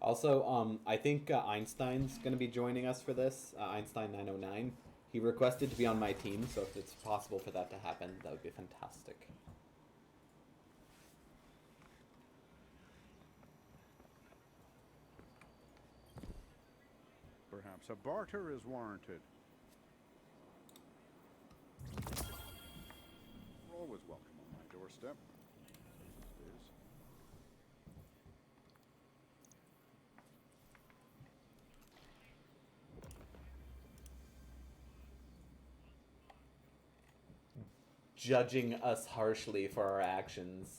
Also, I think Einstein's going to be joining us for this. Einstein 909. He requested to be on my team, so if it's possible for that to happen, that would be fantastic. Perhaps a barter is warranted. You're always welcome on my doorstep. It is. Judging us harshly for our actions.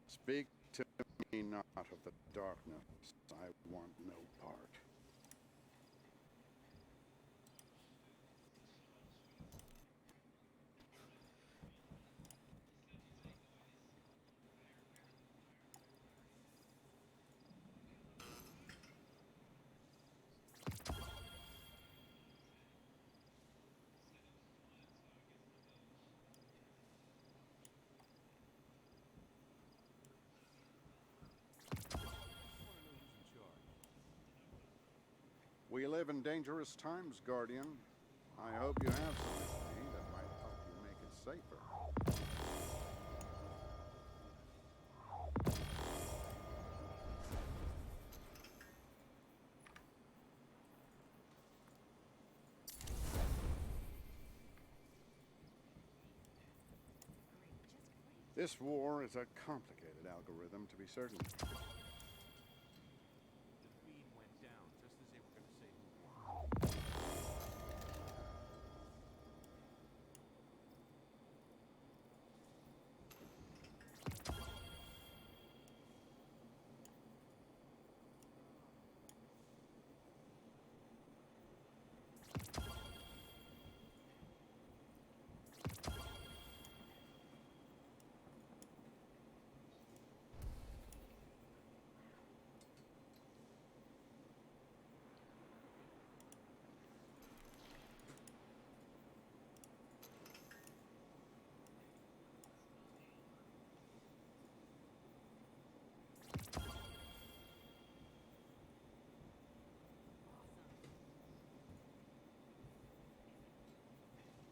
Speak to me not of the darkness. I want no part. We live in dangerous times, Guardian. I hope you have something for me that might help you make it safer. This war is a complicated algorithm, to be certain. The feed went down just as they were going to say who won.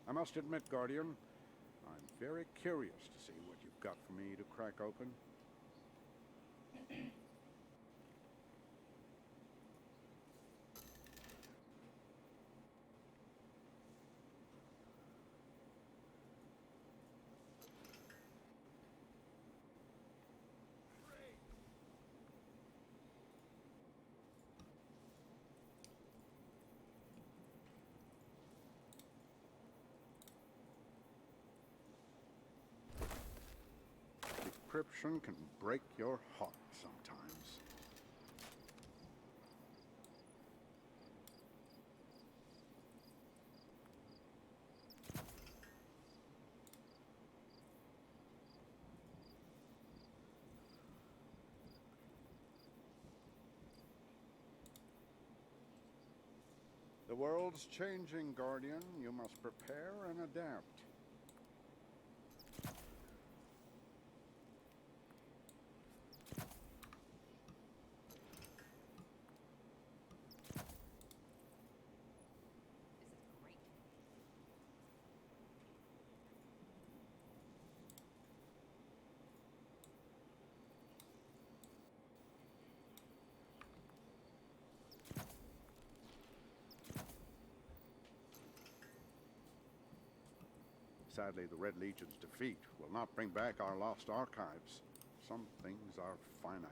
I must admit, Guardian, I'm very curious to see what you've got for me to crack open. Decryption can break your heart sometimes. The world's changing, Guardian. You must prepare and adapt. This is great. Sadly, the Red Legion's defeat will not bring back our lost archives. Some things are finite.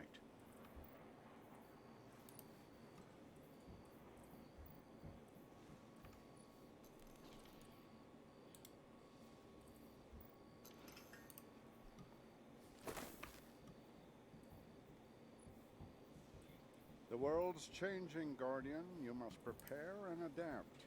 The world's changing, Guardian. You must prepare and adapt.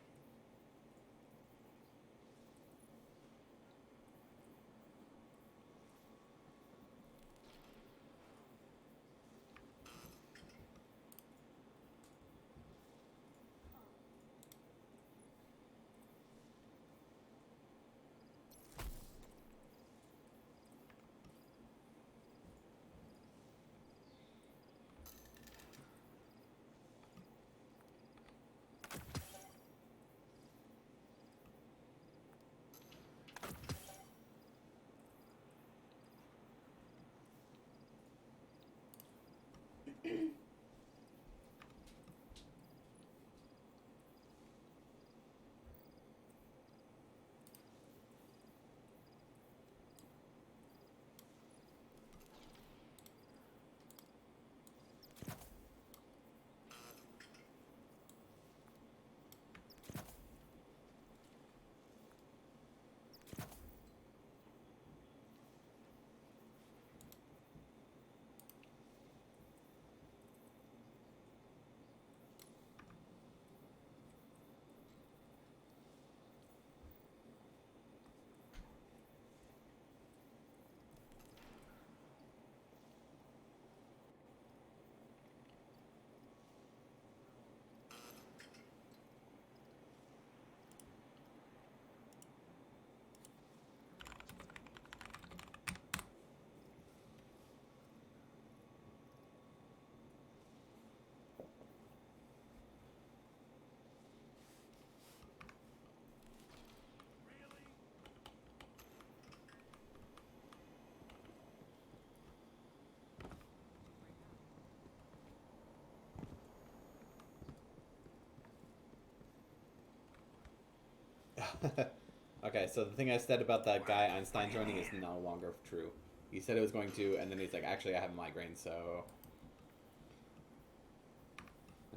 Okay, so the thing I said about that guy Einstein joining is no longer true. He said it was going to, and then he's like, actually, I have a migraine, so...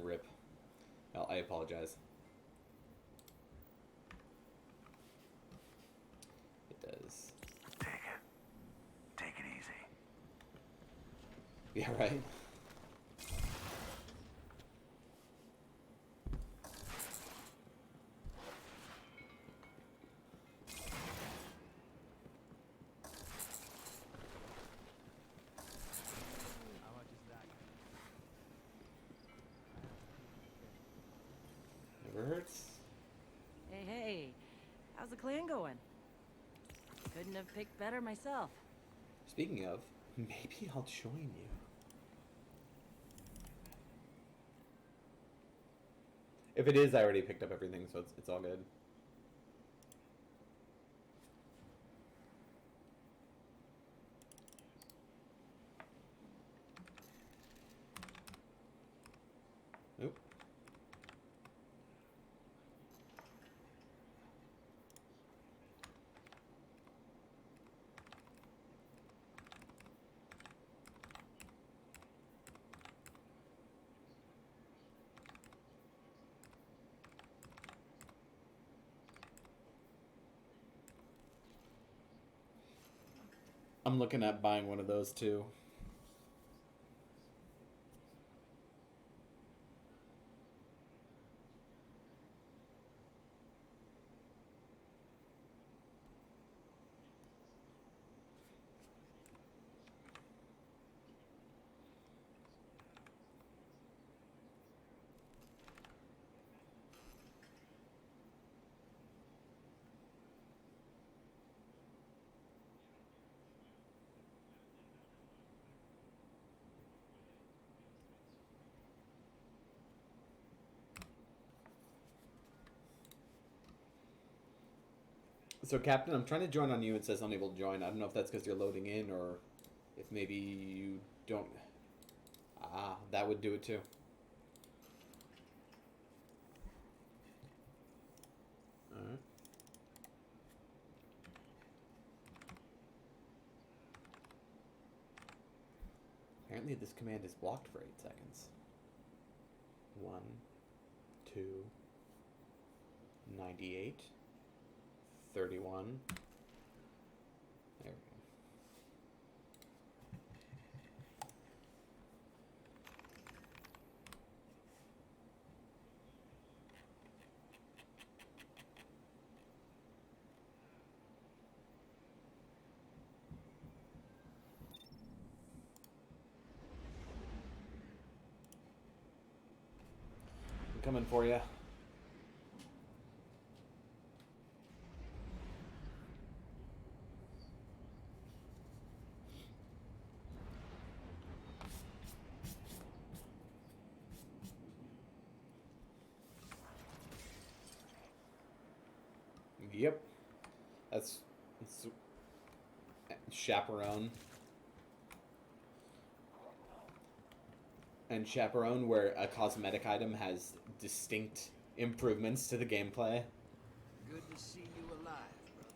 Rip. Well, I apologize. It does. Take it. Take it easy. Yeah, right? How much is that? Never hurts. Hey, hey. How's the clan going? Couldn't have picked better myself. Speaking of, maybe I'll join you. If it is, I already picked up everything, so it's all good. Nope. I'm looking at buying one of those too. So, Captain, I'm trying to join on you. It says unable to join. I don't know if that's because you're loading in or if maybe you don't. Ah, that would do it too. Alright. Apparently, this command is blocked for 8 seconds. 1, 2, 98, 31. There we go. I'm coming for you. Yep. That's Chaperone. And Chaperone, where a cosmetic item has distinct improvements to the gameplay. Good to see you alive, brother.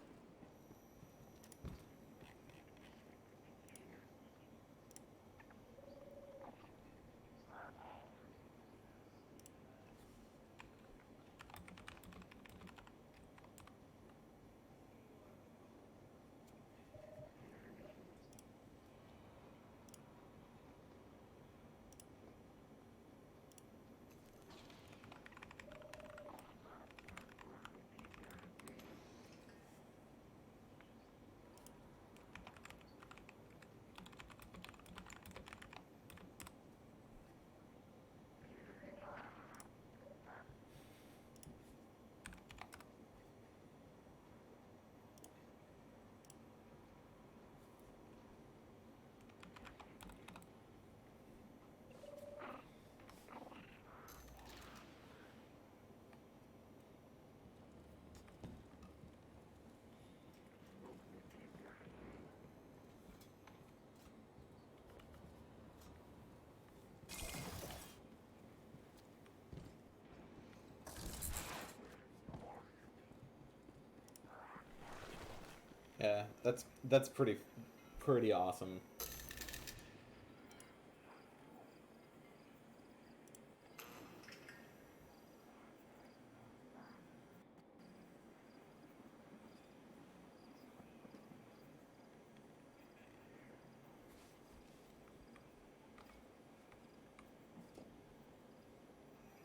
That's pretty awesome.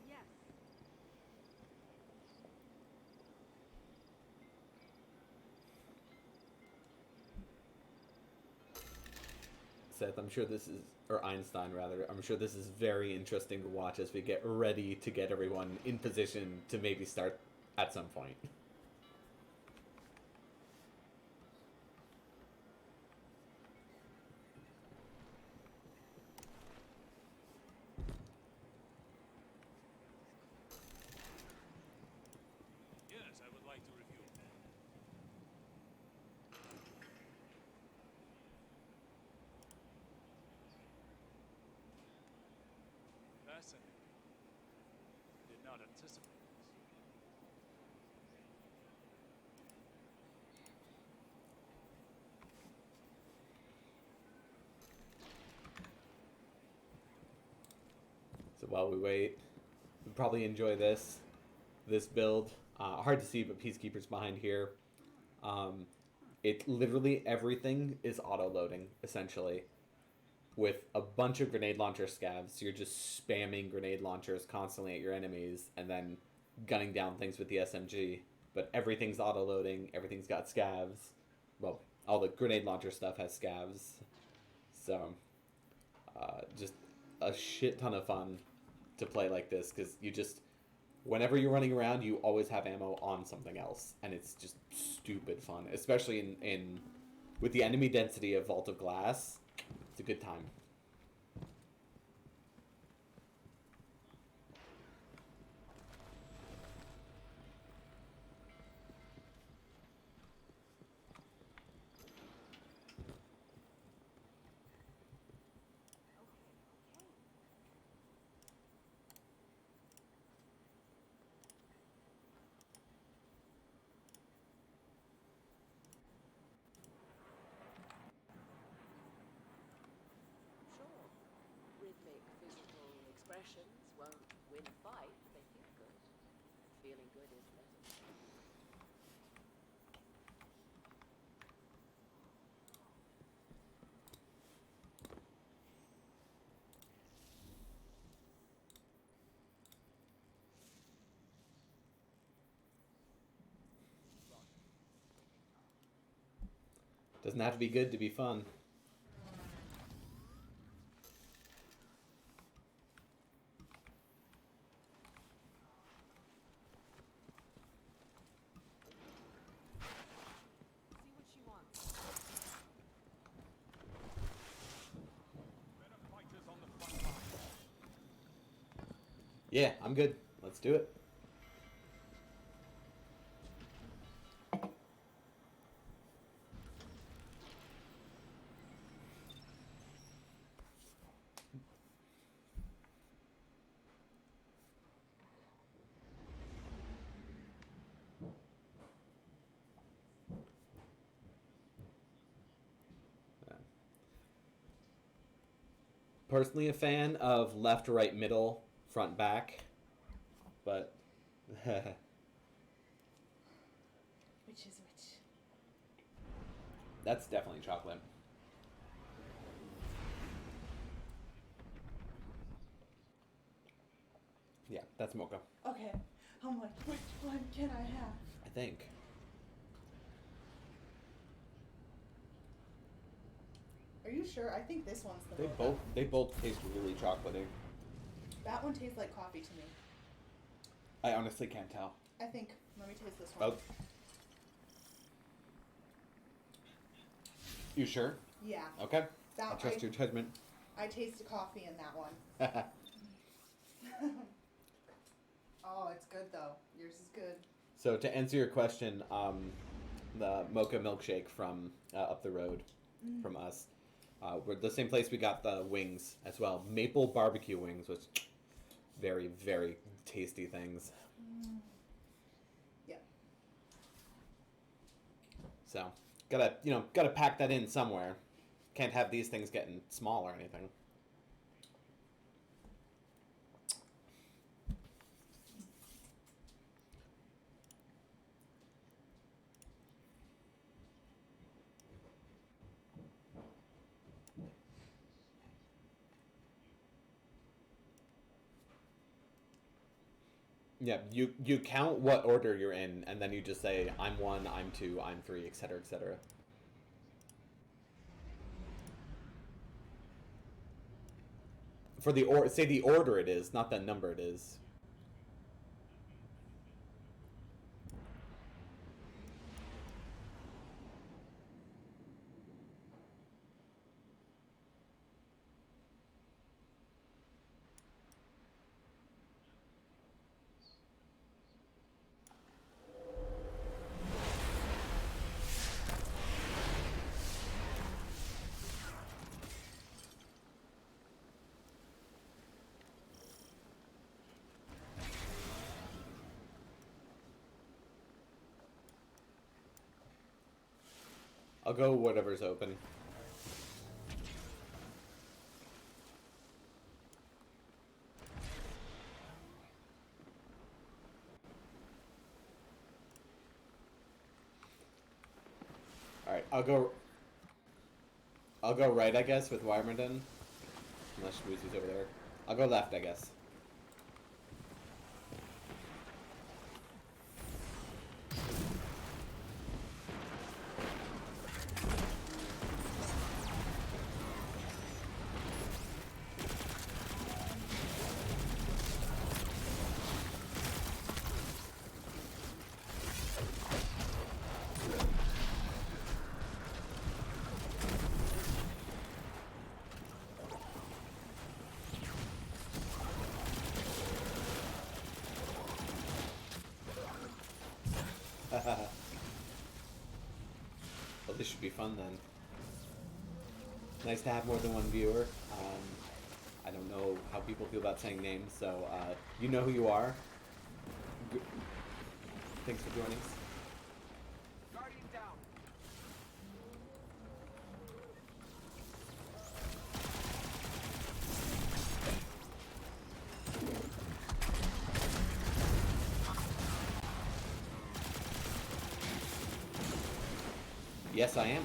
Yes. Seth, I'm sure this is, or Einstein rather, I'm sure this is very interesting to watch as we get ready to get everyone in position to maybe start at some point. Yes, I would like to review. Fascinating. Did not anticipate this. So while we wait, we'll probably enjoy this build. Hard to see, but Peacekeeper's behind here. It literally everything is auto loading essentially, with a bunch of grenade launcher scavs. You're just spamming grenade launchers constantly at your enemies, and then gunning down things with the SMG. But everything's auto loading. Everything's got scavs. Well, all the grenade launcher stuff has scavs. So, just a shit ton of fun to play like this because you just whenever you're running around, you always have ammo on something else, and it's just stupid fun, especially in with the enemy density of Vault of Glass. It's a good time. Sure, rhythmic physical expressions won't win a fight, but they feel good. Feeling good is pleasant. Doesn't have to be good to be fun. See what she wants. Better fighters on the front line. Yeah, I'm good. Let's do it. Personally, a fan of left, right, middle, front, back, but Which is which? that's definitely chocolate. Yeah, that's mocha. Okay. I'm like, which one can I have? I think. Are you sure? I think this one's the They mocha. both taste really chocolatey. That one tastes like coffee to me. I honestly can't tell. I think. Let me taste this one. Oh. You sure? Yeah. Okay. That I trust your judgment. I taste coffee in that one. Oh, it's good though. Yours is good. So to answer your question, the mocha milkshake from up the road from us, we're the same place we got the wings as well. Maple barbecue wings, which very, very tasty things. Yeah. So Gotta pack that in somewhere. Can't have these things getting small or anything. Yeah, you count what order you're in, and then you just say, I'm 1, I'm 2, I'm 3, etc., etc. For say the order it is, not the number it is. I'll go whatever's open. Alright, I'll go right, I guess, with Wymerden. Unless Schmoozy's over there. I'll go left, I guess. Well, this should be fun then. Nice to have more than one viewer. I don't know how people feel about saying names, so you know who you are. Thanks for joining us. Guardian down. Yes, I am.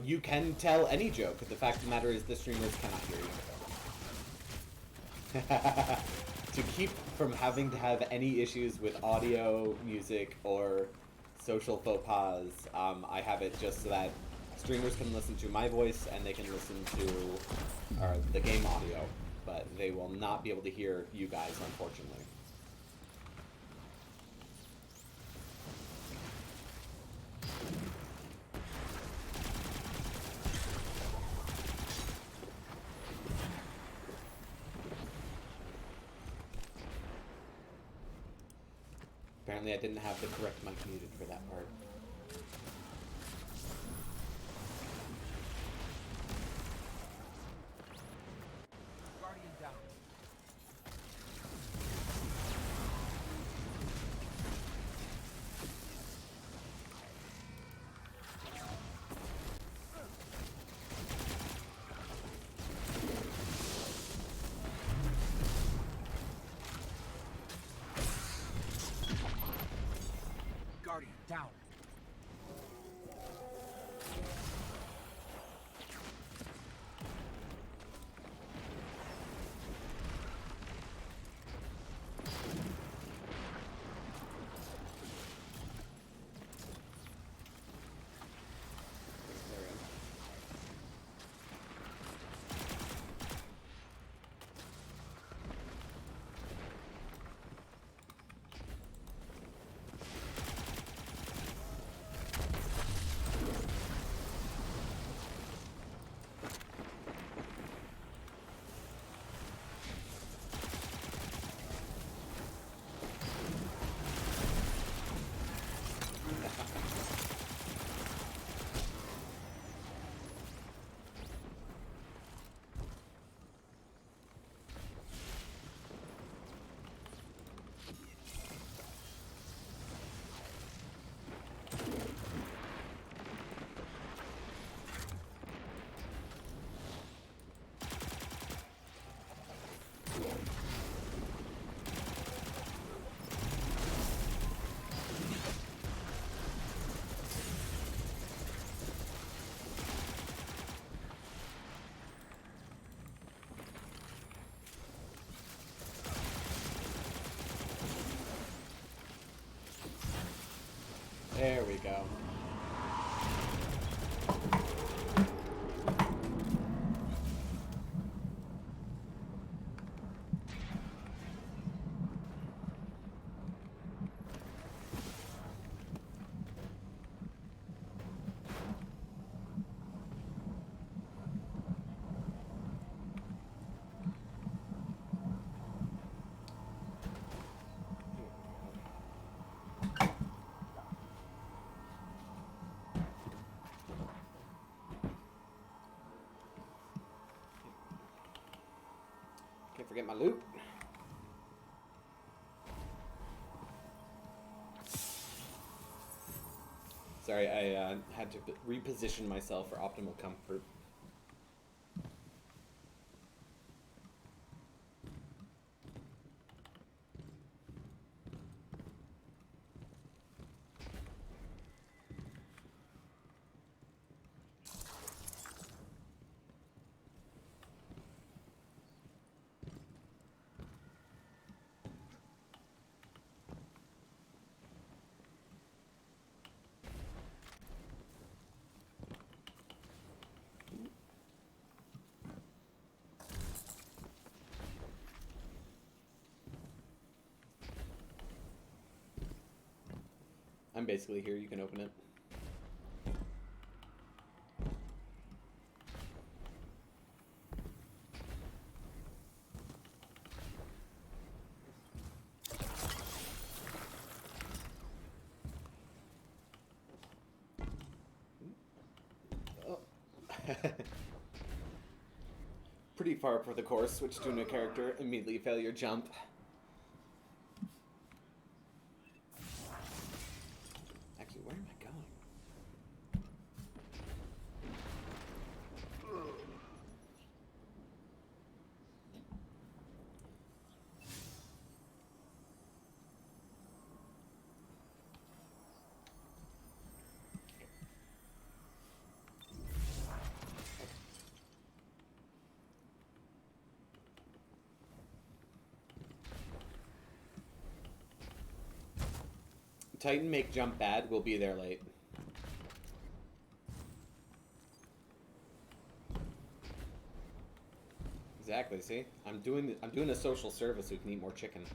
You can tell any joke. The fact of the matter is the streamers cannot hear you. To keep from having to have any issues with audio, music, or social faux pas, I have it just so that streamers can listen to my voice and they can listen to the game audio, but they will not be able to hear you guys, unfortunately. Apparently I didn't have the correct mic muted for that part. Guardian down. Guardian down. There we go. Can't forget my loot. Sorry, I had to reposition myself for optimal comfort. I'm basically here, you can open it. Oh. Pretty far for the course, switch to a new character, immediately fail your jump. Actually, where am I going? Titan make jump bad, we'll be there late. Exactly, see? I'm doing a social service so we can eat more chicken.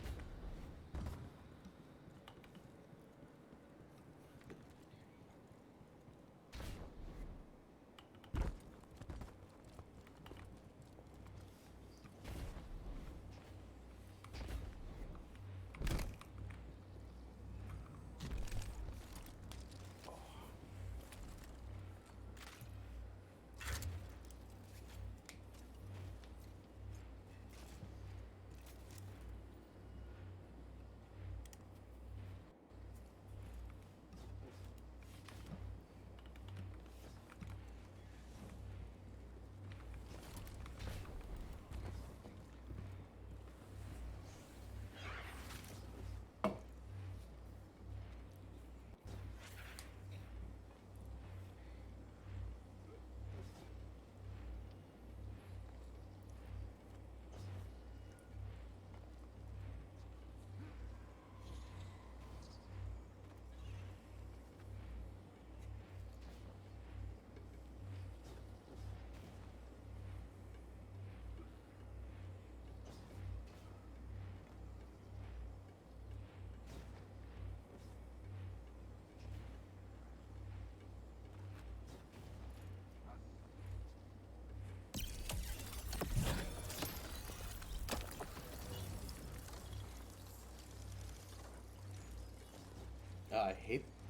Oh,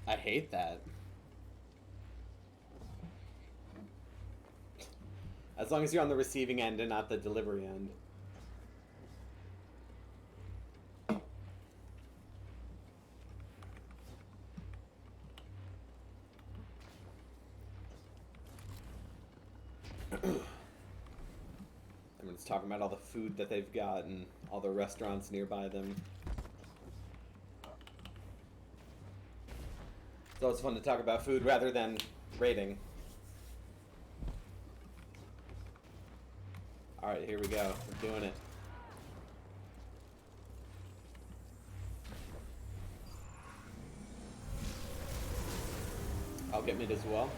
I hate that. As long as you're on the receiving end and not the delivery end. Everyone's talking about all the food that they've got and all the restaurants nearby them. It's always fun to talk about food rather than raiding. Alright, here we go. We're doing it. I'll get mid as well.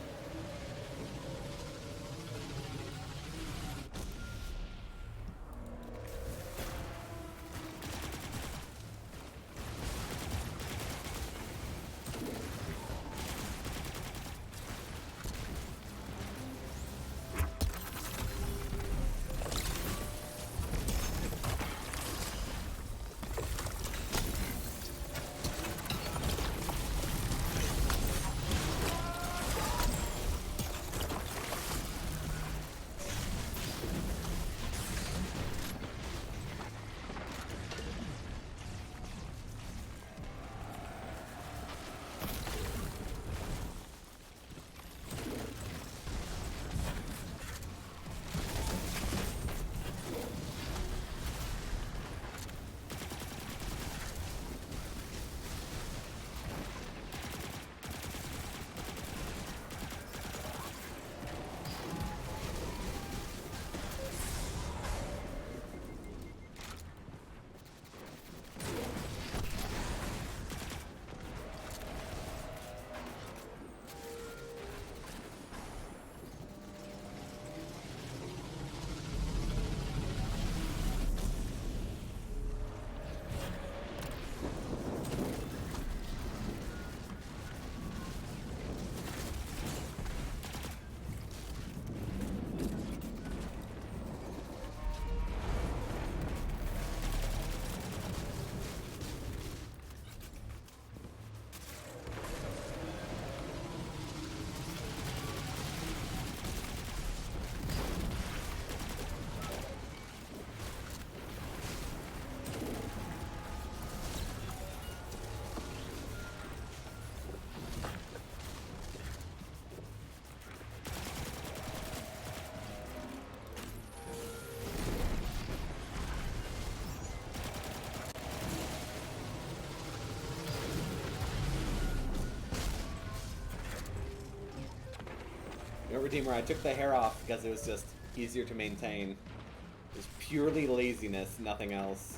You know, Redeemer, I took the hair off because it was just easier to maintain. It was purely laziness, nothing else.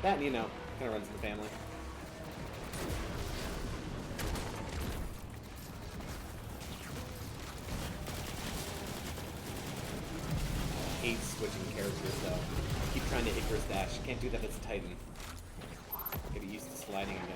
That, you know, kind of runs in the family. I hate switching characters, though. I keep trying to Icarus dash. You can't do that as a Titan. Get used to sliding again.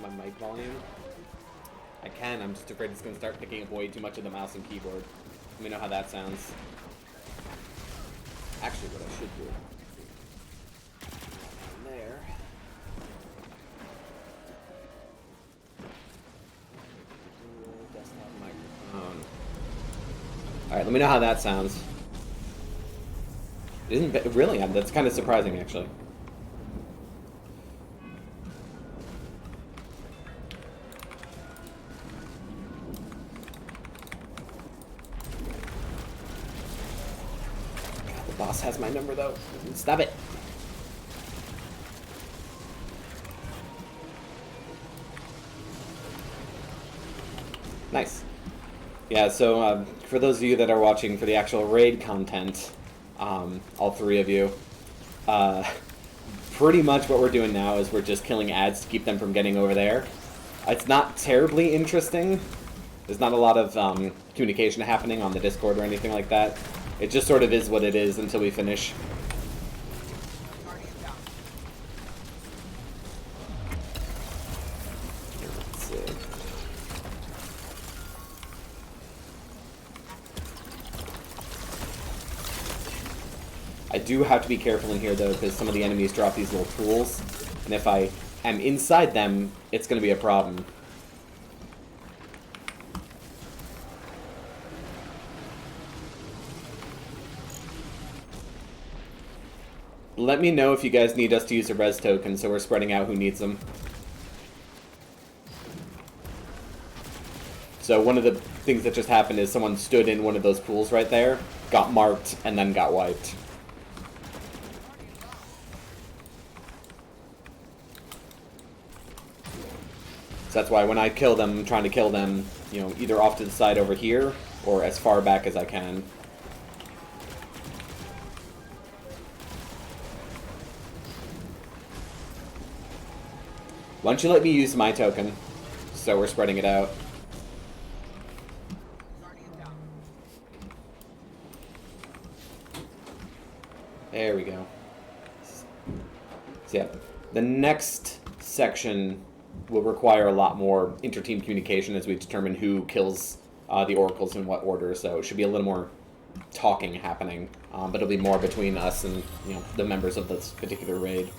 My mic volume? I can, I'm just afraid it's going to start picking up way too much of the mouse and keyboard. Let me know how that sounds. Actually, what I should do. Down there. Desktop microphone. Alright, let me know how that sounds. It isn't really, that's kind of surprising actually. Boss has my number though. Stop it. Nice. Yeah, so for those of you that are watching for the actual raid content, all three of you, pretty much what we're doing now is we're just killing ads to keep them from getting over there. It's not terribly interesting. There's not a lot of communication happening on the Discord or anything like that. It just sort of is what it is until we finish. Let's see. I do have to be careful in here though, because some of the enemies drop these little tools, and if I am inside them, it's going to be a problem. Let me know if you guys need us to use a res token, so we're spreading out who needs them. So one of the things that just happened is someone stood in one of those pools right there, got marked, and then got wiped. So that's why when I kill them, I'm trying to kill them, you know, either off to the side over here or as far back as I can. Why don't you let me use my token, so we're spreading it out. There we go. So yeah, the next section will require a lot more inter-team communication as we determine who kills the oracles in what order. So it should be a little more talking happening, but it'll be more between us and, you know, the members of this particular raid.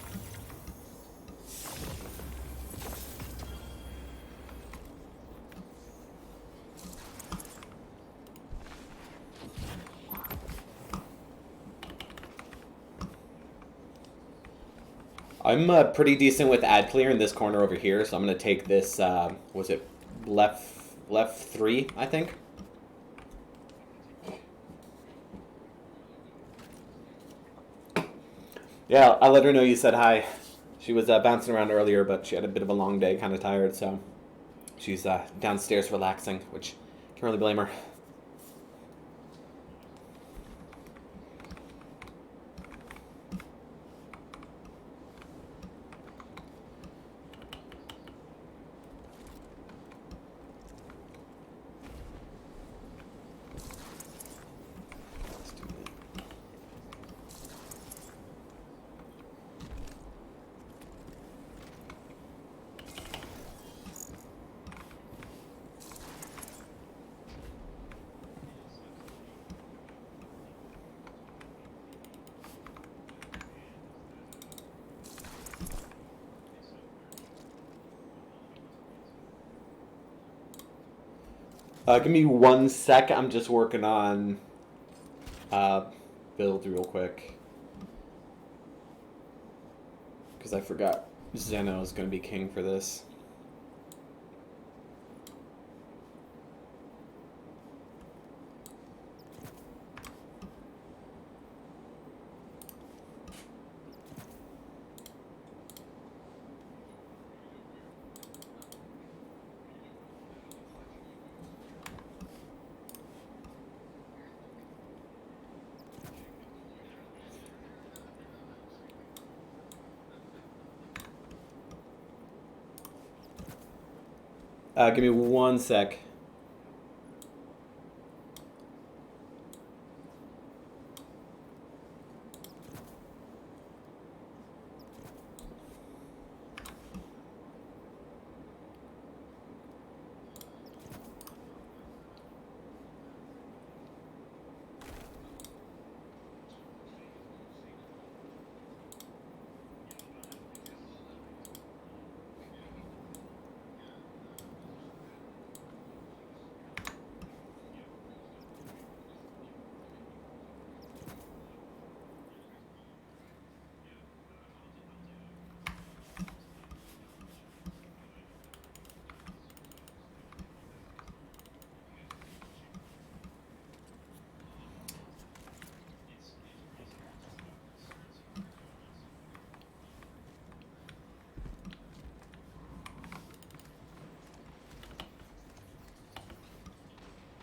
I'm pretty decent with ad clear in this corner over here, so I'm going to take this, was it left 3, I think? Yeah, I'll let her know you said hi. She was bouncing around earlier, but she had a bit of a long day, kind of tired, so she's downstairs relaxing, which can't really blame her. Give me 1 sec. I'm just working on build real quick. Because I forgot Zeno is going to be king for this. Give me 1 sec.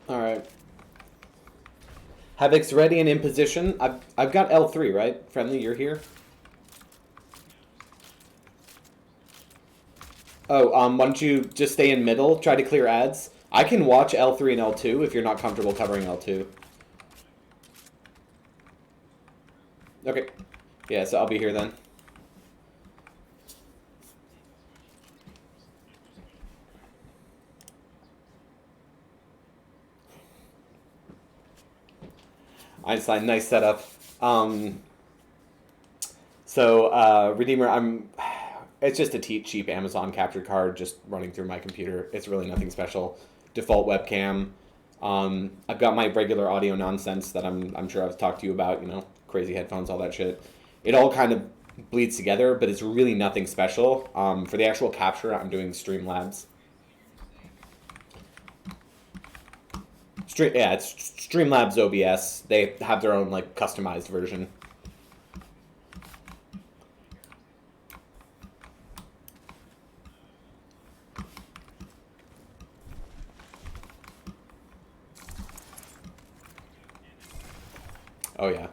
Alright. Havoc's ready and in position. I've got L3, right? Friendly, you're here? Oh, why don't you just stay in middle, try to clear ads. I can watch L3 and L2 if you're not comfortable covering L2. Okay. Yeah, so I'll be here then. Einstein, nice setup. Redeemer, it's just a cheap Amazon capture card just running through my computer. It's really nothing special. Default webcam. I've got my regular audio nonsense that I'm sure I've talked to you about, you know, crazy headphones, all that shit. It all kind of bleeds together, but it's really nothing special. For the actual capture, I'm doing Streamlabs. It's Streamlabs OBS. They have their own, like, customized version. Oh yeah.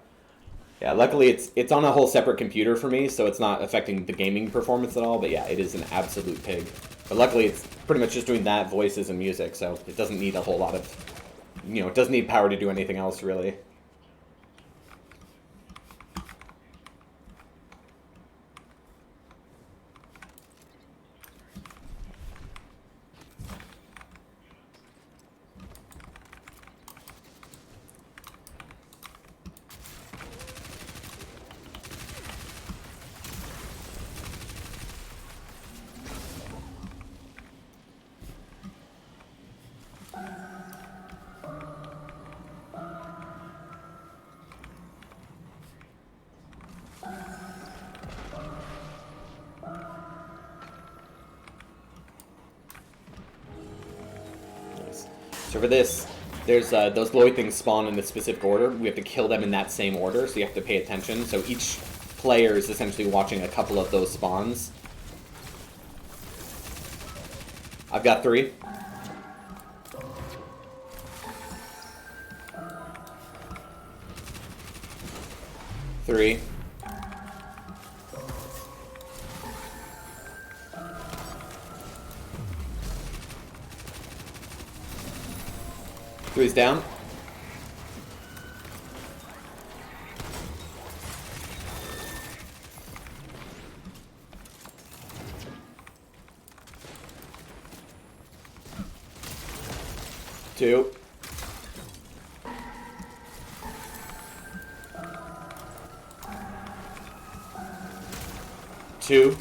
Yeah, luckily it's on a whole separate computer for me, so it's not affecting the gaming performance at all, but yeah, it is an absolute pig. But luckily it's pretty much just doing that, voices and music, so it doesn't need a whole lot of, it doesn't need power to do anything else, really. So for this, there's those glowy things spawn in a specific order. We have to kill them in that same order, so you have to pay attention. So each player is essentially watching a couple of those spawns. I've got 3. Three. Three's down. Two. Two.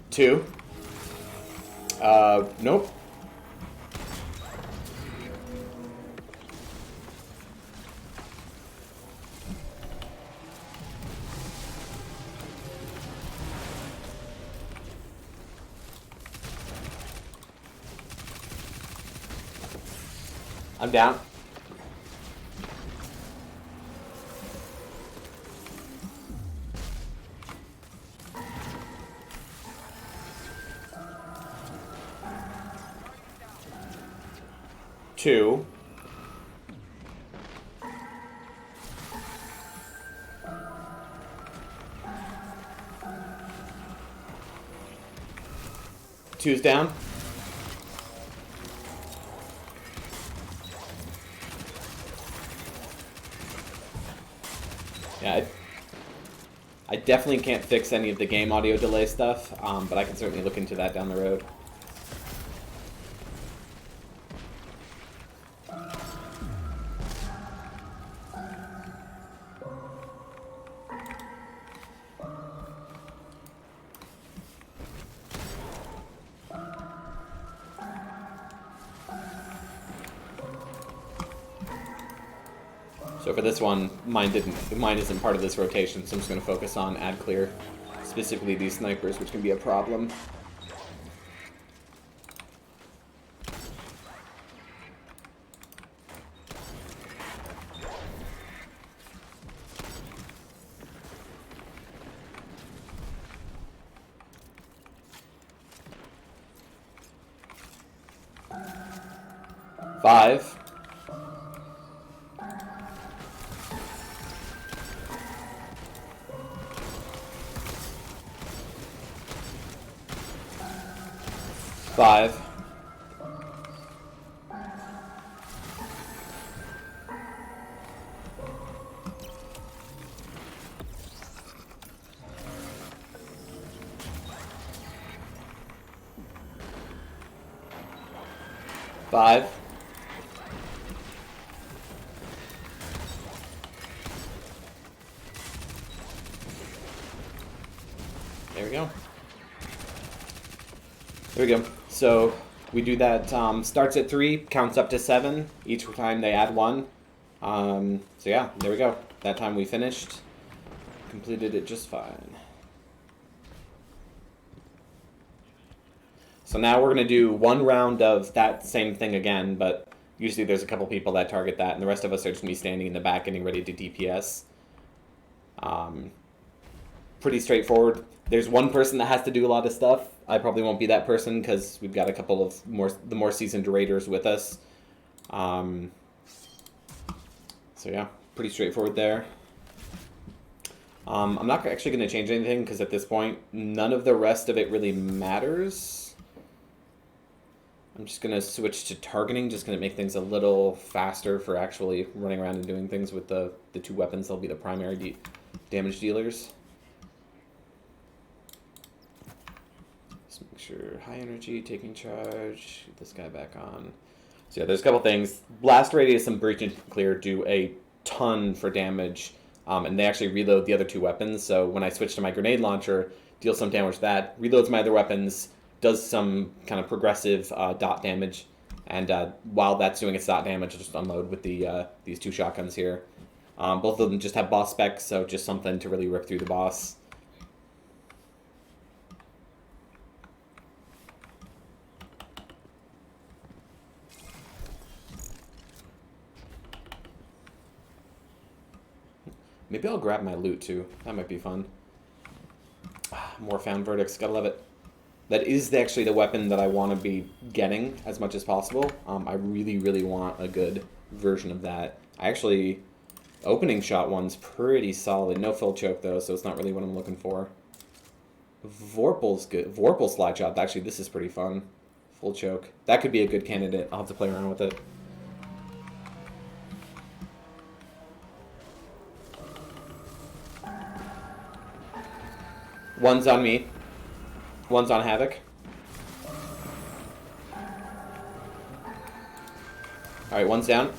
Two. Nope. I'm down. Two. Two's down. Yeah, I definitely can't fix any of the game audio delay stuff, but I can certainly look into that down the road. So for this one, mine isn't part of this rotation, so I'm just going to focus on ad clear, specifically these snipers, which can be a problem. Five. Five. Five. There we go. There we go. So we do that, starts at 3, counts up to 7. Each time they add 1. So yeah, there we go. That time we finished. Completed it just fine. So now we're going to do 1 round of that same thing again, but usually there's a couple people that target that, and the rest of us are just going to be standing in the back getting ready to DPS. pretty straightforward. There's one person that has to do a lot of stuff. I probably won't be that person because we've got a couple of more seasoned raiders with us. So yeah, pretty straightforward there. I'm not actually going to change anything because at this point, none of the rest of it really matters. I'm just going to switch to targeting, just going to make things a little faster for actually running around and doing things with the two weapons. They'll be the primary damage dealers. Just make sure high energy, taking charge, get this guy back on. So yeah, there's a couple things. Blast radius and breach and clear do a ton for damage. And they actually reload the other two weapons. So when I switch to my grenade launcher, deal some damage to that, reloads my other weapons, does some kind of progressive dot damage. And while that's doing its dot damage, I'll just unload with these two shotguns here. Both of them just have boss specs, so just something to really rip through the boss. Maybe I'll grab my loot too. That might be fun. More found verdicts. Gotta love it. That is actually the weapon that I want to be getting as much as possible. I really, really want a good version of that. Opening shot one's pretty solid. No full choke though, so it's not really what I'm looking for. Vorpal's good. Vorpal slide shot. Actually, this is pretty fun. Full choke. That could be a good candidate. I'll have to play around with it. One's on me. One's on Havoc. Alright, one's down.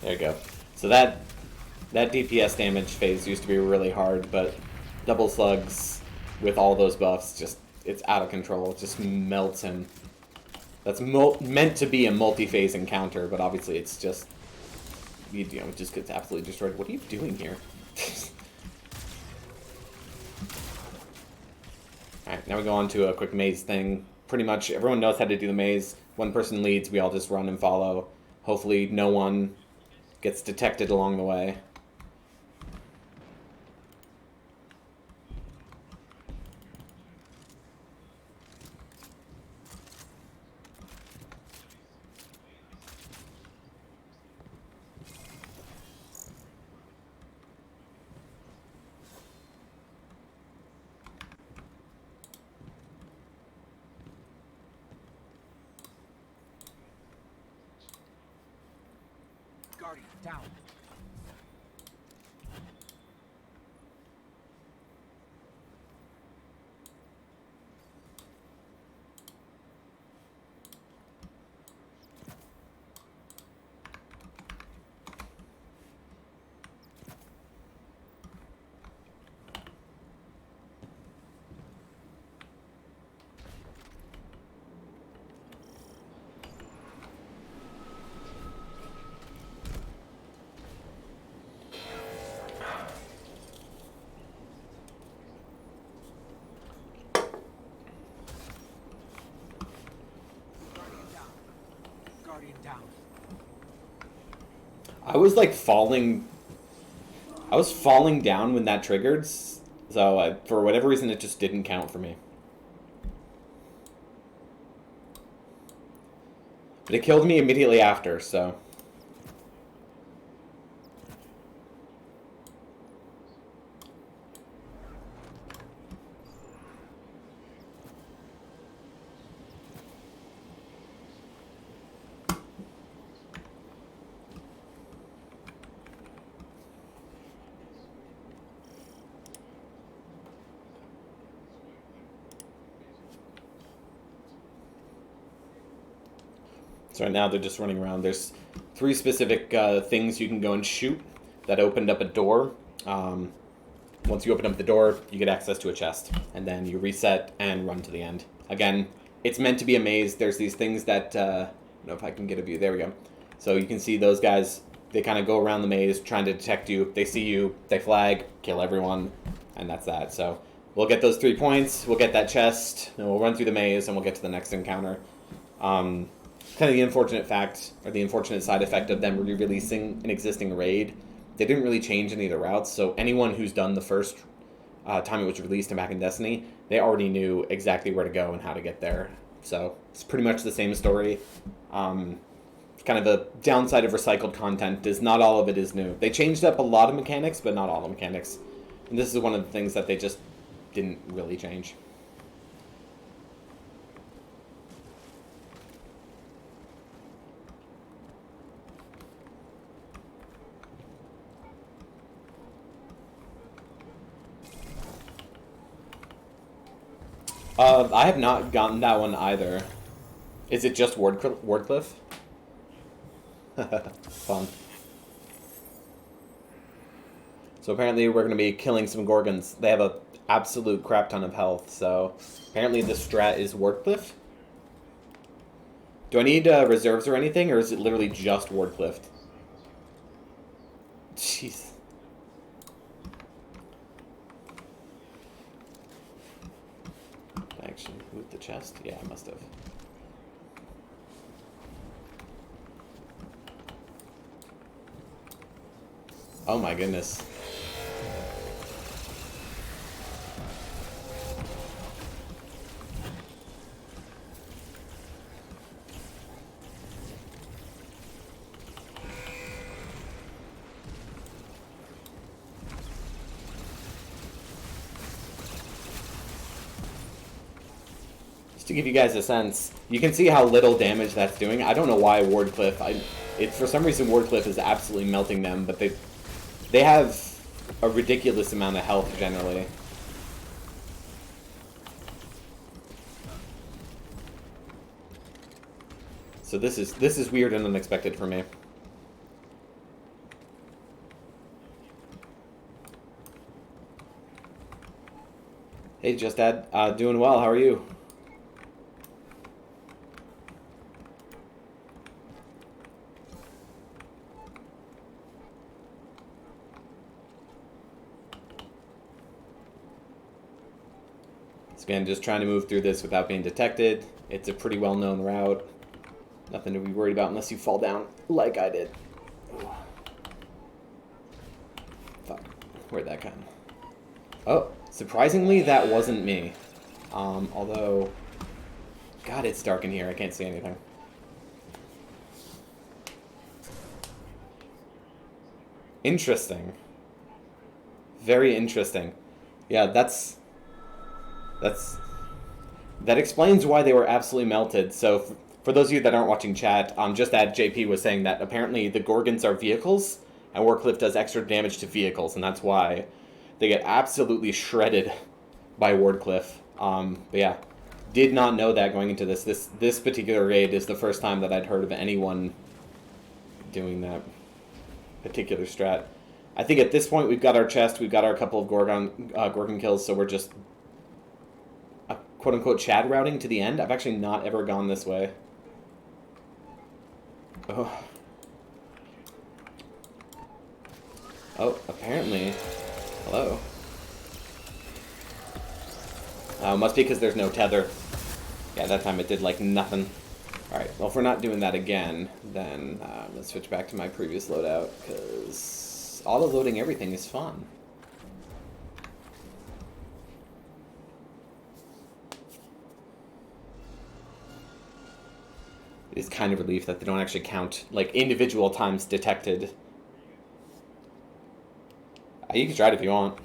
There you go. So that DPS damage phase used to be really hard, but double slugs with all those buffs, just it's out of control. It just melts him. That's meant to be a multi-phase encounter, but obviously it's just it just gets absolutely destroyed. What are you doing here? Alright, now we go on to a quick maze thing. Pretty much everyone knows how to do the maze. One person leads, we all just run and follow. Hopefully no one gets detected along the way. Guardian, down. Guardian down. I was like falling down when that triggered, so for whatever reason it just didn't count for me. But it killed me immediately after, so... So right now they're just running around. There's 3 specific things you can go and shoot that opened up a door. Once you open up the door, you get access to a chest, and then you reset and run to the end. Again, it's meant to be a maze. There's these things that, I don't know if I can get a view. There we go. So you can see those guys, they kind of go around the maze trying to detect you. They see you, they flag, kill everyone, and that's that. So we'll get those 3 points, we'll get that chest, and we'll run through the maze, and we'll get to the next encounter. Kind of the unfortunate fact, or the unfortunate side effect of them re-releasing an existing raid, they didn't really change any of the routes, so anyone who's done the first time it was released and back in Destiny, they already knew exactly where to go and how to get there. So it's pretty much the same story. Kind of the downside of recycled content is not all of it is new. They changed up a lot of mechanics, but not all the mechanics. And this is one of the things that they just didn't really change. I have not gotten that one either. Is it just Wardcliff? Fun. So apparently we're going to be killing some Gorgons. They have a absolute crap ton of health, so apparently the strat is Wardcliff. Do I need reserves or anything, or is it literally just Wardcliff? Jeez. Actually, loot the chest? Yeah, I must have. Oh my goodness. To give you guys a sense, you can see how little damage that's doing. I don't know why Wardcliff. For some reason Wardcliff is absolutely melting them, but they have a ridiculous amount of health generally. So this is weird and unexpected for me. Hey, Just Dad, doing well. How are you? Again, just trying to move through this without being detected. It's a pretty well-known route. Nothing to be worried about unless you fall down like I did. Fuck. Where'd that come? Oh, surprisingly, that wasn't me. Although... God, it's dark in here. I can't see anything. Interesting. Very interesting. Yeah, that explains why they were absolutely melted. So, for those of you that aren't watching chat, just that JP was saying that apparently the Gorgons are vehicles, and Wardcliff does extra damage to vehicles, and that's why they get absolutely shredded by Wardcliff. But yeah, did not know that going into this. This particular raid is the first time that I'd heard of anyone doing that particular strat. I think at this point we've got our chest, we've got our couple of Gorgon kills, so we're just quote-unquote Chad routing to the end. I've actually not ever gone this way. Oh. Oh, apparently. Hello. Must be because there's no tether. Yeah, that time it did, like, nothing. Alright, well, if we're not doing that again, then let's switch back to my previous loadout, because auto-loading everything is fun. It's kind of relief that they don't actually count, like, individual times detected. You can try it if you want.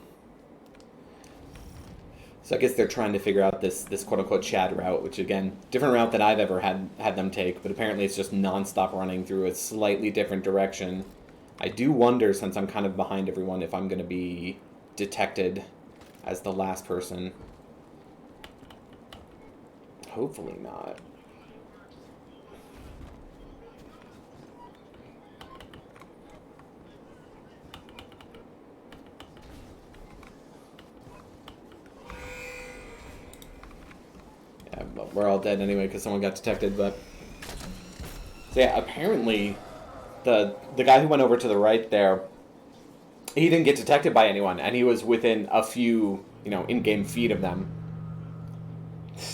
So I guess they're trying to figure out this quote-unquote Chad route, which, again, different route that I've ever had them take, but apparently it's just non-stop running through a slightly different direction. I do wonder, since I'm kind of behind everyone, if I'm going to be detected as the last person. Hopefully not. we're all dead anyway because someone got detected. But so yeah, apparently the guy who went over to the right there, he didn't get detected by anyone, and he was within a few, in-game feet of them.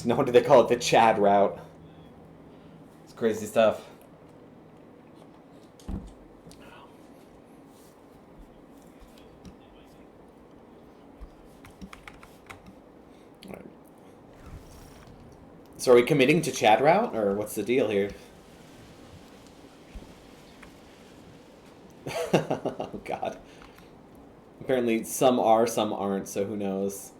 No wonder they call it the Chad route. It's crazy stuff. All right. So are we committing to Chad route, or what's the deal here? Oh, God. Apparently some are, some aren't, so who knows.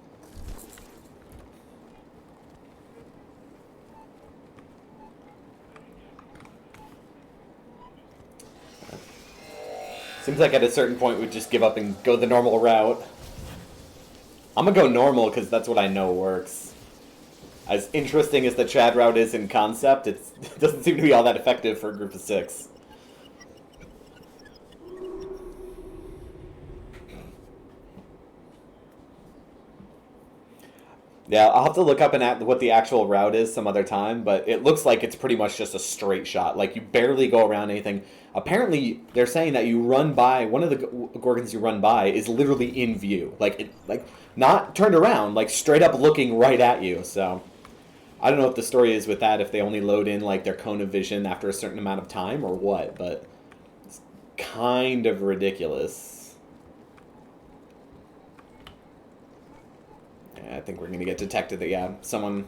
Seems like at a certain point we'd just give up and go the normal route. I'm gonna go normal because that's what I know works. As interesting as the Chad route is in concept, it doesn't seem to be all that effective for a group of 6. Yeah, I'll have to look up what the actual route is some other time, but it looks like it's pretty much just a straight shot. Like, you barely go around anything. Apparently, they're saying that you run by, one of the Gorgons you run by is literally in view. Like, not turned around, like, straight up looking right at you, so... I don't know what the story is with that, if they only load in, like, their cone of vision after a certain amount of time or what, but... It's kind of ridiculous. I think we're going to get detected that, yeah, someone...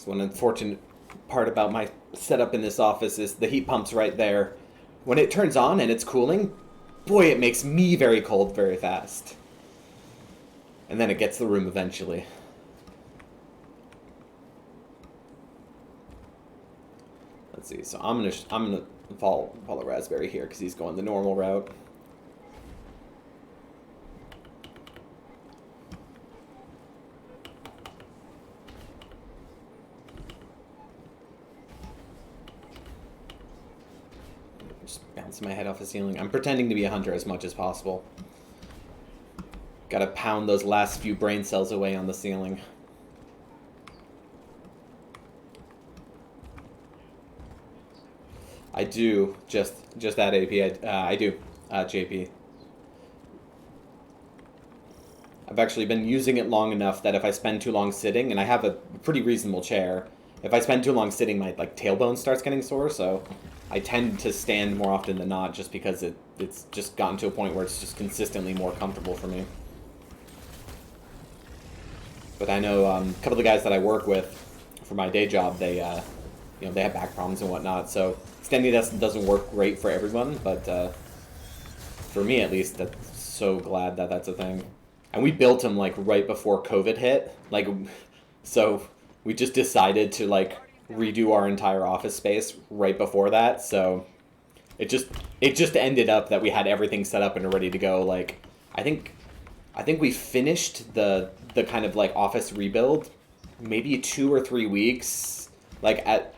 One unfortunate part about my setup in this office is the heat pump's right there. When it turns on and it's cooling, boy, it makes me very cold very fast. And then it gets the room eventually. Let's see. So I'm gonna follow Raspberry here because he's going the normal route. Bounce my head off the ceiling. I'm pretending to be a hunter as much as possible. Gotta pound those last few brain cells away on the ceiling. I do just that AP. I do, JP. I've actually been using it long enough that if I spend too long sitting, and I have a pretty reasonable chair, if I spend too long sitting, my tailbone starts getting sore. So I tend to stand more often than not, just because it's just gotten to a point where it's just consistently more comfortable for me. But I know a couple of the guys that I work with for my day job, they they have back problems and whatnot. So standing doesn't work great for everyone, but for me at least, I'm so glad that that's a thing. And we built them like right before COVID hit, so we just decided to redo our entire office space right before that. So it just ended up that we had everything set up and ready to go. I think we finished the kind of office rebuild maybe 2 or 3 weeks, at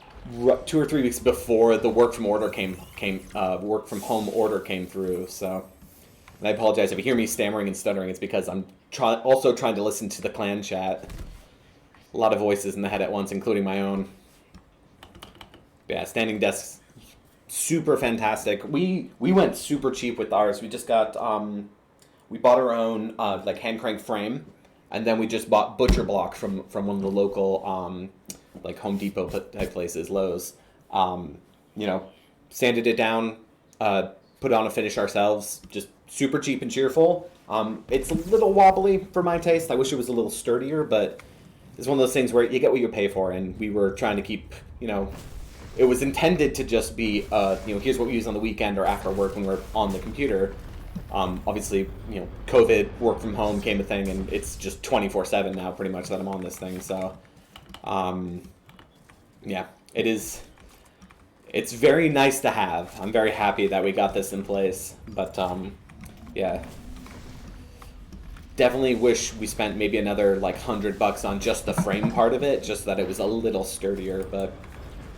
2 or 3 weeks before the work from home order came through. So, and I apologize if you hear me stammering and stuttering. It's because I'm also trying to listen to the clan chat. A lot of voices in the head at once, including my own. But yeah, standing desks, super fantastic. We went super cheap with ours. We just got we bought our own hand crank frame, and then we just bought butcher block from one of the local Home Depot type places, Lowe's. Sanded it down, put on a finish ourselves, just super cheap and cheerful. It's a little wobbly for my taste. I wish it was a little sturdier, but it's one of those things where you get what you pay for, and we were trying to keep, it was intended to just be, here's what we use on the weekend or after work when we're on the computer. Obviously, COVID, work from home came a thing, and it's just 24/7 now pretty much that I'm on this thing, so Yeah, it is. It's very nice to have. I'm very happy that we got this in place, but yeah. Definitely wish we spent maybe another like $100 on just the frame part of it, just that it was a little sturdier. But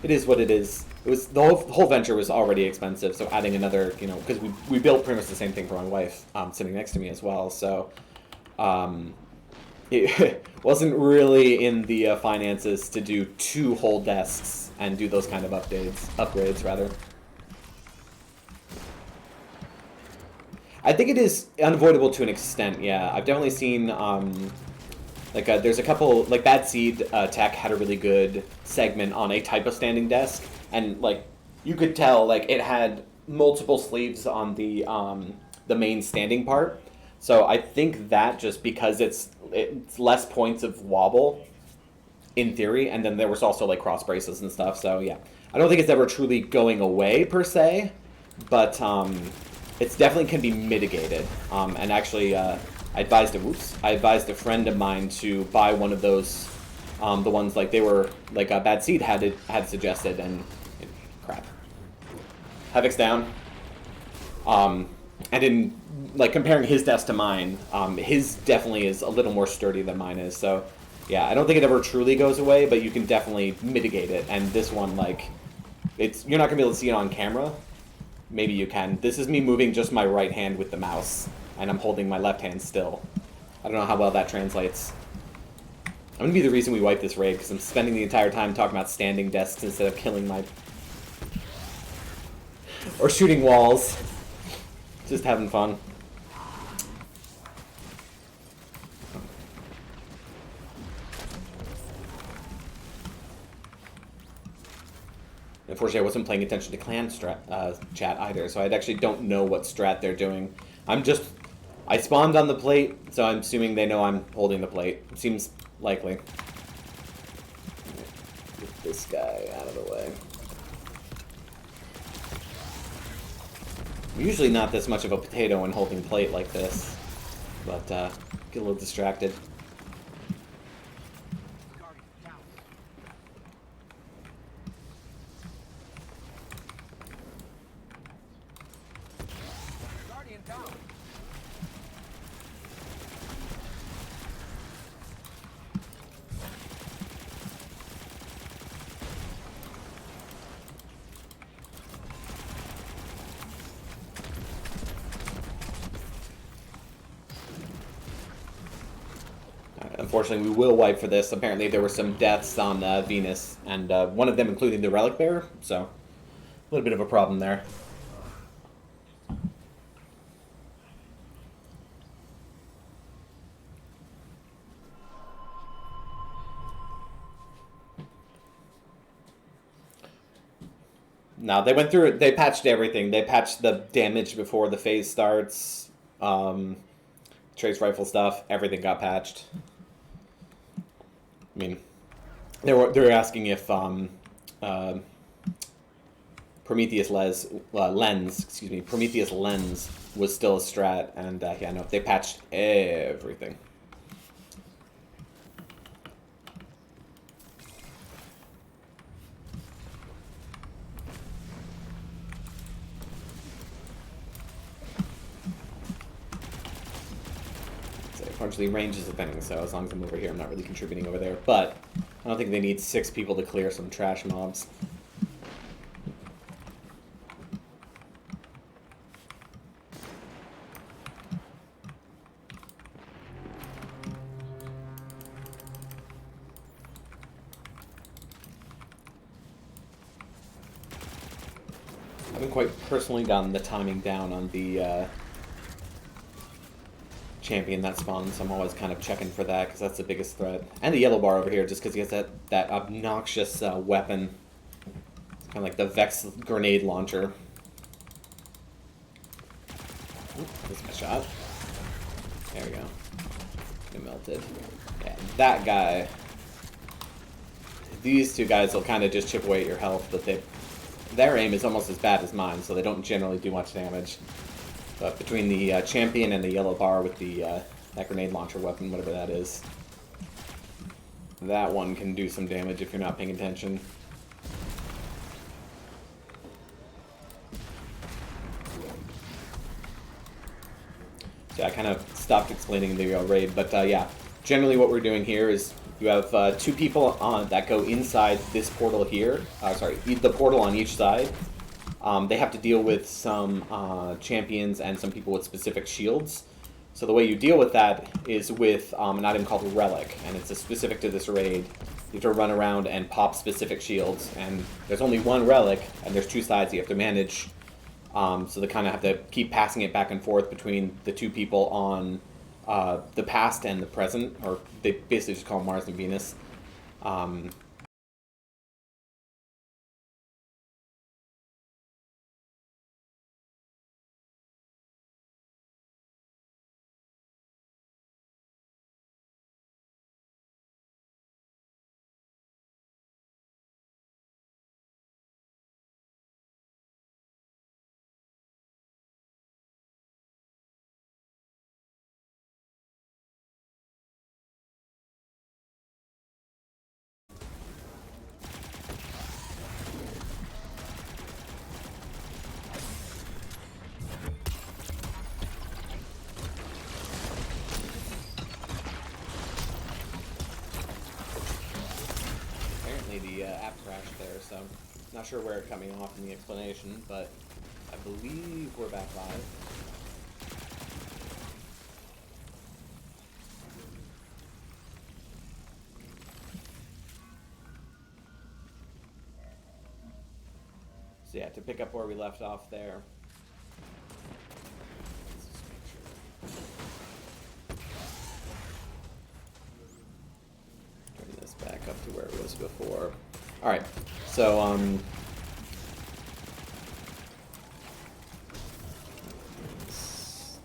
it is what it is. It was the whole venture was already expensive, so adding another, because we built pretty much the same thing for my wife, sitting next to me as well. So it wasn't really in the finances to do 2 whole desks and do those kind of upgrades rather. I think it is unavoidable to an extent, yeah. I've definitely seen, there's a couple, like Bad Seed Tech had a really good segment on a type of standing desk, and, like, you could tell, like, it had multiple sleeves on the main standing part. So I think that just because it's less points of wobble, in theory, and then there was also, like, cross braces and stuff, so yeah. I don't think it's ever truly going away, per se, but, it's definitely can be mitigated. And actually, I advised a friend of mine to buy one of those, the ones like they were like Bad Seed had suggested, and crap. Havoc's down. And in like comparing his desk to mine, his definitely is a little more sturdy than mine is. So yeah, I don't think it ever truly goes away, but you can definitely mitigate it. And this one, like, you're not gonna be able to see it on camera. Maybe you can. This is me moving just my right hand with the mouse, and I'm holding my left hand still. I don't know how well that translates. I'm going to be the reason we wipe this raid, because I'm spending the entire time talking about standing desks instead of killing my... or shooting walls. Just having fun. Unfortunately, I wasn't paying attention to clan chat either, so I actually don't know what strat they're doing. I spawned on the plate, so I'm assuming they know I'm holding the plate. Seems likely. Get this guy out of the way. I'm usually not this much of a potato when holding plate like this, but get a little distracted. Unfortunately, we will wipe for this. Apparently, there were some deaths on Venus, and one of them including the Relic Bearer, so a little bit of a problem there. No, they went through it. They patched everything. They patched the damage before the phase starts. Trace rifle stuff. Everything got patched. I mean, they were asking if Prometheus Lens was still a strat, and yeah, no, they patched everything. Unfortunately, range is a thing, so as long as I'm over here, I'm not really contributing over there. But I don't think they need 6 people to clear some trash mobs. I haven't quite personally gotten the timing down on the champion that spawns, so I'm always kind of checking for that, because that's the biggest threat. And the yellow bar over here, just because he has that obnoxious weapon. It's kind of like the Vex grenade launcher. Ooh, that's my shot. There we go. It melted. Yeah, that guy. These two guys will kind of just chip away at your health, but their aim is almost as bad as mine, so they don't generally do much damage. But between the champion and the yellow bar with the that grenade launcher weapon, whatever that is, that one can do some damage if you're not paying attention. So I kind of stopped explaining the raid, but yeah, generally what we're doing here is you have 2 people that go inside this portal here. Sorry, the portal on each side. They have to deal with some champions and some people with specific shields. So the way you deal with that is with an item called Relic, and it's specific to this raid. You have to run around and pop specific shields, and there's only one Relic, and there's 2 sides you have to manage. So they kind of have to keep passing it back and forth between the 2 people on the past and the present, or they basically just call them Mars and Venus. The app crashed there, so not sure where it's coming off in the explanation, but I believe we're back live. So yeah, to pick up where we left off there. Turn this back up to where it was before. Alright, so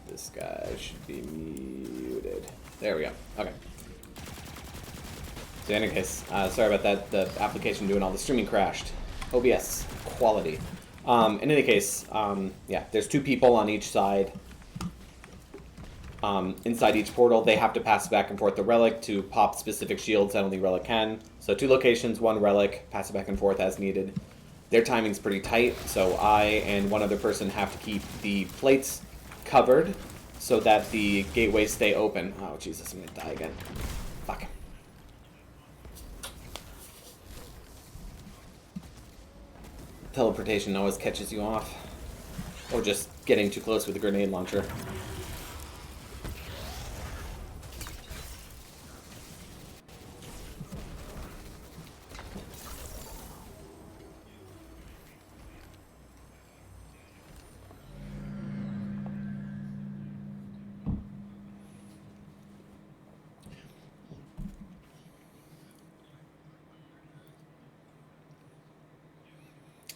this guy should be muted. There we go. Okay. So in any case, sorry about that. The application doing all the streaming crashed. OBS quality. In any case, yeah, there's 2 people on each side. Inside each portal, they have to pass back and forth the Relic to pop specific shields that only Relic can. So 2 locations, 1 Relic, pass it back and forth as needed. Their timing's pretty tight, so I and one other person have to keep the plates covered so that the gateways stay open. Oh, Jesus, I'm gonna die again. Fuck. Teleportation always catches you off. Or just getting too close with a grenade launcher.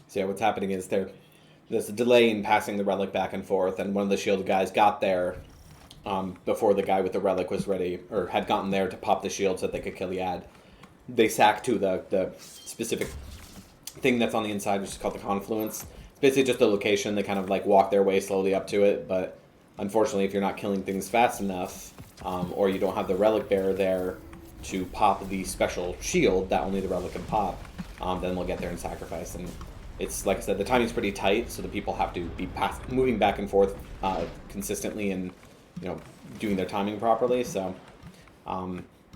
So yeah, what's happening is there's a delay in passing the Relic back and forth, and one of the shield guys got there before the guy with the Relic was ready, or had gotten there to pop the shield so that they could kill Yad. They sack to the specific thing that's on the inside, which is called the Confluence. It's basically just a location. They kind of like walk their way slowly up to it, but unfortunately, if you're not killing things fast enough, or you don't have the Relic bearer there to pop the special shield that only the Relic can pop, then they'll get there and sacrifice. And it's, like I said, the timing's pretty tight, so the people have to be moving back and forth consistently and, you know, doing their timing properly. So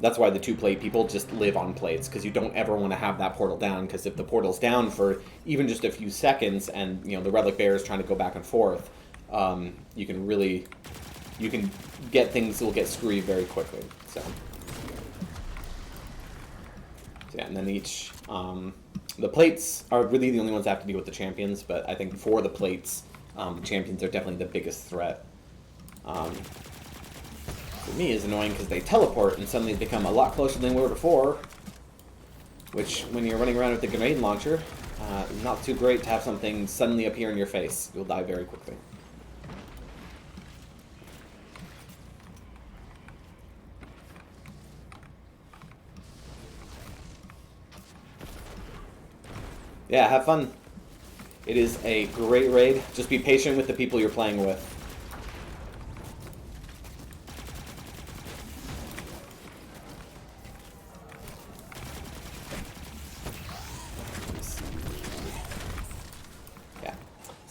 that's why the 2 plate people just live on plates, because you don't ever want to have that portal down, because if the portal's down for even just a few seconds and, you know, the Relic bearer is trying to go back and forth, you can get things will get screwy very quickly. So yeah, and then each the plates are really the only ones that have to deal with the champions, but I think for the plates, the champions are definitely the biggest threat. For me, is annoying because they teleport and suddenly become a lot closer than we were before, which, when you're running around with the grenade launcher, not too great to have something suddenly appear in your face. You'll die very quickly. Yeah, have fun. It is a great raid. Just be patient with the people you're playing with.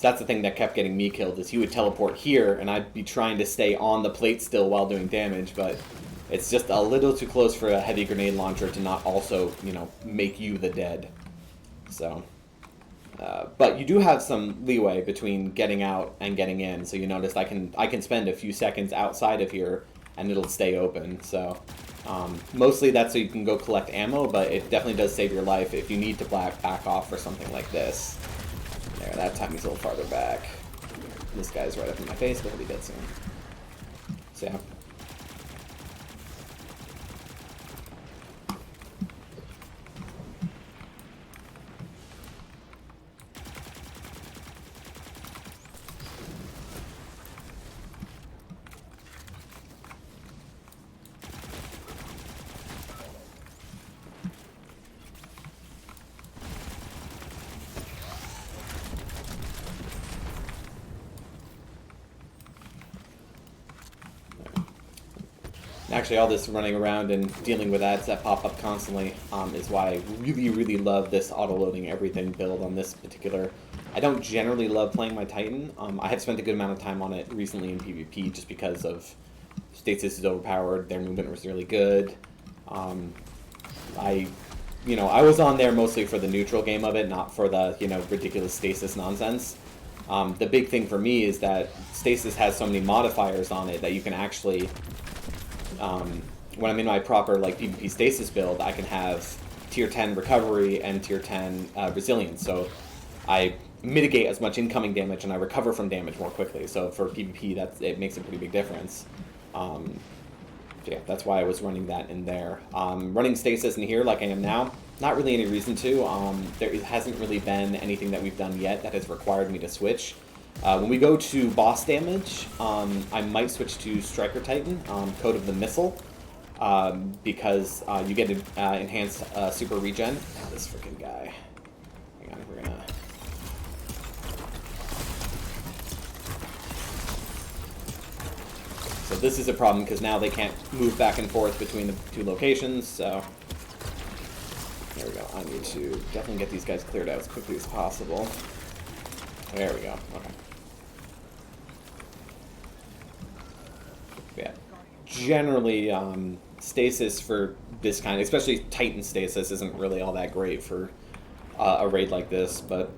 that's the thing that kept getting me killed, is he would teleport here, and I'd be trying to stay on the plate still while doing damage, but it's just a little too close for a heavy grenade launcher to not also, you know, make you the dead. So, but you do have some leeway between getting out and getting in. So you notice I can spend a few seconds outside of here, and it'll stay open. So mostly that's so you can go collect ammo, but it definitely does save your life if you need to back off for something like this. There, that time he's a little farther back. This guy's right up in my face, but he'll be dead soon. So yeah. Actually, all this running around and dealing with ads that pop up constantly is why I really, really love this auto-loading everything build on this particular. I don't generally love playing my Titan. I have spent a good amount of time on it recently in PvP just because of stasis is overpowered, their movement was really good. I was on there mostly for the neutral game of it, not for the, ridiculous stasis nonsense. The big thing for me is that stasis has so many modifiers on it that you can actually... when I'm in my proper PvP stasis build, I can have tier 10 recovery and tier 10 resilience. So I mitigate as much incoming damage and I recover from damage more quickly. So for PvP, it makes a pretty big difference. Yeah, that's why I was running that in there. Running stasis in here like I am now, not really any reason to. There hasn't really been anything that we've done yet that has required me to switch. When we go to boss damage, I might switch to Striker Titan, Code of the Missile, because you get enhanced super regen. Oh, this freaking guy. Hang on, we're gonna... So this is a problem because now they can't move back and forth between the two locations, so... There we go. I need to definitely get these guys cleared out as quickly as possible. There we go. Okay. Yeah. Generally, stasis for this kind, especially Titan stasis, isn't really all that great for a raid like this, but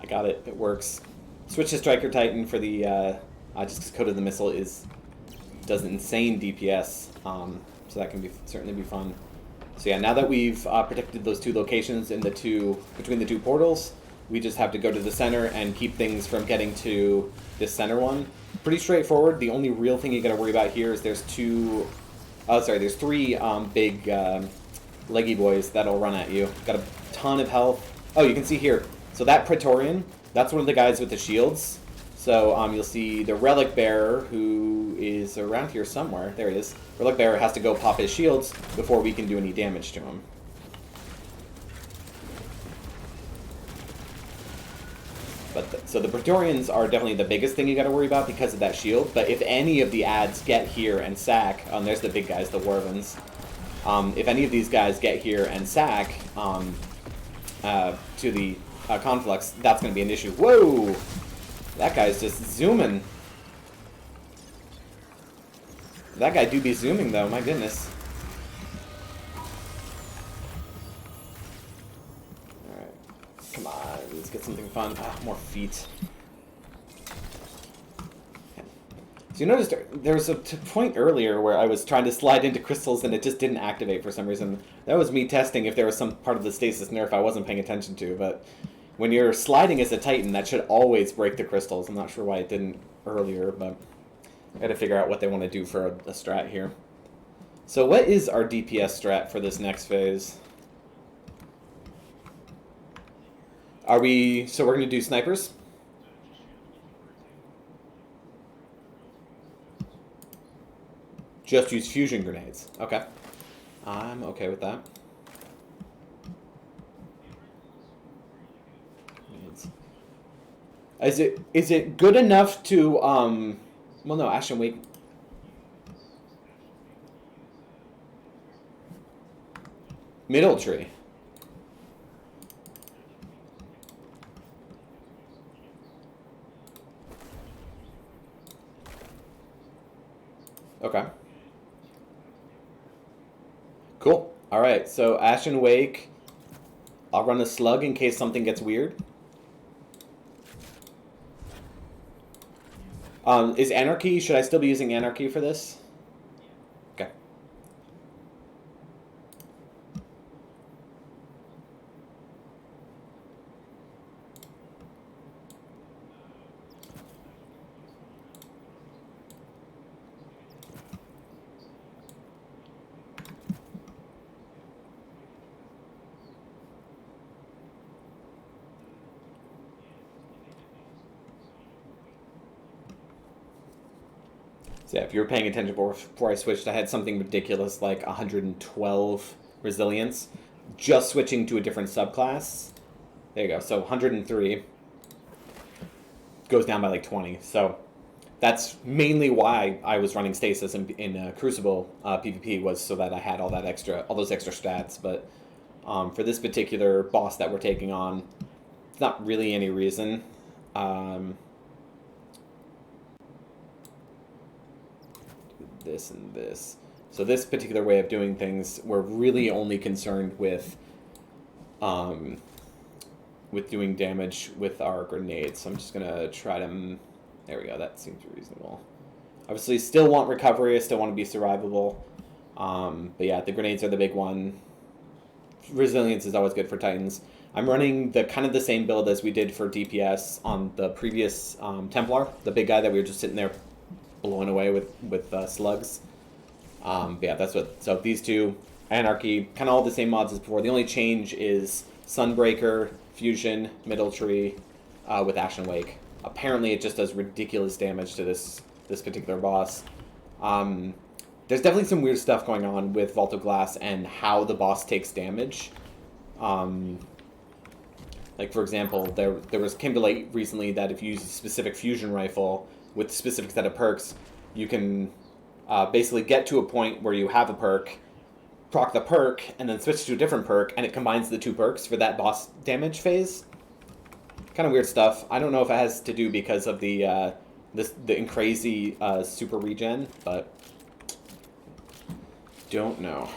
I got it. It works. Switch to Striker Titan for the just Code of the Missile does insane DPS, so that can certainly be fun. So yeah, now that we've protected those two locations between the two portals, we just have to go to the center and keep things from getting to this center one. Pretty straightforward. The only real thing you got to worry about here is there's three big leggy boys that'll run at you. Got a ton of health. Oh, you can see here. So that Praetorian, that's one of the guys with the shields. So you'll see the Relic Bearer, who is around here somewhere. There he is. Relic Bearer has to go pop his shields before we can do any damage to him. So the Praetorians are definitely the biggest thing you got to worry about because of that shield. But if any of the ads get here and sack, there's the big guys, the Warvens. If any of these guys get here and sack to the conflux, that's going to be an issue. Whoa! That guy's just zooming. That guy do be zooming though, my goodness. Alright. Come on, let's get something fun. Ah, more feet. Okay. So you noticed there was a point earlier where I was trying to slide into crystals and it just didn't activate for some reason. That was me testing if there was some part of the stasis nerf I wasn't paying attention to, but when you're sliding as a Titan, that should always break the crystals. I'm not sure why it didn't earlier, but I gotta figure out what they want to do for a strat here. So what is our DPS strat for this next phase? So we're gonna do snipers? Just use fusion grenades. Okay. I'm okay with that. Is it good enough to well no, Ashen Wake. Middle tree. Okay. Cool. All right. So Ashen Wake. I'll run a slug in case something gets weird. Is Anarchy? Should I still be using Anarchy for this? Okay. So yeah, if you were paying attention before I switched, I had something ridiculous like 112 resilience. Just switching to a different subclass. There you go. So 103 goes down by like 20. So that's mainly why I was running stasis in Crucible PvP, was so that I had all those extra stats. But for this particular boss that we're taking on, it's not really any reason. This and this. So this particular way of doing things, we're really only concerned with doing damage with our grenades. So I'm just gonna try to. There we go. That seems reasonable. Obviously, still want recovery. I still want to be survivable. But yeah, the grenades are the big one. Resilience is always good for Titans. I'm running the kind of the same build as we did for DPS on the previous Templar, the big guy that we were just sitting there blowing away with slugs. But yeah, that's what. So these two, Anarchy, kind of all the same mods as before. The only change is Sunbreaker, Fusion, Middle Tree, with Ashen Wake. Apparently, it just does ridiculous damage to this particular boss. There's definitely some weird stuff going on with Vault of Glass and how the boss takes damage. Like for example, there came to light recently that if you use a specific fusion rifle with a specific set of perks, you can basically get to a point where you have a perk, proc the perk, and then switch to a different perk, and it combines the two perks for that boss damage phase. Kind of weird stuff. I don't know if it has to do because of the crazy super regen, but don't know.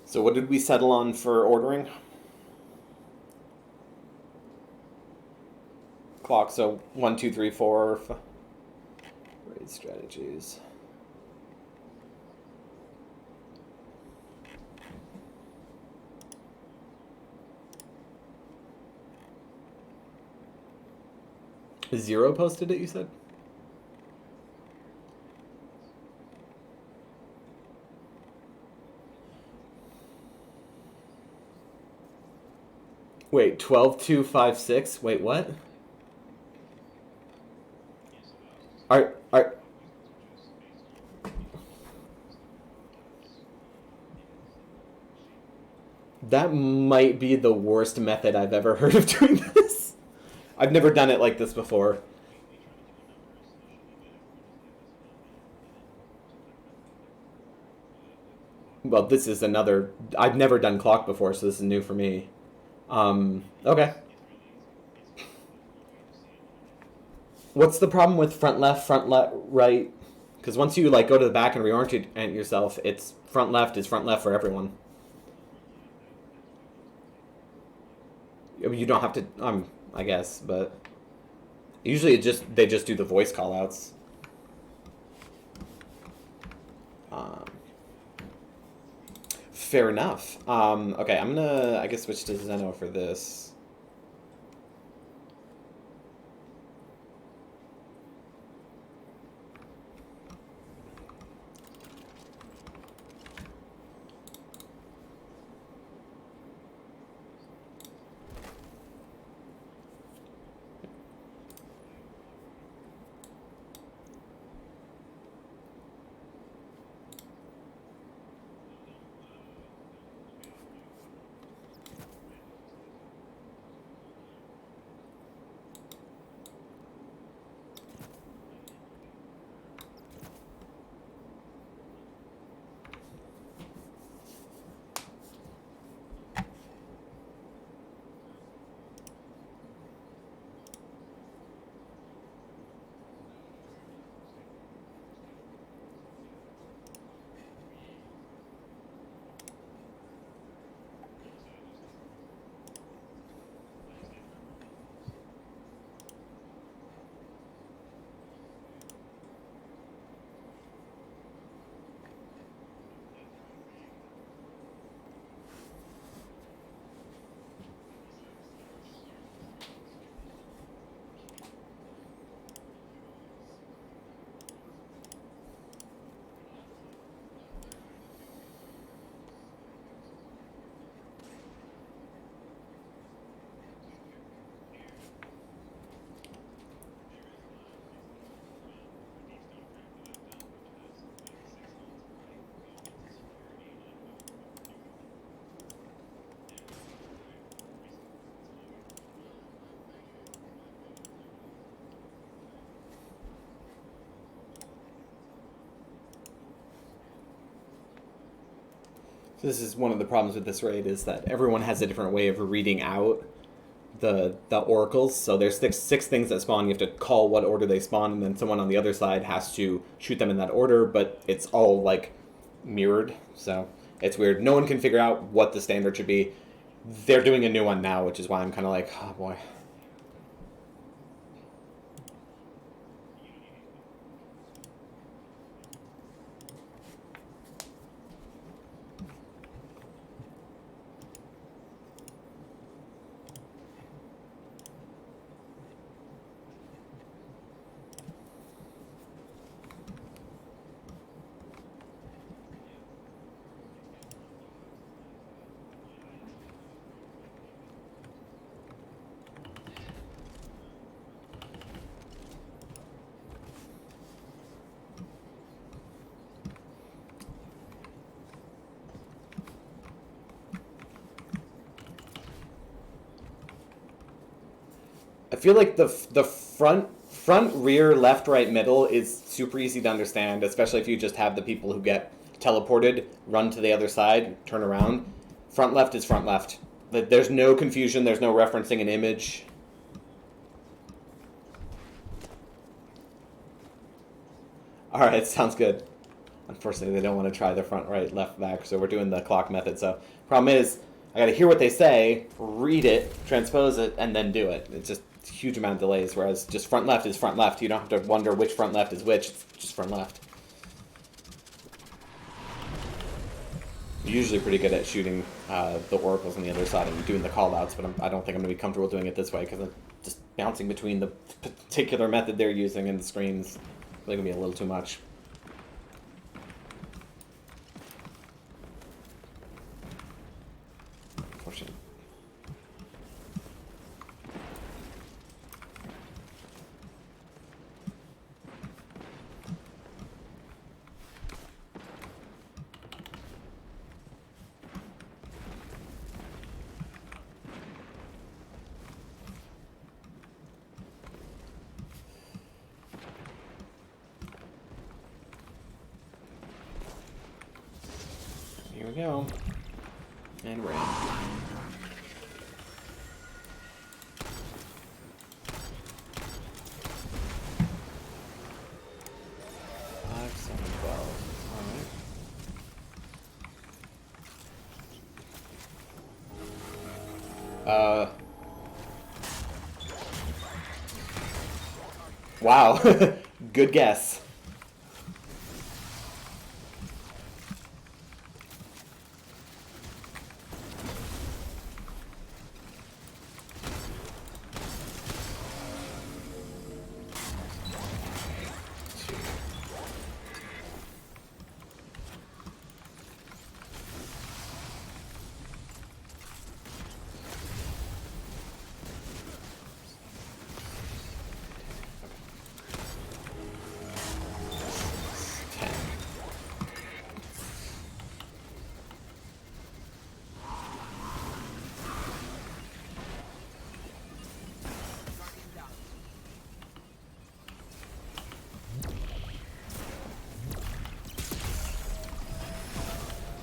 So what did we settle on for ordering? Clock, so 1, 2, 3, 4. Raid strategies. Zero posted it, you said? Wait, 12,256? Wait, what? Are that might be the worst method I've ever heard of doing this. I've never done it like this before. Well, this is another. I've never done clock before, so this is new for me. Okay. What's the problem with front left, right? Because once you like go to the back and reorient yourself, it's front left is front left for everyone. I mean, you don't have to. I guess, but usually they just do the voice callouts. Fair enough. Okay, I'm gonna I guess switch to Zeno for this. So this is one of the problems with this raid, is that everyone has a different way of reading out the oracles. So there's six things that spawn. You have to call what order they spawn, and then someone on the other side has to shoot them in that order. But it's all like mirrored, so it's weird. No one can figure out what the standard should be. They're doing a new one now, which is why I'm kind of like, oh boy. I feel like the front, rear, left, right, middle is super easy to understand, especially if you just have the people who get teleported run to the other side, turn around. Front left is front left. There's no confusion. There's no referencing an image. All right, sounds good. Unfortunately, they don't want to try the front, right, left, back, so we're doing the clock method. So problem is, I got to hear what they say, read it, transpose it, and then do it. It's just a huge amount of delays, whereas just front left is front left. You don't have to wonder which front left is which. It's just front left. I'm usually pretty good at shooting the oracles on the other side and doing the call-outs, but I don't think I'm going to be comfortable doing it this way because I'm just bouncing between the particular method they're using and the screens. It's going to be a little too much. Unfortunately. Here we go. And rain. 5, 7, 12. Alright. Wow. Good guess.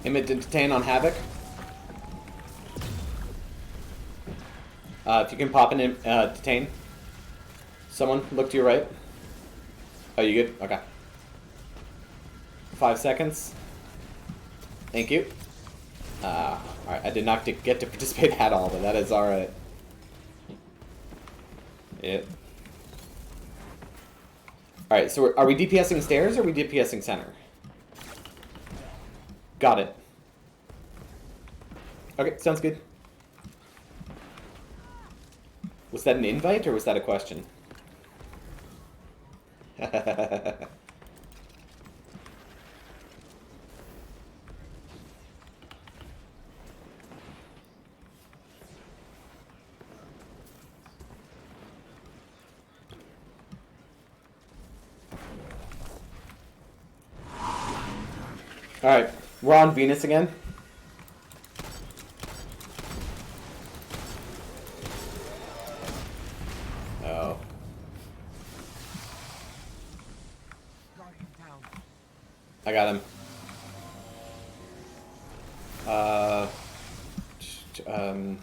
Image detain on Havoc. If you can pop an detain. Someone, look to your right. Oh, you good? Okay. 5 seconds. Thank you. Alright, I did not get to participate at all, but that is alright. Yeah. Alright, so are we DPSing stairs or are we DPSing center? Got it. Okay, sounds good. Was that an invite or was that a question? Alright, we're on Venus again. Oh. I got him.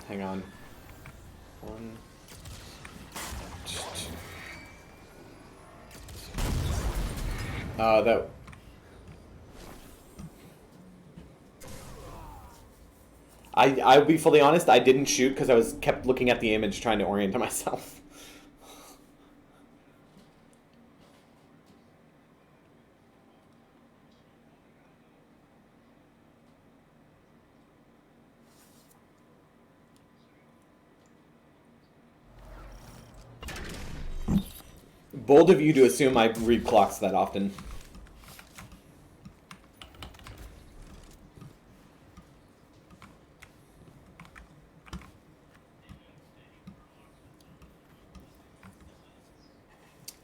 Hang on. One. That. I'll be fully honest. I didn't shoot because I was kept looking at the image, trying to orient myself. Bold of you to assume I read clocks that often.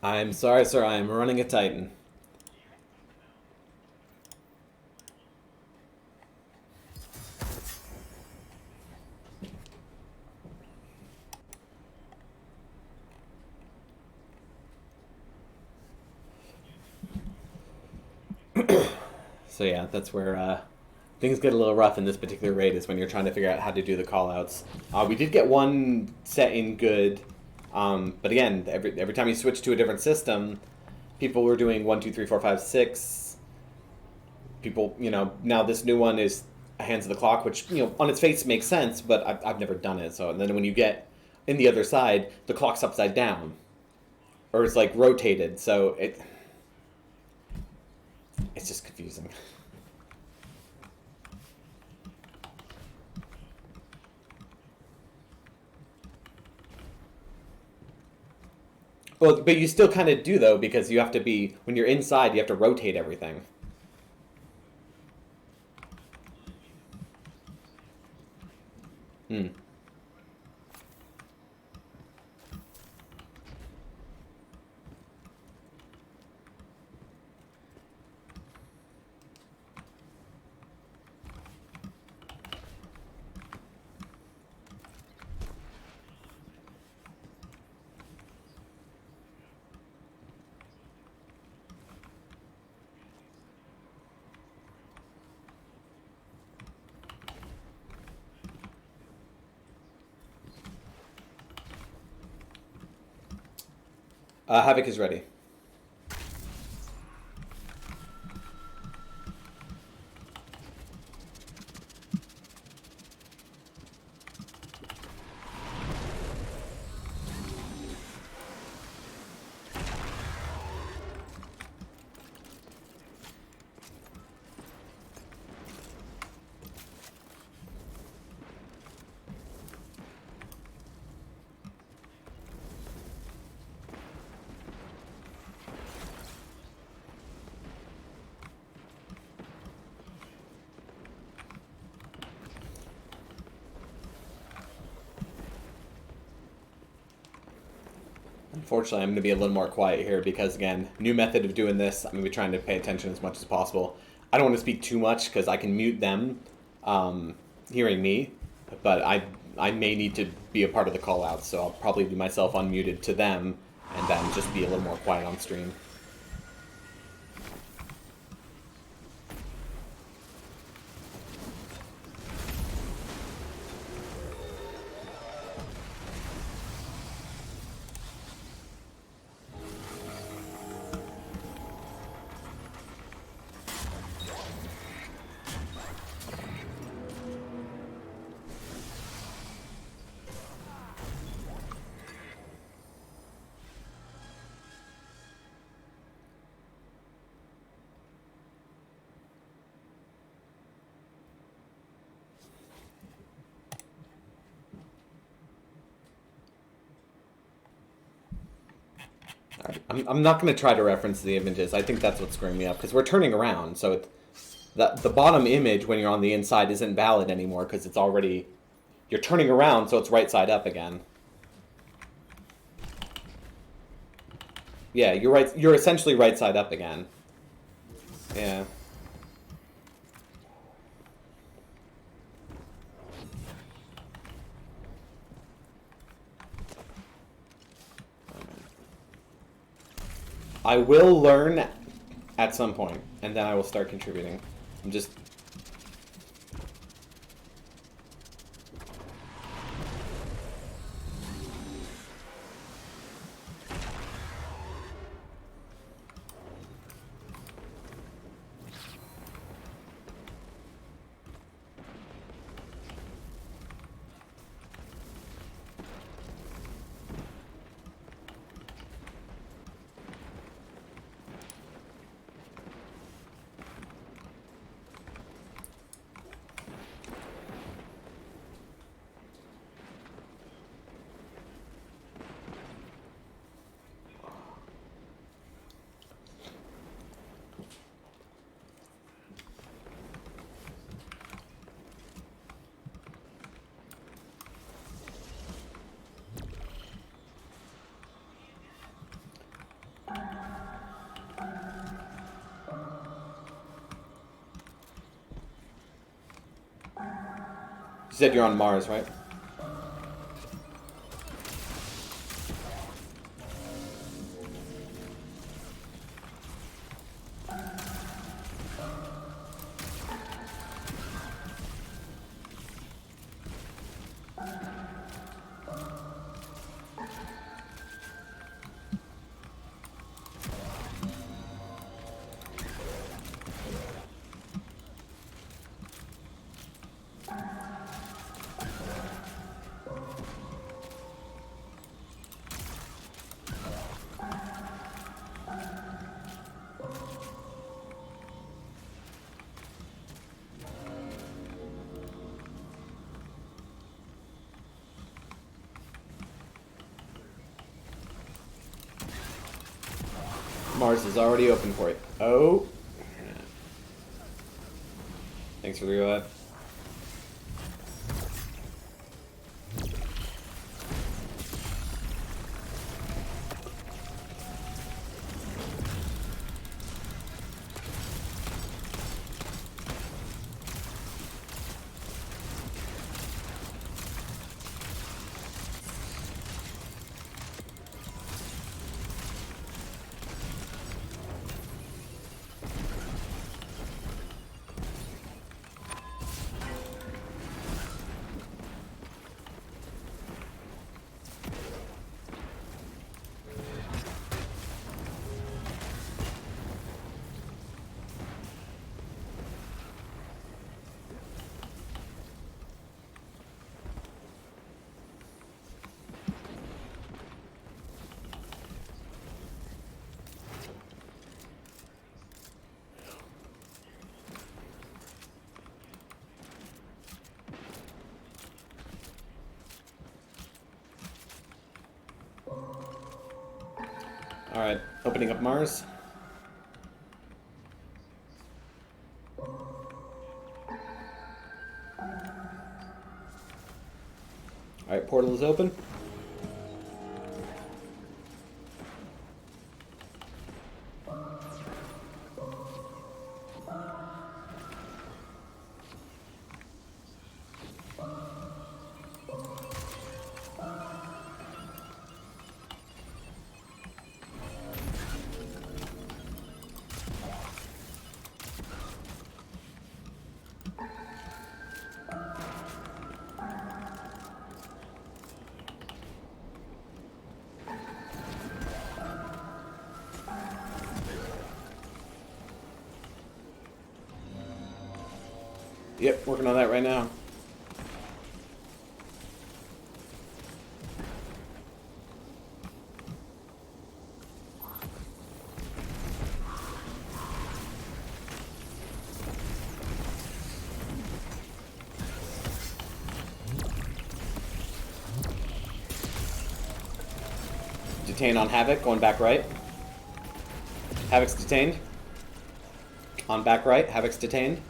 I'm sorry, sir. I am running a Titan. So yeah, that's where things get a little rough in this particular raid, is when you're trying to figure out how to do the callouts. We did get one set in good, but again, every time you switch to a different system, people were doing 1, 2, 3, 4, 5, 6. People, now this new one is Hands of the Clock, which on its face makes sense, but I've never done it. So and then when you get in the other side, the clock's upside down, or it's like rotated, so it's just confusing. Well, but you still kind of do, though, because you have to be, when you're inside, you have to rotate everything. Hmm. Havoc is ready. Unfortunately, I'm going to be a little more quiet here because, again, new method of doing this. I'm going to be trying to pay attention as much as possible. I don't want to speak too much because I can mute them hearing me, but I may need to be a part of the call-outs, so I'll probably be myself unmuted to them and then just be a little more quiet on stream. I'm not going to try to reference the images. I think that's what's screwing me up, because we're turning around, so the bottom image when you're on the inside isn't valid anymore because it's already, you're turning around, so it's right side up again. Yeah, you're right. You're essentially right side up again. Yeah. I will learn at some point, and then I will start contributing. I'm just... said you're on Mars, right? Mars is already open for you. Oh. Thanks for the revive. Alright, opening up Mars. Alright, portal is open. Yep, working on that right now. Detain on Havoc, going back right. Havoc's detained. On back right, Havoc's detained.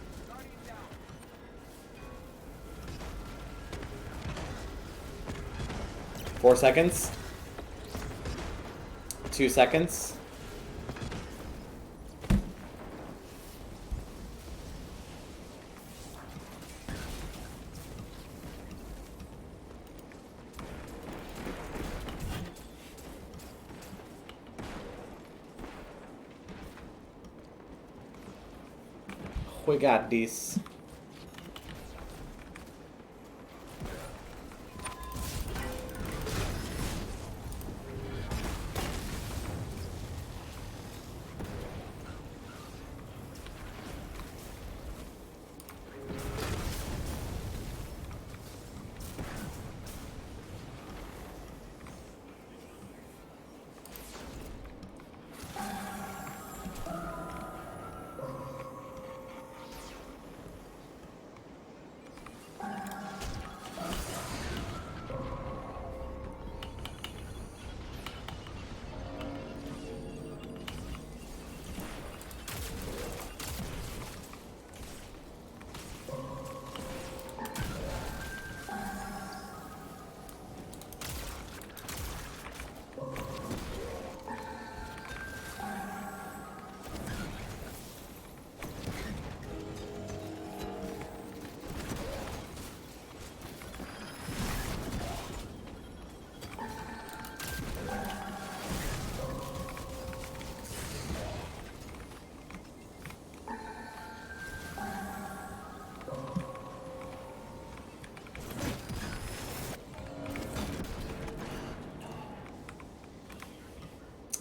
4 seconds. 2 seconds. We got this.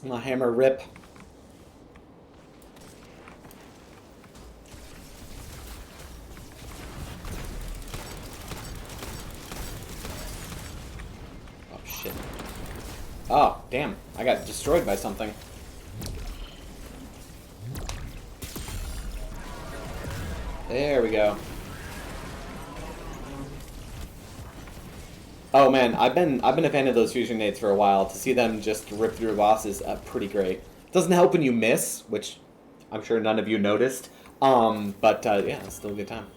My hammer rip. Oh, shit. Oh, damn. I got destroyed by something. There we go. Oh man, I've been a fan of those fusion nades for a while. To see them just rip through a boss is pretty great. Doesn't help when you miss, which I'm sure none of you noticed. But yeah, it's still a good time.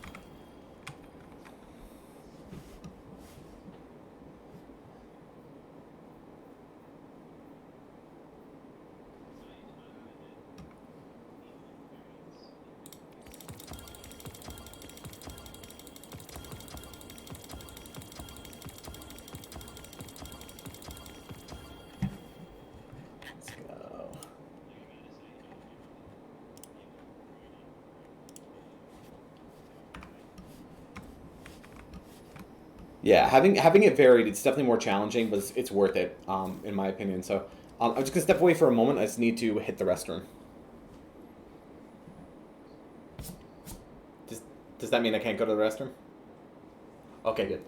Let's go. Yeah, having it varied, it's definitely more challenging, but it's worth it, in my opinion. So I'm just gonna step away for a moment. I just need to hit the restroom. Does that mean I can't go to the restroom? Okay, good.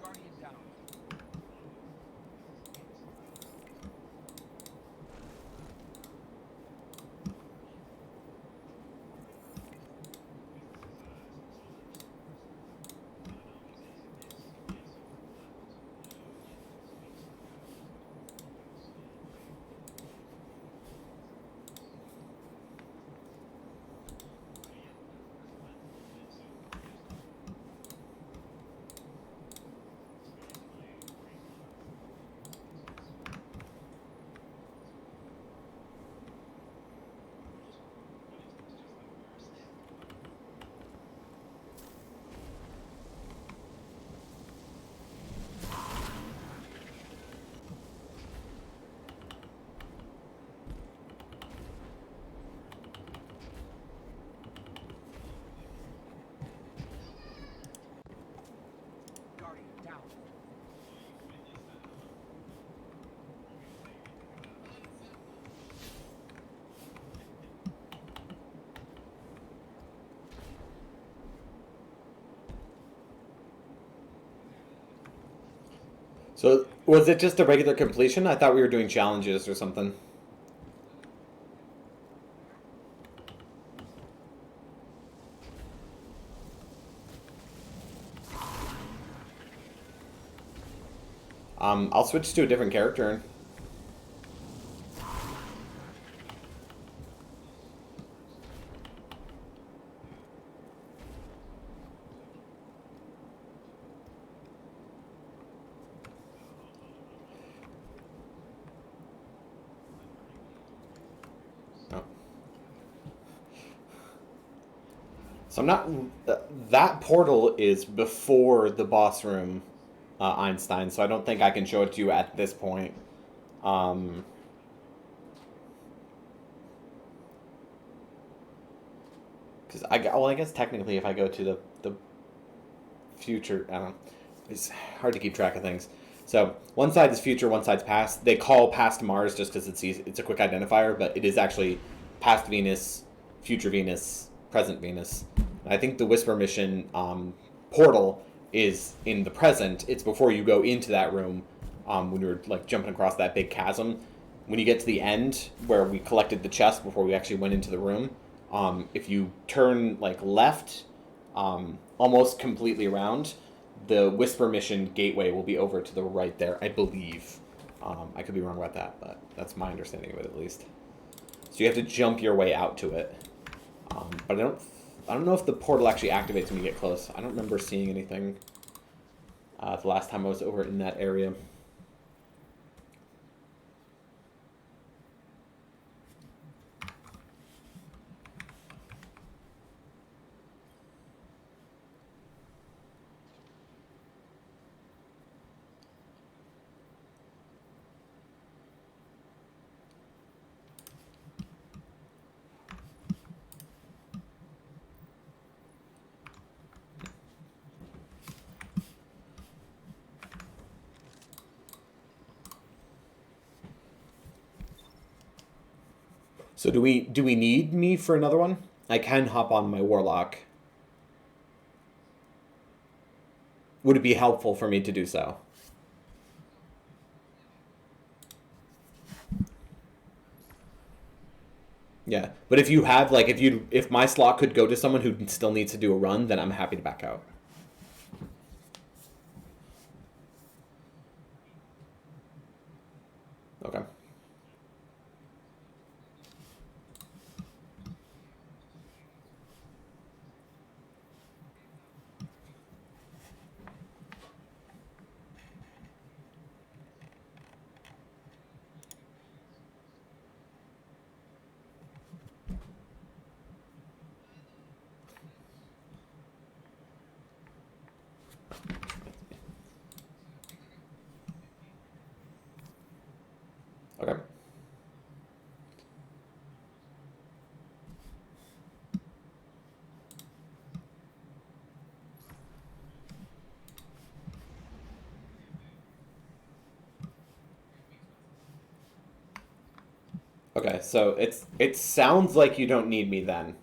Guardian down. Guardian down. So was it just a regular completion? I thought we were doing challenges or something. I'll switch to a different character. So I'm not. That portal is before the boss room, Einstein. So I don't think I can show it to you at this point. Because I guess technically, if I go to the future, I don't know. It's hard to keep track of things. So one side is future, one side's past. They call past Mars just because it's easy, it's a quick identifier, but it is actually past Venus, future Venus, present Venus. I think the Whisper mission portal is in the present. It's before you go into that room when you're like jumping across that big chasm. When you get to the end where we collected the chest before we actually went into the room, if you turn like left, almost completely around, the Whisper mission gateway will be over to the right there, I believe. I could be wrong about that, but that's my understanding of it at least. So you have to jump your way out to it. But I don't know if the portal actually activates when you get close. I don't remember seeing anything the last time I was over in that area. So do we need me for another one? I can hop on my warlock. Would it be helpful for me to do so? Yeah, but if you have like if my slot could go to someone who still needs to do a run, then I'm happy to back out. Okay. Okay. Okay, so it sounds like you don't need me then.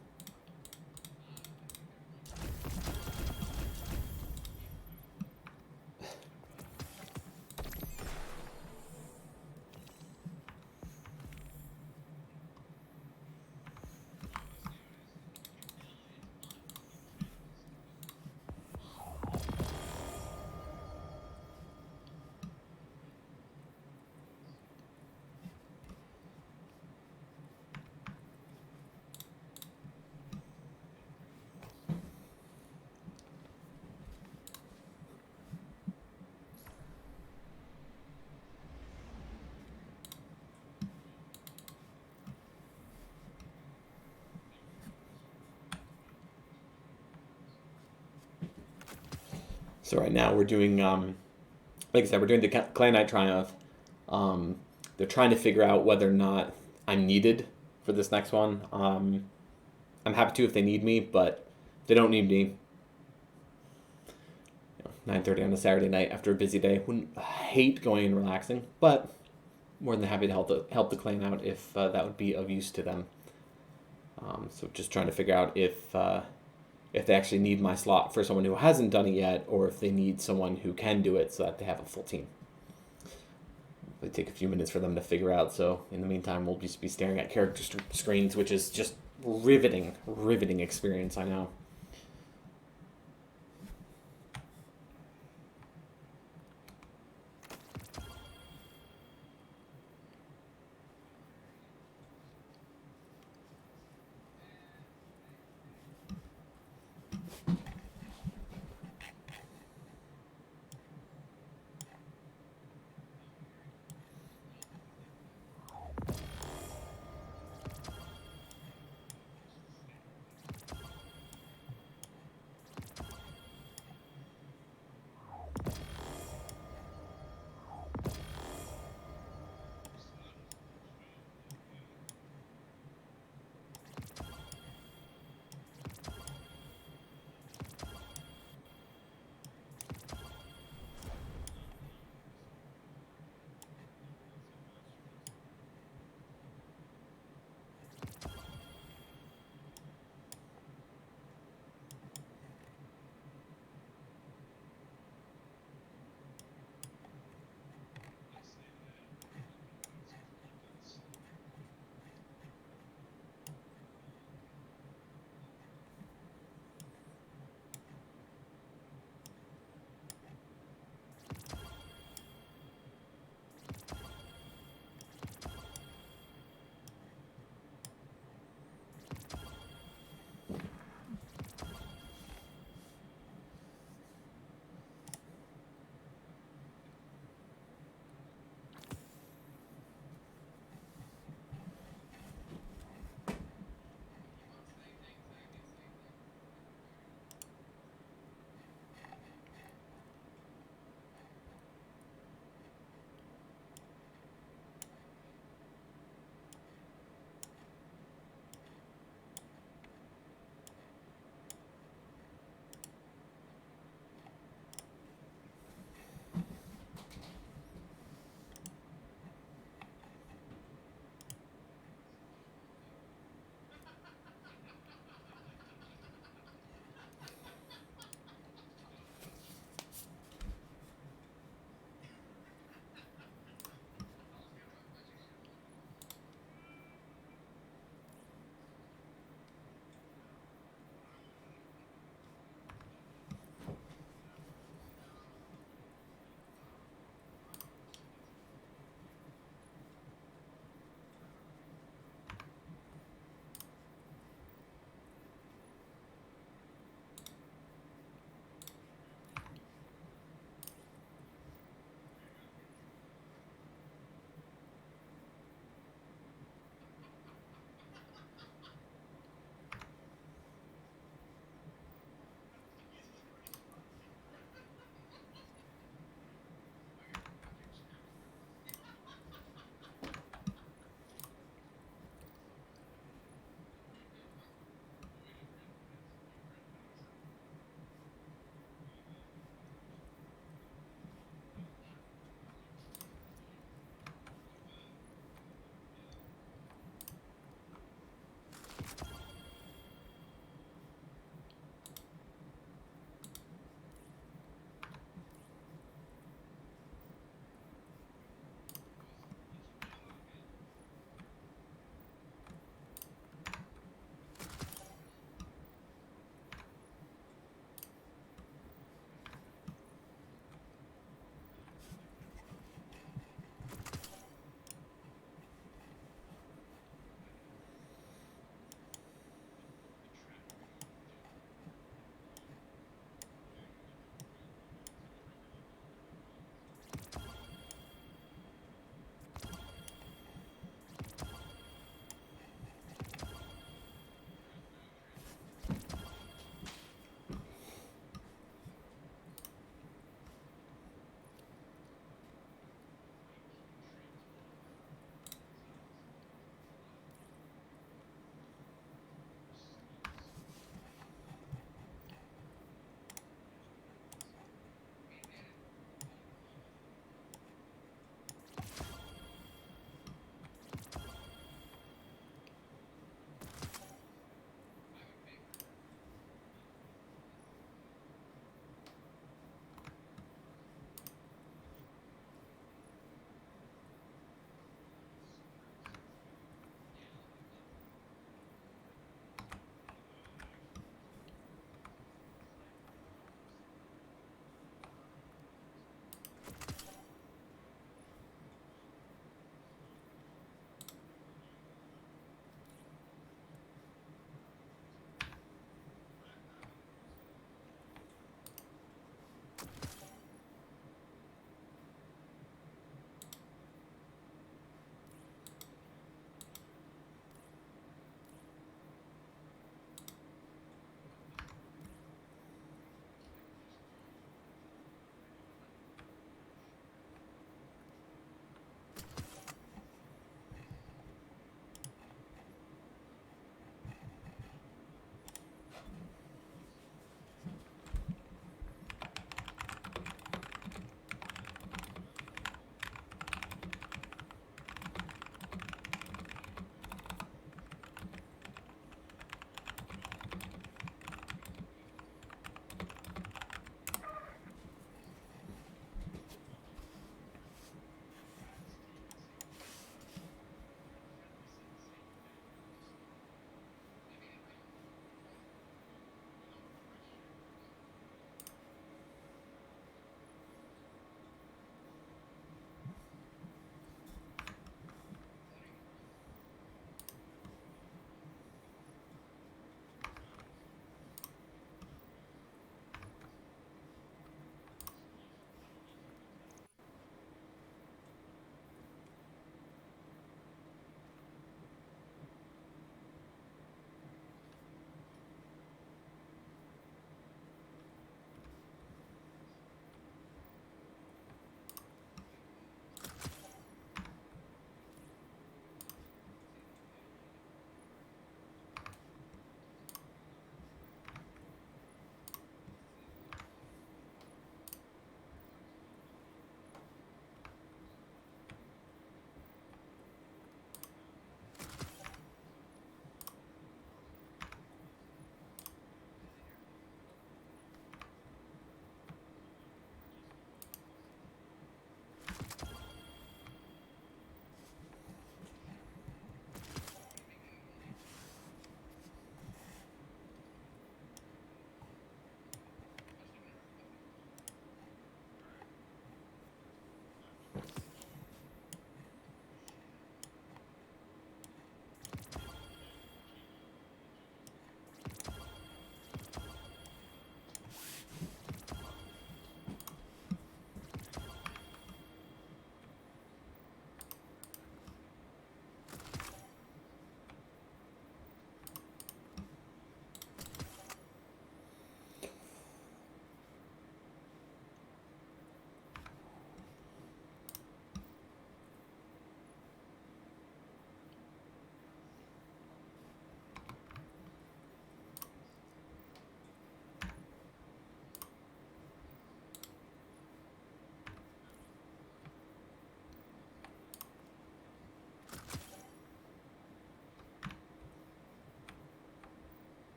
So right now we're doing like I said, we're doing the Clan Knight Triumph. They're trying to figure out whether or not I'm needed for this next one. I'm happy to if they need me, but if they don't need me, 9:30 on a Saturday night after a busy day, wouldn't hate going and relaxing, but more than happy to help the clan out if that would be of use to them. So just trying to figure out if they actually need my slot for someone who hasn't done it yet, or if they need someone who can do it so that they have a full team. They take a few minutes for them to figure out. So in the meantime, we'll just be staring at character screens, which is just riveting experience. I know.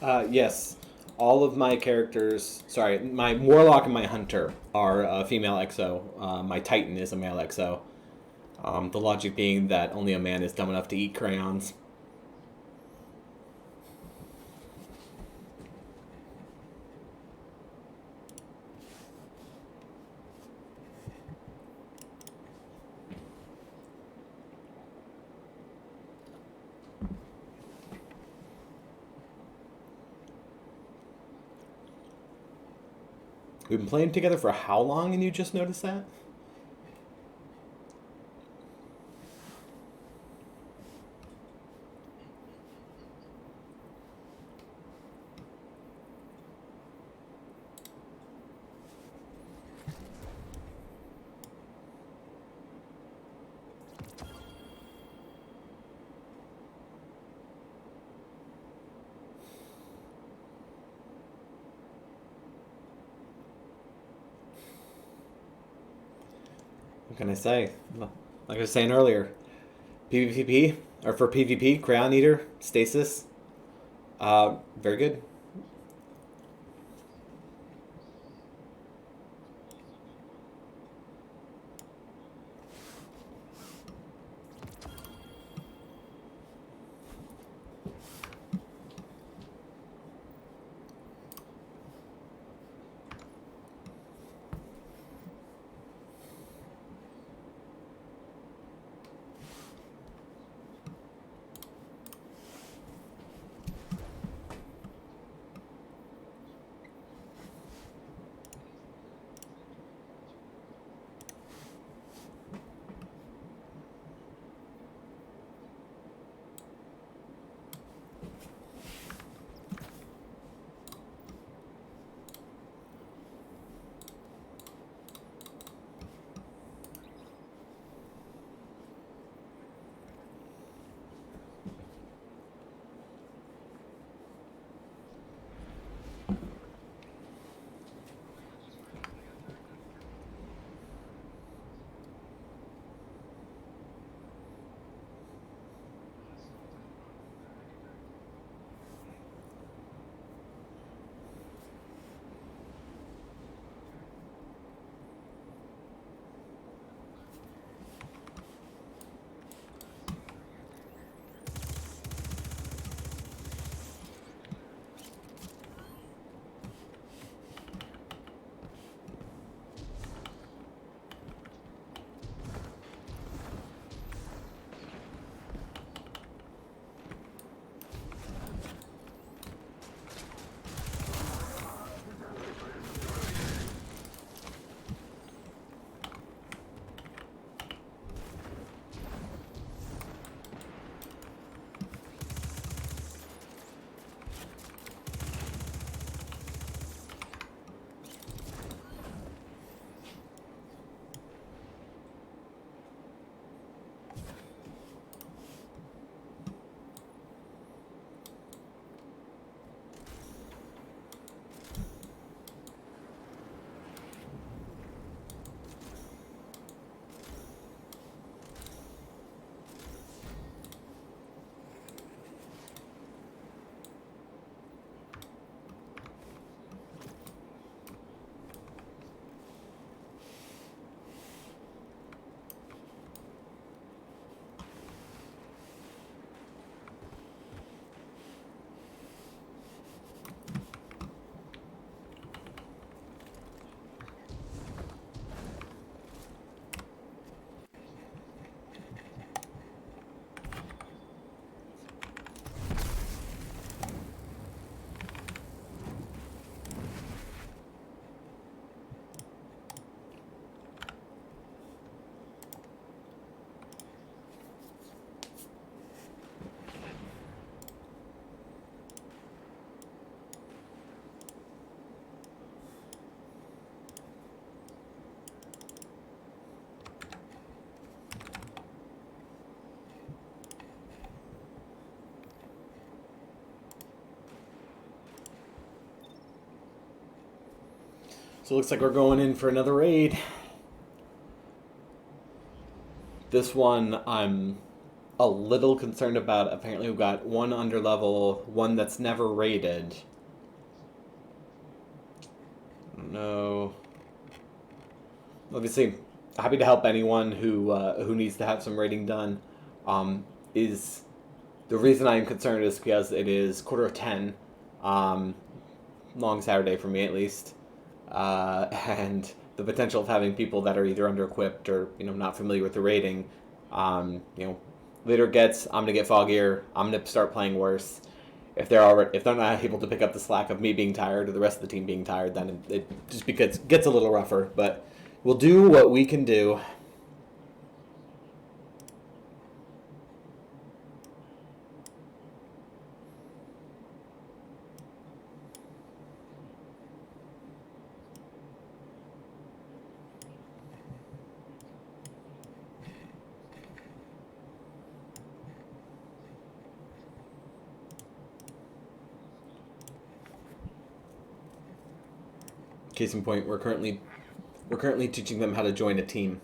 Yes. All of my characters, sorry, my warlock and my hunter are female exo. My titan is a male exo. The logic being that only a man is dumb enough to eat crayons. We've been playing together for how long and you just noticed that? What can I say? Like I was saying earlier, PvP, or for PvP, Crayon Eater, Stasis, very good. So it looks like we're going in for another raid. This one, I'm a little concerned about. Apparently, we've got one under level, one that's never raided. No. Obviously, happy to help anyone who needs to have some raiding done. Is the reason I'm concerned is because it is 9:45, long Saturday for me at least, and the potential of having people that are either under-equipped or not familiar with the raiding. Later it gets, I'm gonna get foggier. I'm gonna start playing worse. If they're not able to pick up the slack of me being tired or the rest of the team being tired, then it just gets a little rougher. But we'll do what we can do. Case in point, we're currently teaching them how to join a team.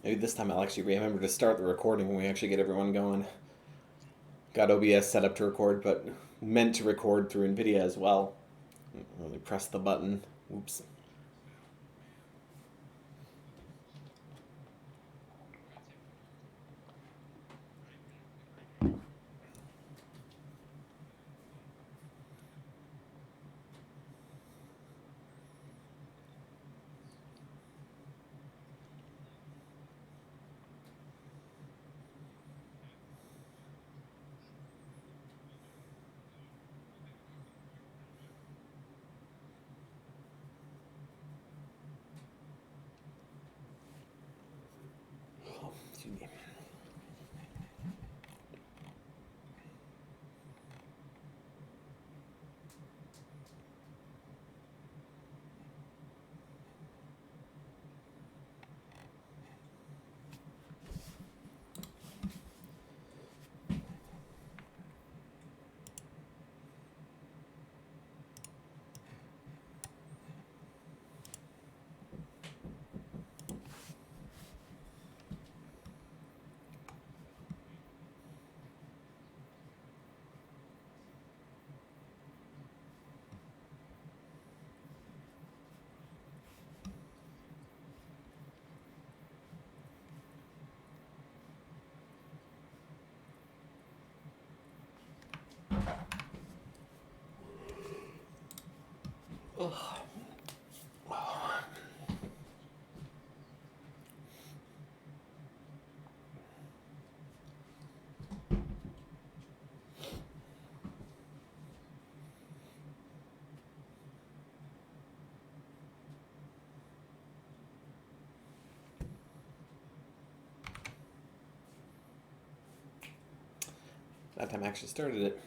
Maybe this time I'll actually remember to start the recording when we actually get everyone going. Got OBS set up to record, but meant to record through NVIDIA as well. Really press the button. Oops. Oh, excuse me. That time I actually started it.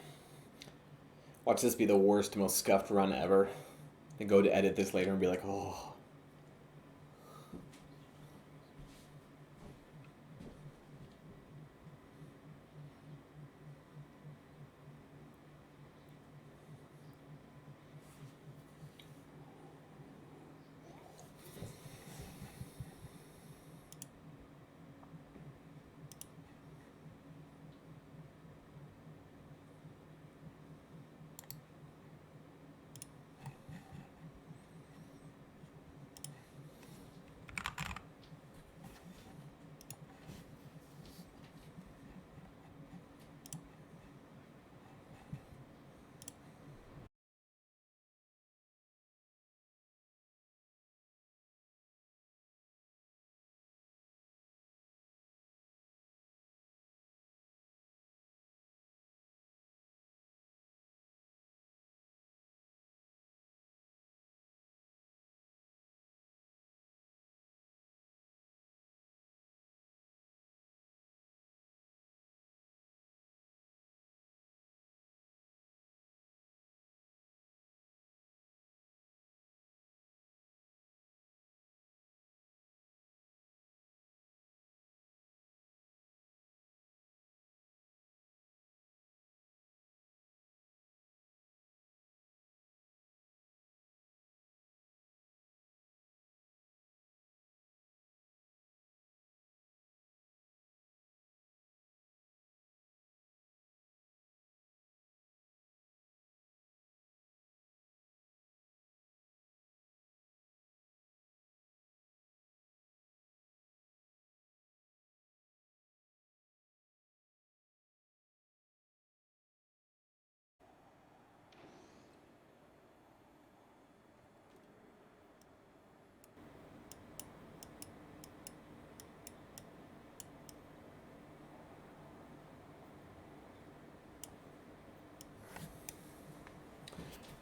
Watch this be the worst, most scuffed run ever. And go to edit this later and be like, oh.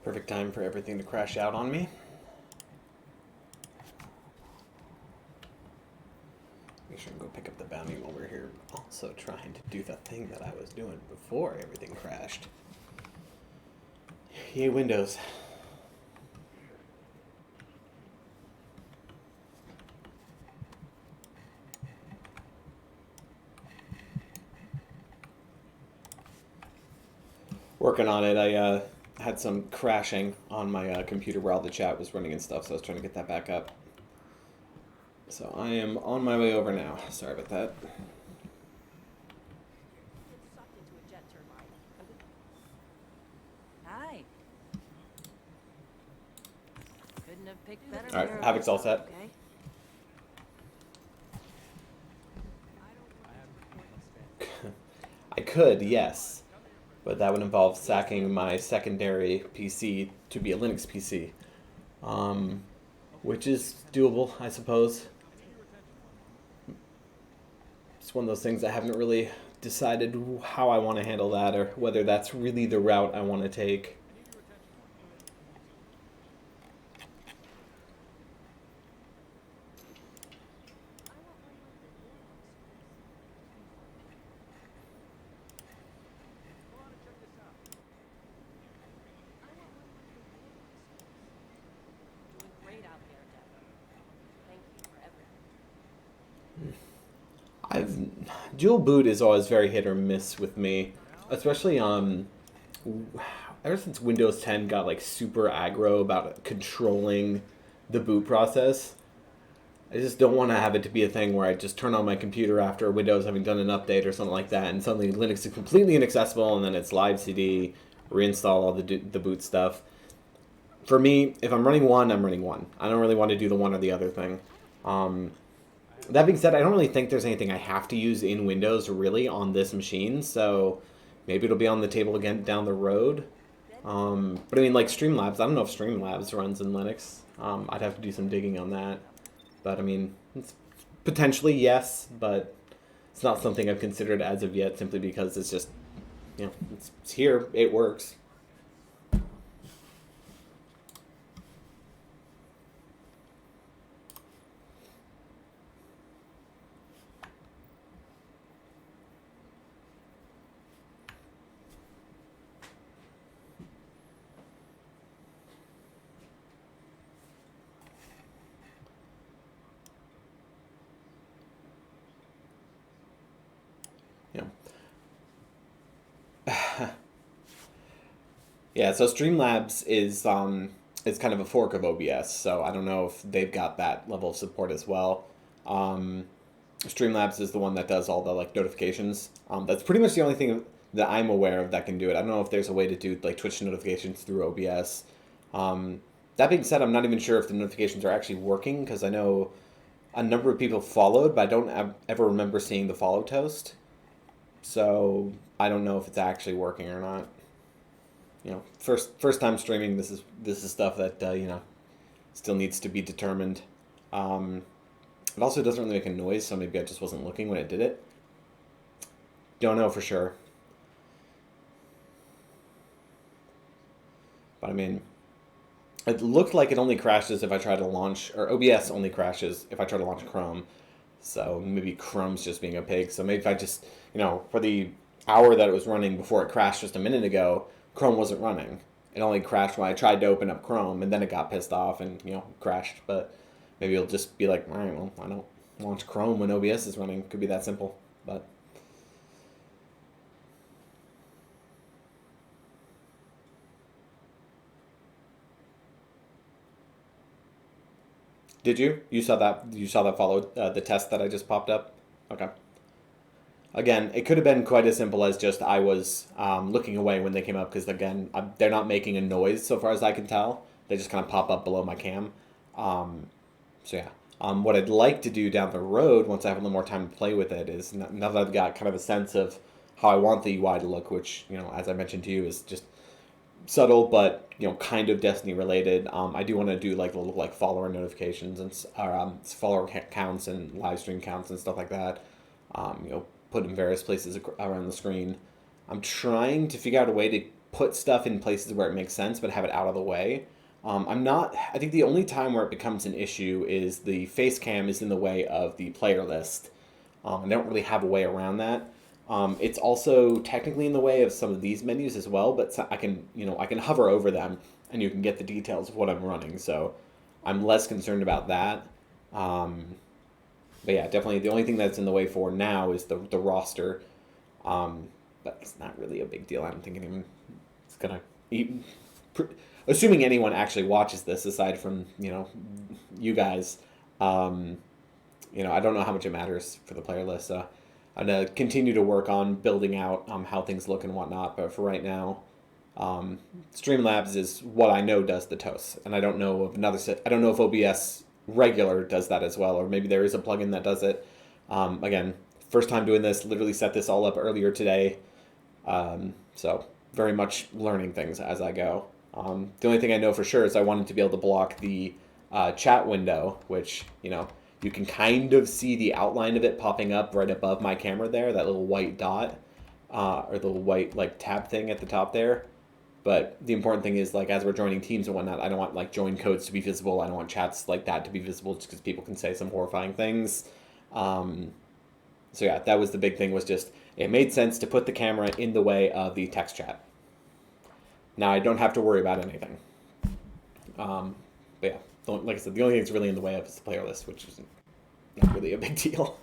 Perfect time for everything to crash out on me. Make sure and go pick up the bounty while we're here. Also trying to do the thing that I was doing before everything crashed. Yay, Windows. Working on it. I had some crashing on my computer where all the chat was running and stuff, so I was trying to get that back up. So I am on my way over now. Sorry about that. Sucked into a jet turbine. Hi. Couldn't have picked better. All right, pair of Havoc's all boots, set. Okay. I could, yes, but that would involve sacking my secondary PC to be a Linux PC, which is doable, I suppose. It's one of those things I haven't really decided how I want to handle that, or whether that's really the route I want to take. Doing great out there, Deborah. Thank you for everything. Dual boot is always very hit or miss with me, especially ever since Windows 10 got like super aggro about controlling the boot process. I just don't want to have it to be a thing where I just turn on my computer after Windows having done an update or something like that, and suddenly Linux is completely inaccessible, and then it's live CD, reinstall all the boot stuff. For me, if I'm running one, I'm running one. I don't really want to do the one or the other thing. That being said, I don't really think there's anything I have to use in Windows really on this machine, so maybe it'll be on the table again down the road. But I mean, like Streamlabs, I don't know if Streamlabs runs in Linux. I'd have to do some digging on that. But I mean, it's potentially yes, but it's not something I've considered as of yet, simply because it's just, it's here, it works. Yeah, so Streamlabs is it's kind of a fork of OBS, so I don't know if they've got that level of support as well. Streamlabs is the one that does all the like notifications. That's pretty much the only thing that I'm aware of that can do it. I don't know if there's a way to do like Twitch notifications through OBS. That being said, I'm not even sure if the notifications are actually working, because I know a number of people followed, but I don't ever remember seeing the follow toast. So I don't know if it's actually working or not. First time streaming. This is stuff that still needs to be determined. It also doesn't really make a noise, so maybe I just wasn't looking when it did it. Don't know for sure. But I mean, it looked like it only crashes if I try to launch, or OBS only crashes if I try to launch Chrome. So maybe Chrome's just being a pig. So maybe if I just, for the hour that it was running before it crashed just a minute ago, Chrome wasn't running. It only crashed when I tried to open up Chrome, and then it got pissed off and, crashed. But maybe it'll just be like, all right, well, I don't launch Chrome when OBS is running. Could be that simple. But did you? You saw that? You saw that followed the test that I just popped up? Okay. Again, it could have been quite as simple as just I was looking away when they came up, because, again, they're not making a noise so far as I can tell. They just kind of pop up below my cam. So, yeah. What I'd like to do down the road, once I have a little more time to play with it, is now that I've got kind of a sense of how I want the UI to look, which, as I mentioned to you, is just subtle but, kind of Destiny related. I do want to do like little like follower notifications and follower counts and live stream counts and stuff like that. Put in various places around the screen. I'm trying to figure out a way to put stuff in places where it makes sense, but have it out of the way. I think the only time where it becomes an issue is the face cam is in the way of the player list. And they don't really have a way around that. It's also technically in the way of some of these menus as well, but I can hover over them and you can get the details of what I'm running. So I'm less concerned about that. But yeah, definitely the only thing that's in the way for now is the roster. But it's not really a big deal. I don't think anyone is gonna eat. Assuming anyone actually watches this, aside from you guys, I don't know how much it matters for the player list. I'm gonna continue to work on building out how things look and whatnot. But for right now, Streamlabs is what I know does the toast, and I don't know of another set. I don't know if OBS regular does that as well, or maybe there is a plugin that does it. Again, first time doing this. Literally set this all up earlier today, so very much learning things as I go. The only thing I know for sure is I wanted to be able to block the chat window, which you can kind of see the outline of it popping up right above my camera there, that little white dot, or the little white tab thing at the top there. But the important thing is, as we're joining teams and whatnot, I don't want join codes to be visible. I don't want chats like that to be visible just because people can say some horrifying things. So yeah, that was the big thing, was just it made sense to put the camera in the way of the text chat. Now I don't have to worry about anything. But yeah, like I said, the only thing that's really in the way of is the player list, which is not really a big deal.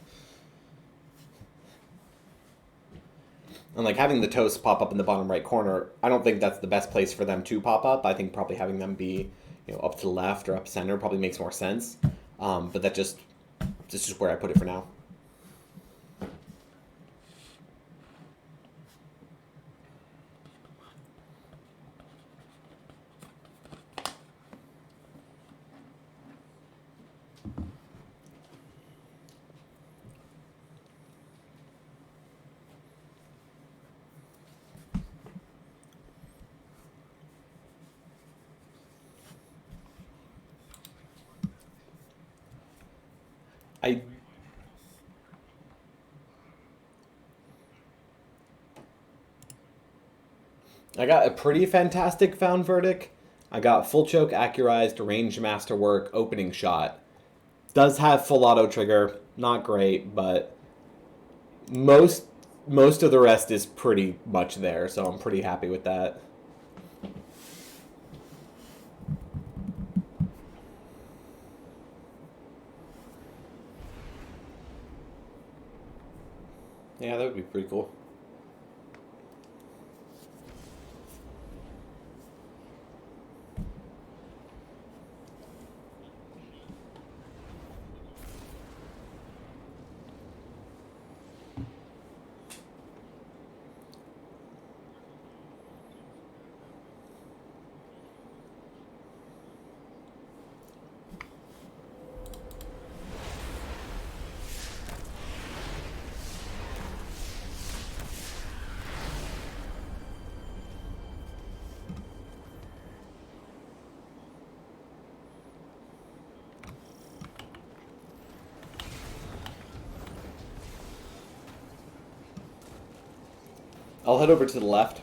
And having the toast pop up in the bottom right corner, I don't think that's the best place for them to pop up. I think probably having them be up to the left or up center probably makes more sense. But that's just where I put it for now. I got a pretty fantastic found verdict. I got full choke, accurized, range masterwork, opening shot. Does have full auto trigger, not great, but most of the rest is pretty much there, so I'm pretty happy with that. Yeah, that would be pretty cool. I'll head over to the left.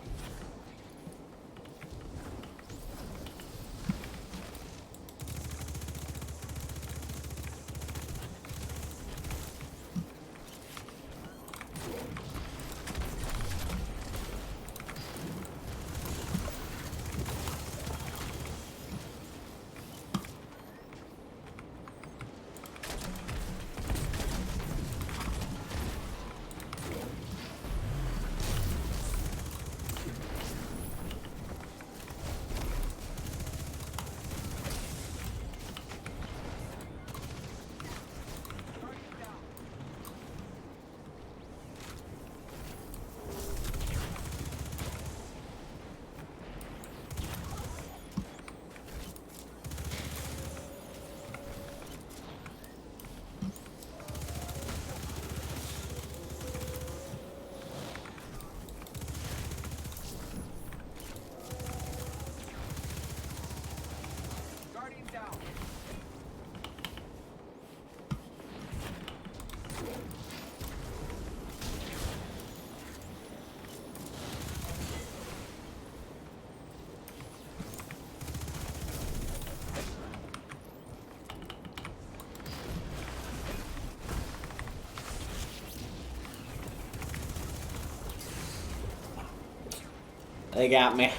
They got me.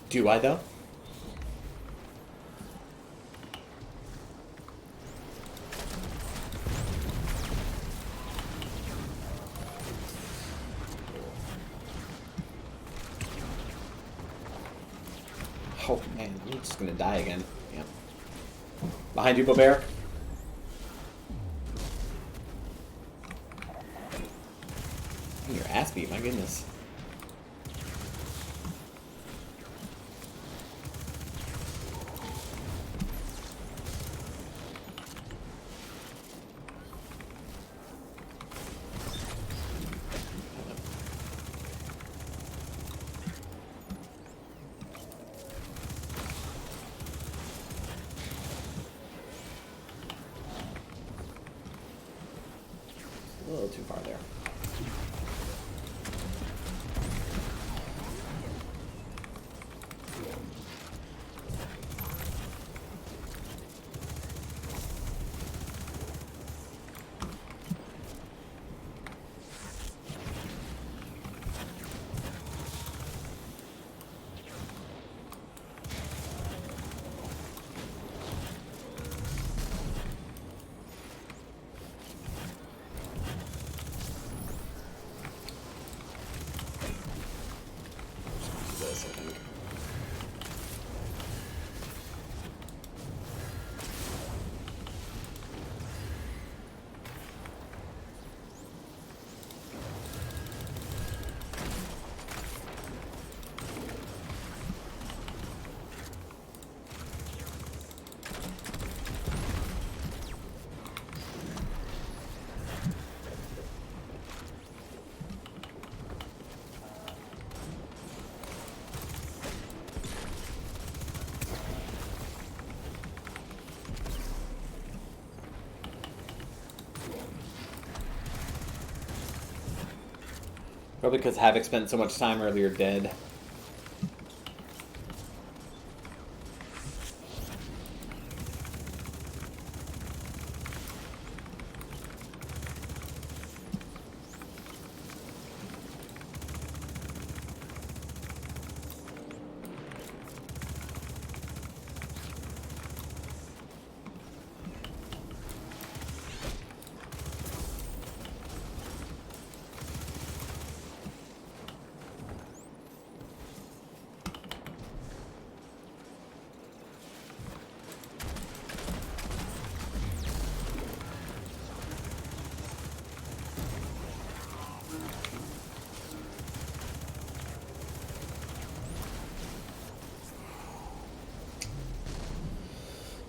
Do I though? Oh man, I'm just gonna die again. Yeah. Behind you, Bobert. Your ass beat, my goodness. A little too far there. This, I think. Probably because Havoc spent so much time earlier dead.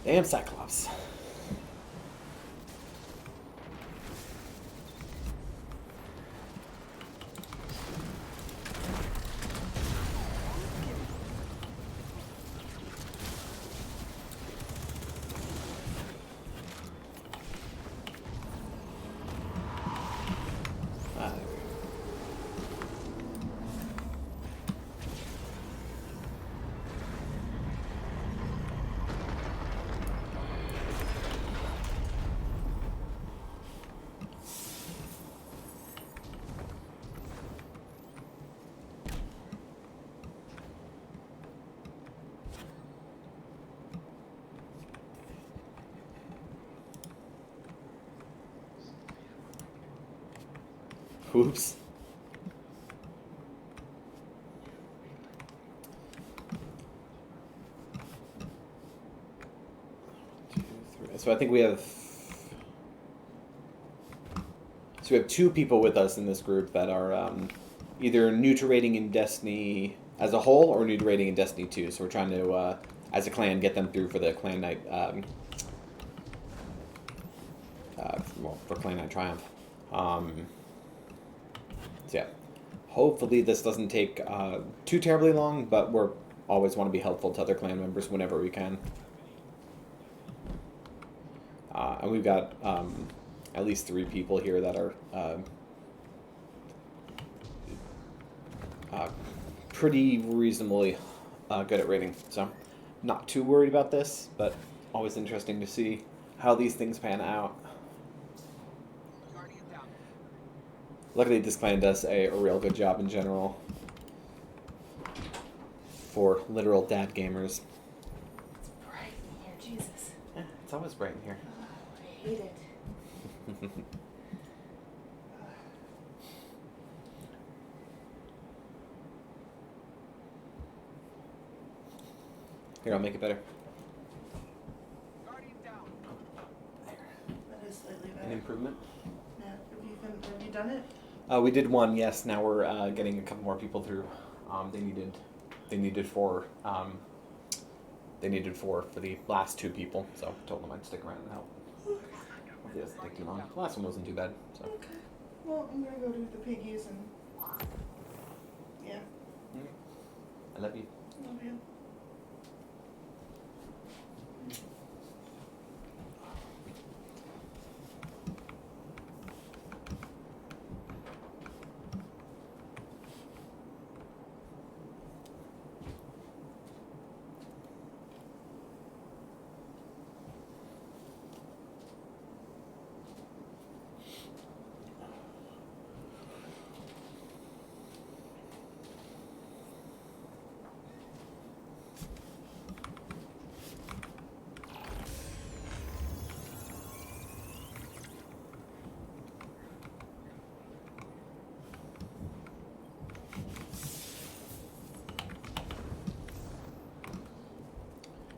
Damn Cyclops. Ah, there we go. Oops. 2, 3. So I think we have. So we have 2 people with us in this group that are either new to rating in Destiny as a whole or new to rating in Destiny 2. So we're trying to, as a clan, get them through for the Clan Night. Well, for Clan Night Triumph. So yeah, hopefully this doesn't take too terribly long, but we're always want to be helpful to other clan members whenever we can. And we've got at least 3 people here that are pretty reasonably good at rating. So not too worried about this, but always interesting to see how these things pan out. Luckily, this clan does a real good job in general for literal dad gamers. It's bright in here, Jesus. Yeah, it's always bright in here. I hate it. Here, I'll make it better. Guardian down. That is slightly An better. improvement? Yeah. Have you done it? We did one, yes. Now we're getting a couple more people through. They needed four. They needed four for the last two people, so I told them I'd stick around and help. Hopefully it doesn't take too long. The last one wasn't too bad, so. Okay. Well, I'm gonna go do the piggies and yeah. I love you. Love you.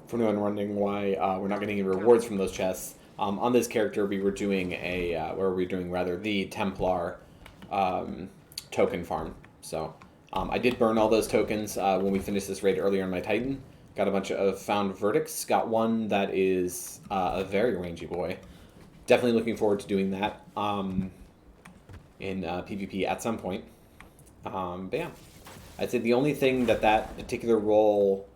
For anyone wondering why we're not getting any rewards from those chests, on this character we were doing the Templar token farm. So I did burn all those tokens when we finished this raid earlier on my Titan. Got a bunch of found verdicts. Got one that is a very rangy boy. Definitely looking forward to doing that in PvP at some point. But yeah, I'd say the only thing that particular role,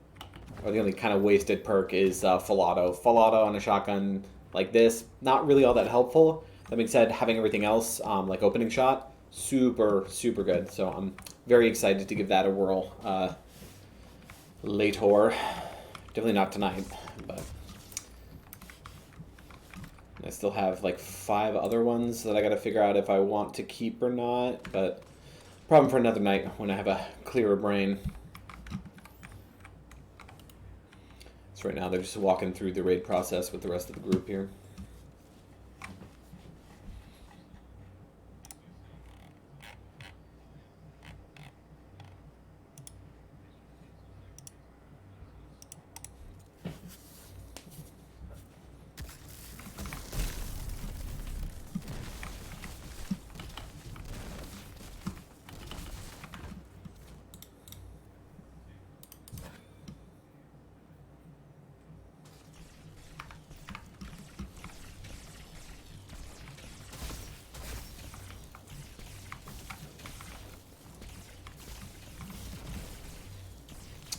or the only kind of wasted perk, is full auto. Full auto on a shotgun like this, not really all that helpful. That being said, having everything else, like opening shot, super, super good. So I'm very excited to give that a whirl later. Definitely not tonight, but I still have like 5 other ones that I gotta figure out if I want to keep or not, but problem for another night when I have a clearer brain. So right now they're just walking through the raid process with the rest of the group here.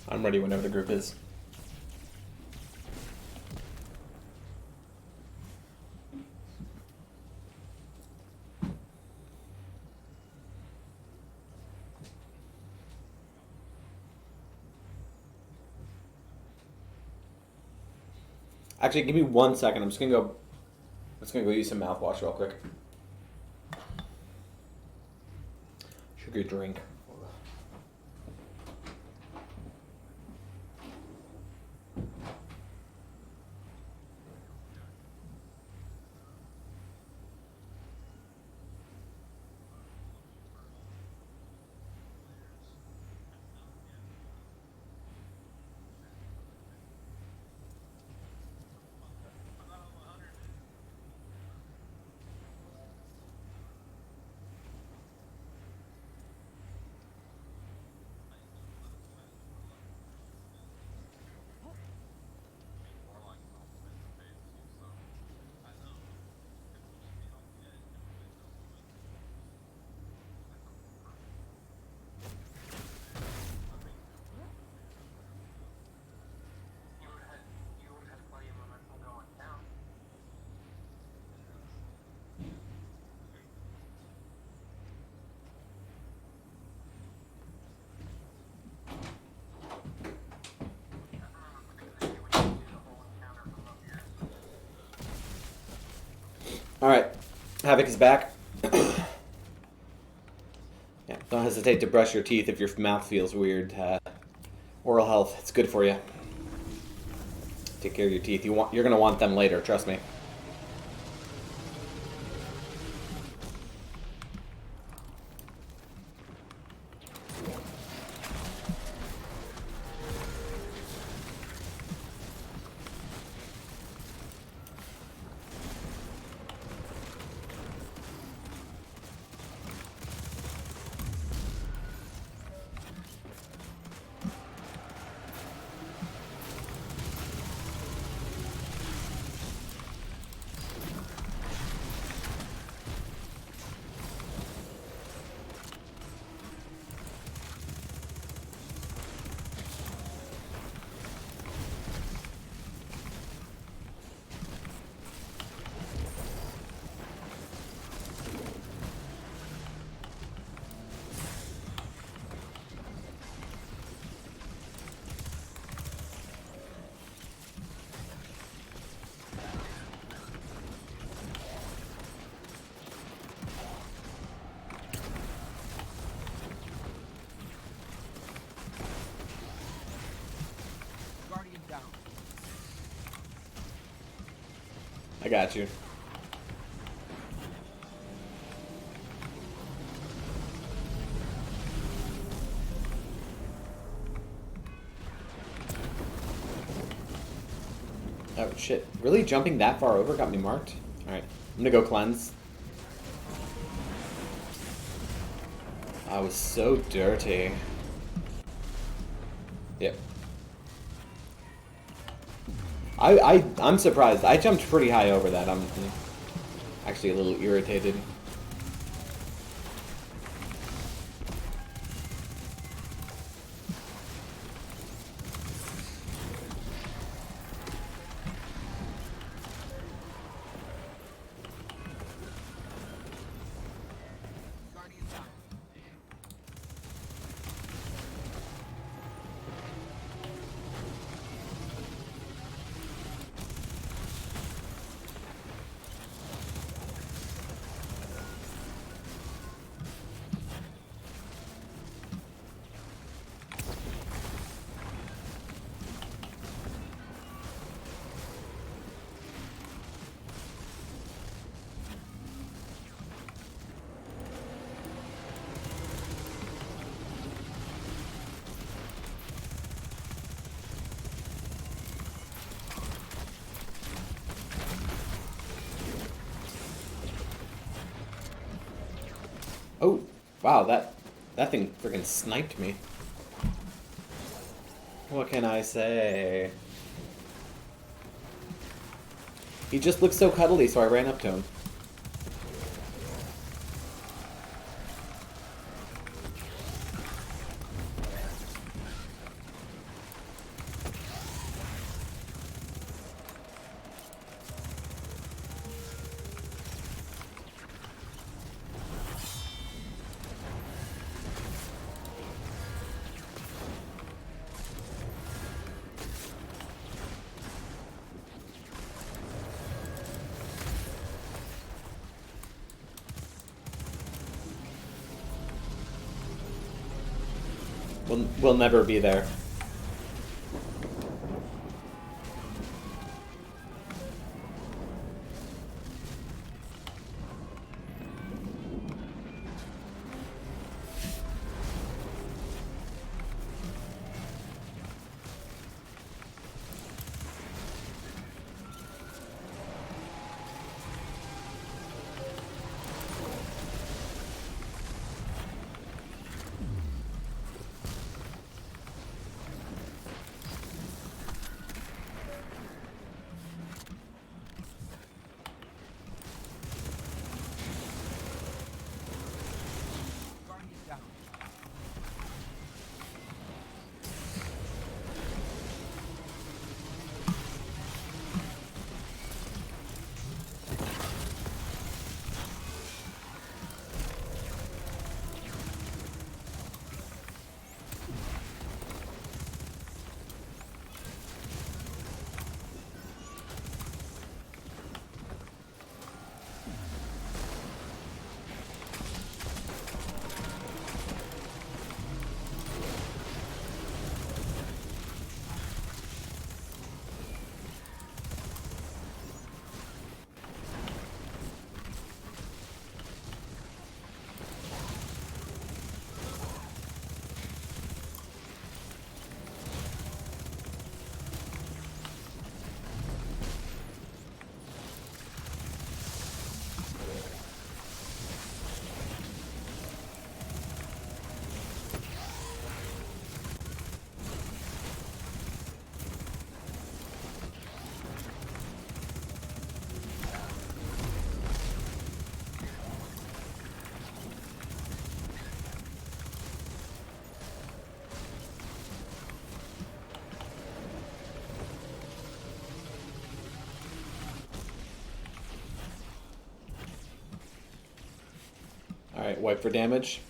I'm ready whenever the group is. Actually, give me 1 second. I'm just gonna go use some mouthwash real quick. Sugar drink. All right, Havoc is back. Yeah, don't hesitate to brush your teeth if your mouth feels weird. Oral health, it's good for you. Take care of your teeth. You're gonna want them later, trust me. Guardian down. I got you. Oh shit. Really? Jumping that far over got me marked? Alright. I'm gonna go cleanse. I was so dirty. Yep. I'm surprised. I jumped pretty high over that. I'm actually a little irritated. Guardian down. Oh, wow, that thing freaking sniped me. What can I say? He just looked so cuddly, so I ran up to him. We'll never be there. Alright, wipe for damage.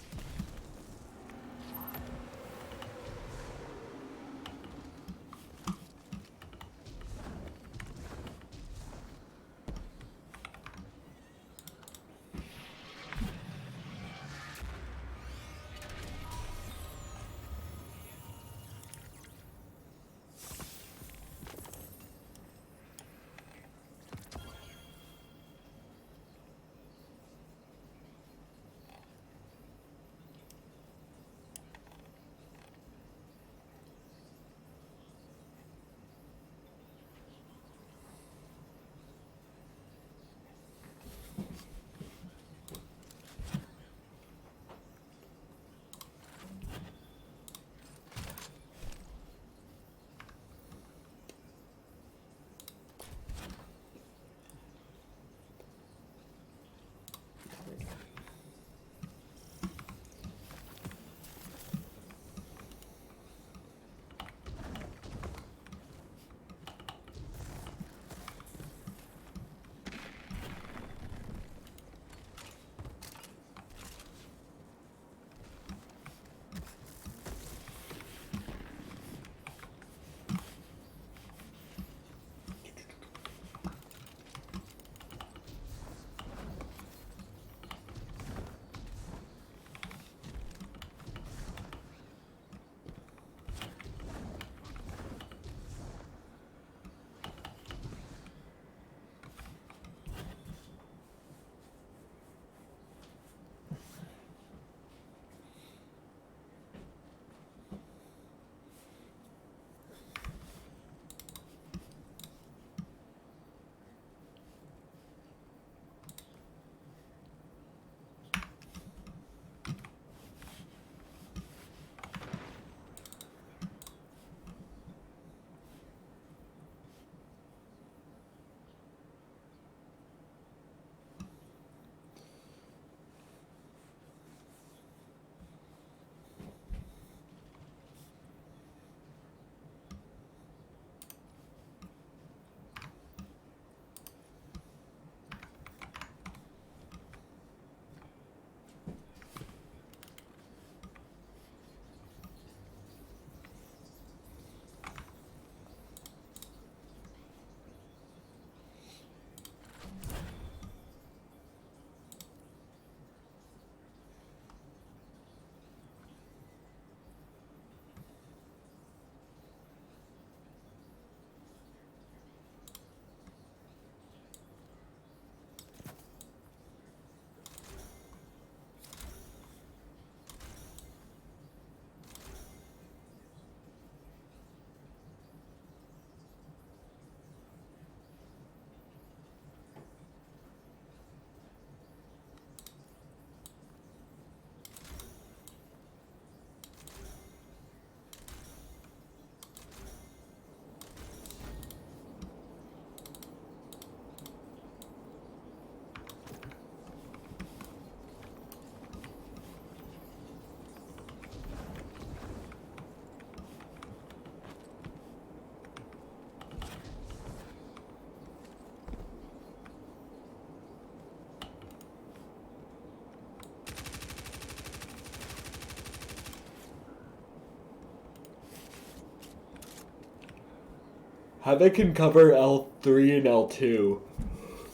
Havoc can cover L3 and L2.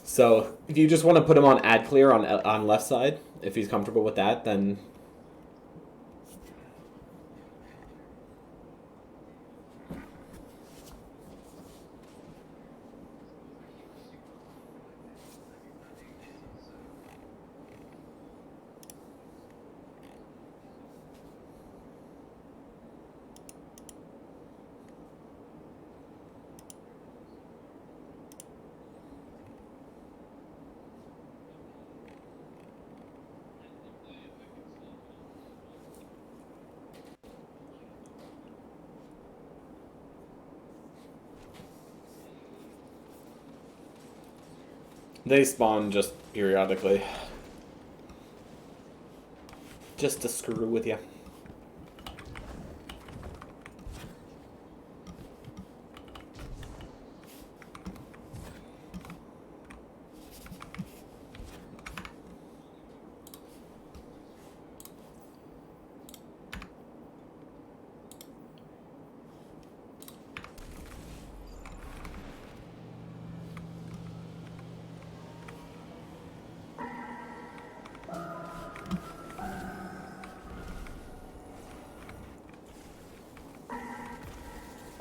So if you just want to put him on ad clear on left side, if he's comfortable with that, then they spawn just periodically. Just to screw with you.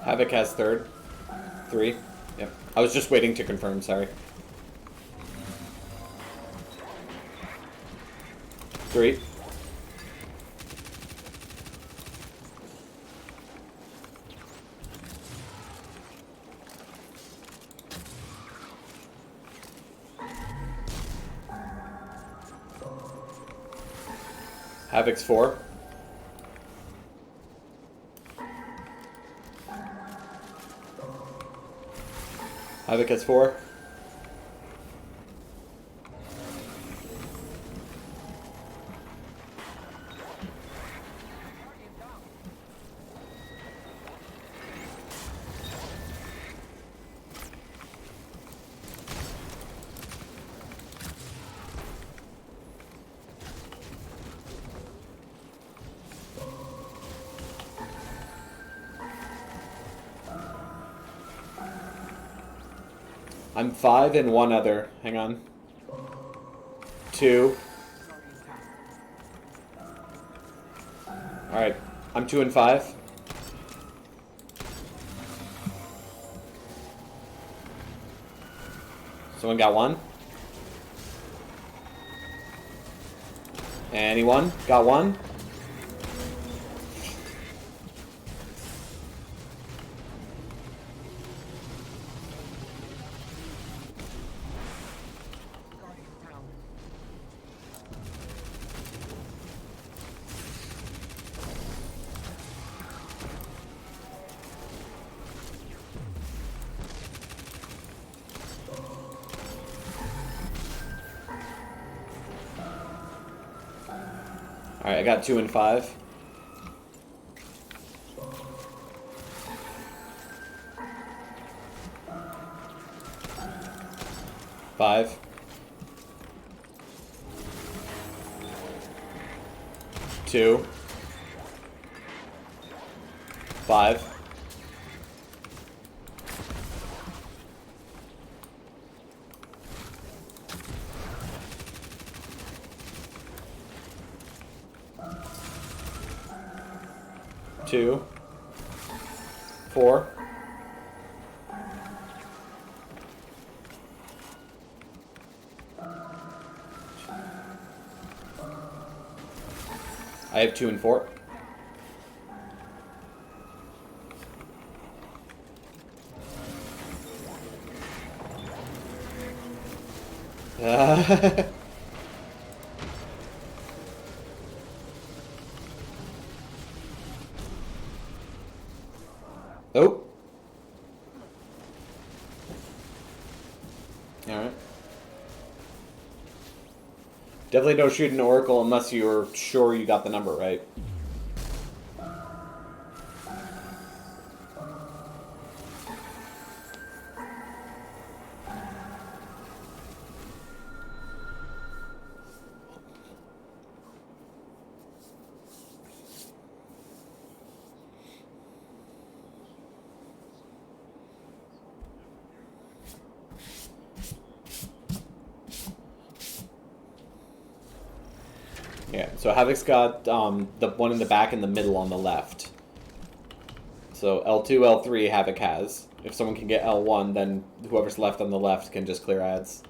Havoc has third. 3. Yep. I was just waiting to confirm, sorry. 3. Havoc's 4. Havoc has 4. I'm 5 and 1 other. Hang on. 2. Alright. I'm 2 and 5. Someone got 1. Anyone? Got 1? Guardian down. Alright, I got 2 and 5. Five. 2. 5. 2. 4. I have 2 and 4. Oh. Alright. Definitely don't shoot an oracle unless you're sure you got the number right. Yeah, so Havoc's got the one in the back and the middle on the left. So L2, L3 Havoc has. If someone can get L1, then whoever's left on the left can just clear ads.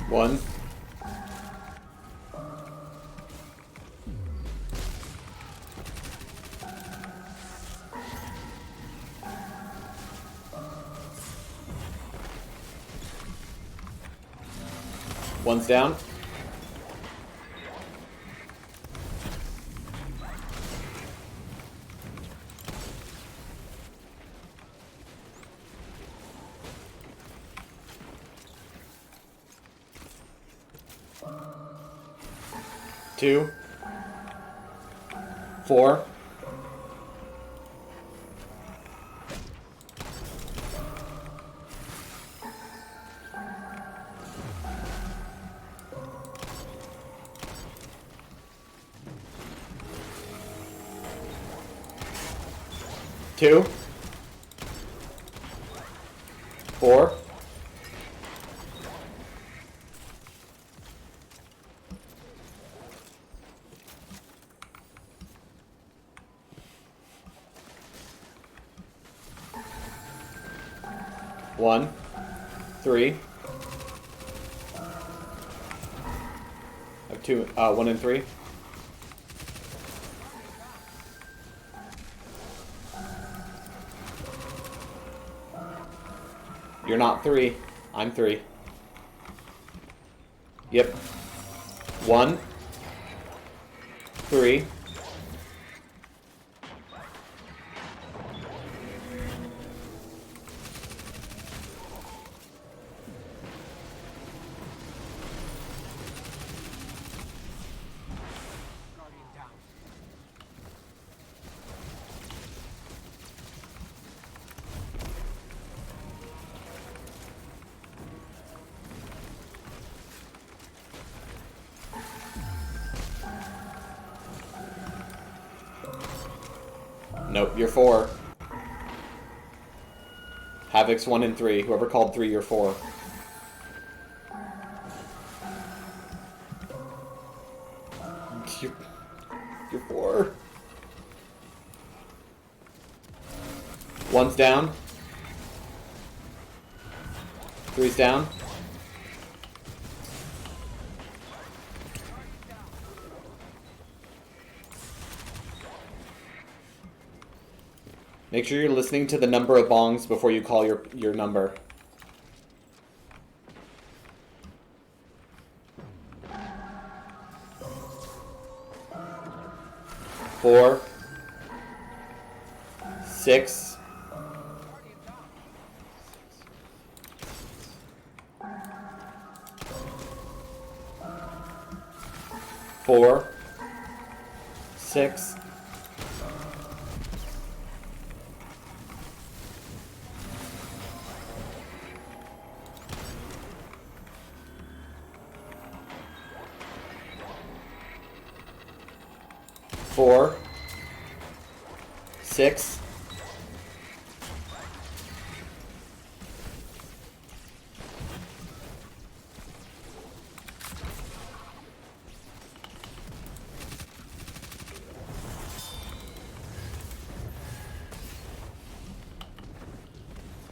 1. One's down. Two. 4. Two. 4. One. 3. I have 2. 1 and 3. You're not 3. I'm 3. Yep. 1. 3. Guardian down. Nope, you're 4. Havoc's 1 and 3. Whoever called 3, you're 4. You're 4. One's down. 3's down. Make sure you're listening to the number of bongs before you call your number. 4. 6. 4. 6. 4. 6.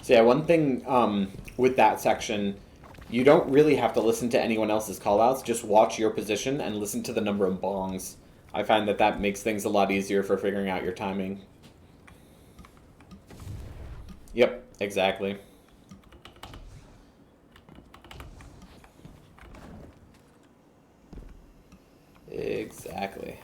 'So yeah, one thing with that section, you don't really have to listen to anyone else's callouts. Just watch your position and listen to the number of bongs. I find that makes things a lot easier for figuring out your timing. Yep, exactly. Exactly.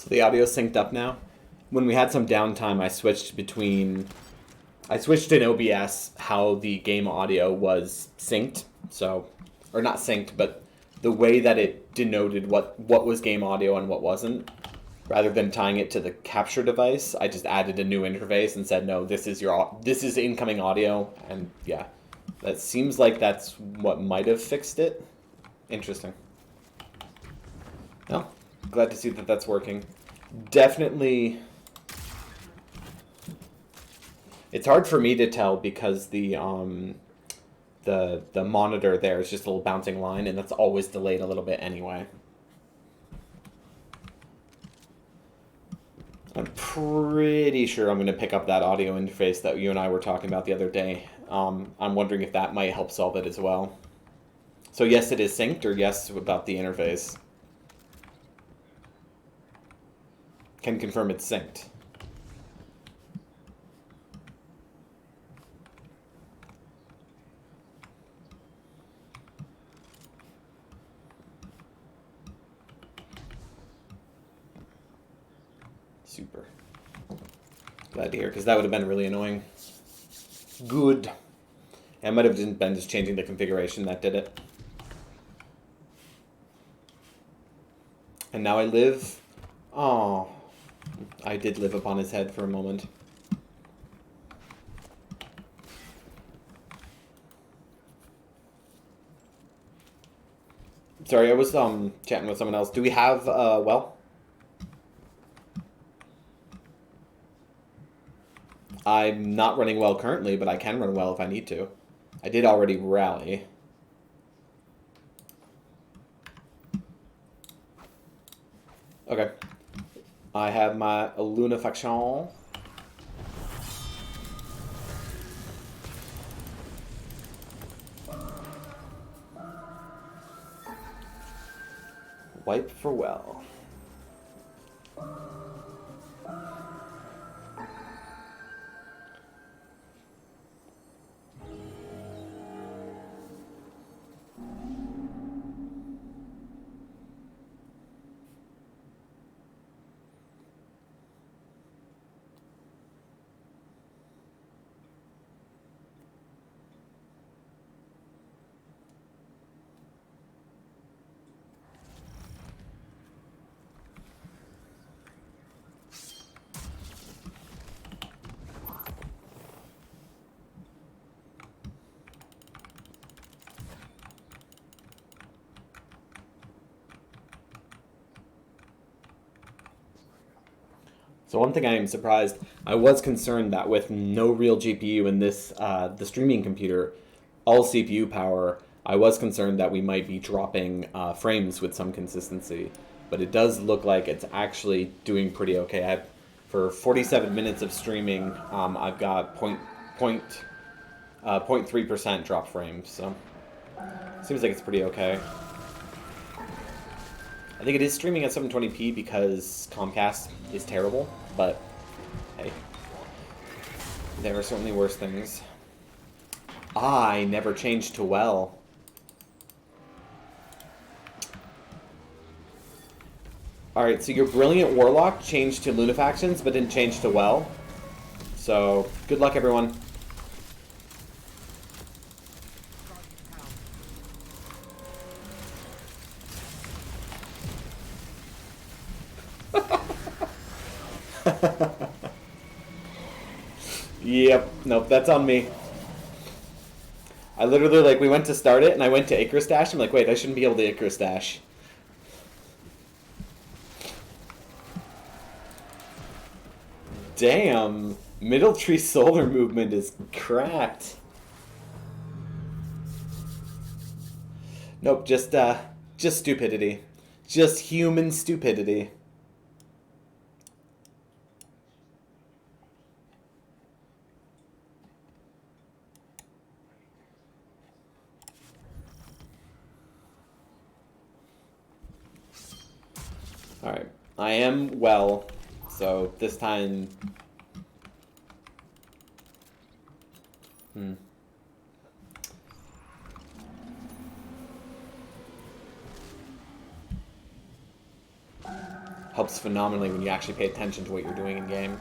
So the audio's synced up now. When we had some downtime, I switched in OBS how the game audio was synced. So, or not synced, but the way that it denoted what was game audio and what wasn't. Rather than tying it to the capture device, I just added a new interface and said, no, this is incoming audio. And yeah, that seems like that's what might have fixed it. Interesting. Well, glad to see that that's working. Definitely, it's hard for me to tell because the monitor there is just a little bouncing line, and that's always delayed a little bit anyway. I'm pretty sure I'm going to pick up that audio interface that you and I were talking about the other day. I'm wondering if that might help solve it as well. So yes, it is synced, or yes about the interface. Can confirm it's synced. Super. Glad to hear, because that would have been really annoying. Good. It might have been just changing the configuration that did it. And now I live... Oh, I did live upon his head for a moment. Sorry, I was chatting with someone else. Do we have well? I'm not running well currently, but I can run well if I need to. I did already rally. Okay. I have my Lunafaction. Wipe for well. So one thing I am surprised, I was concerned that with no real GPU in this, the streaming computer, all CPU power, I was concerned that we might be dropping frames with some consistency. But it does look like it's actually doing pretty okay. For 47 minutes of streaming, I've got 0.3% drop frames, so seems like it's pretty okay. I think it is streaming at 720p because Comcast is terrible, but hey, there are certainly worse things. I never changed to well. Alright, so your Brilliant Warlock changed to Lunafactions, but didn't change to well. So, good luck, everyone. Yep, nope, that's on me. I literally, like, we went to start it, and I went to Icarus Dash. I'm like, wait, I shouldn't be able to Icarus Dash. Damn, Middle Tree Solar Movement is cracked. Nope, just stupidity. Just human stupidity. Alright, I am well, so this time... Helps phenomenally when you actually pay attention to what you're doing in game.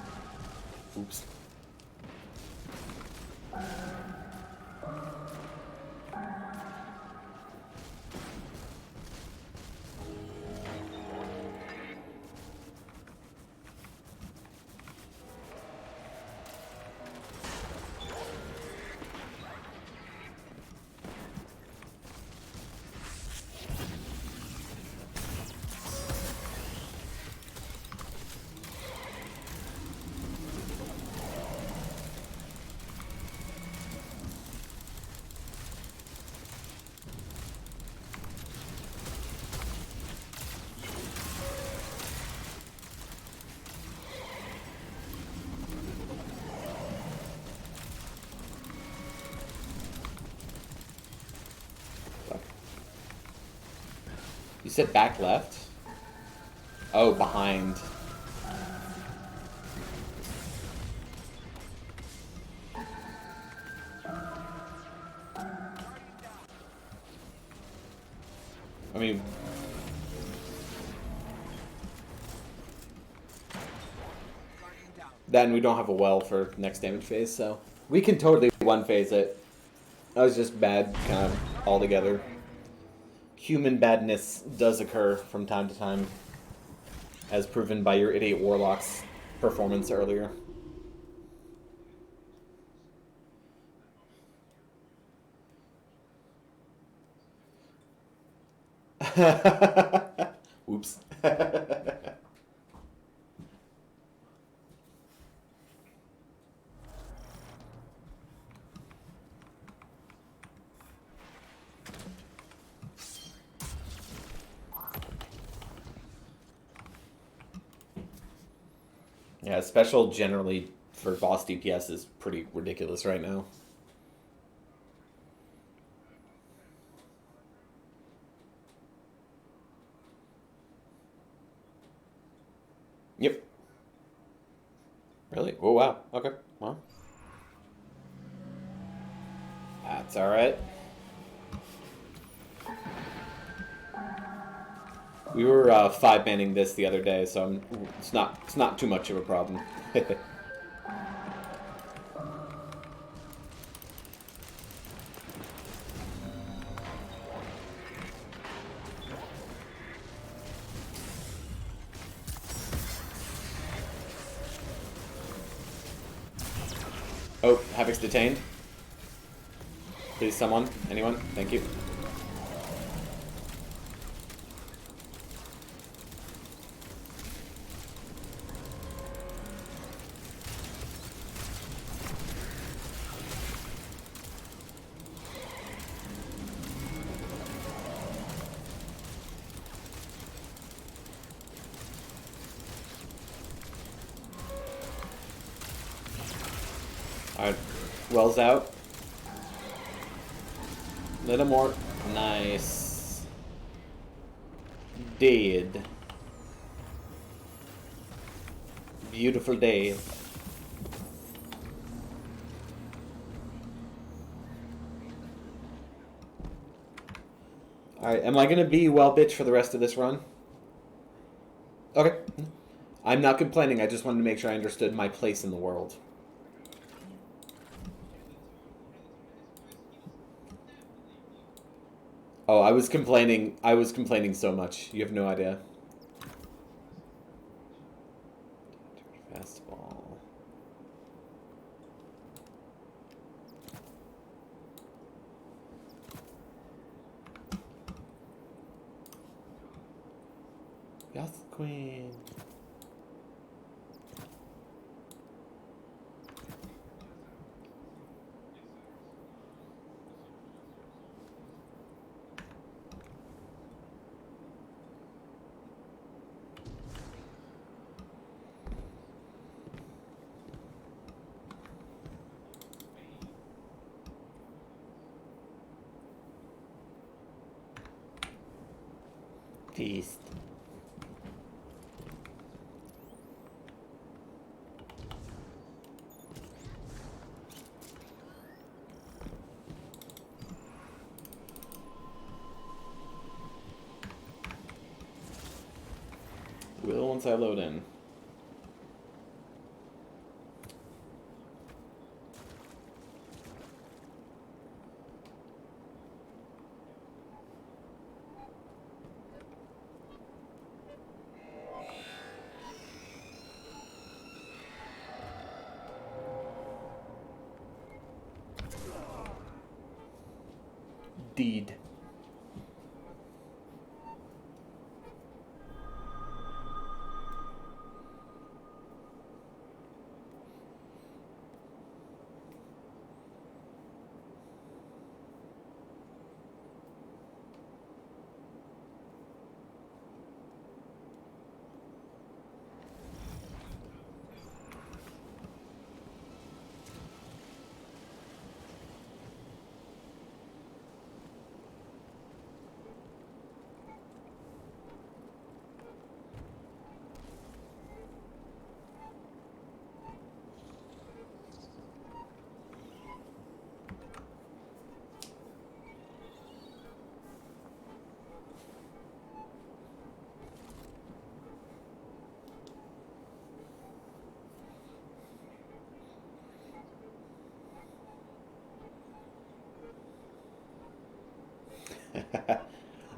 Oops. You said back left? Oh, behind. I mean... Then we don't have a well for next damage phase, so... We can totally one phase it. That was just bad, kind of, altogether. Human badness does occur from time to time, as proven by your idiot warlock's performance earlier. Oops. Yeah, special generally for boss DPS is pretty ridiculous right now. Yep. Really? Oh, wow. Okay. Well. That's alright. We were 5-manning this the other day, so it's not too much of a problem. Oh, Havoc's detained. Please, someone, anyone, thank you. Alright, Wells out. Little more. Nice. Dead. Beautiful day. Alright, am I gonna be well bitch for the rest of this run? Okay. I'm not complaining, I just wanted to make sure I understood my place in the world. Oh, I was complaining so much. You have no idea. Fastball. Yes, queen. Feast. Will once I load in. Deed.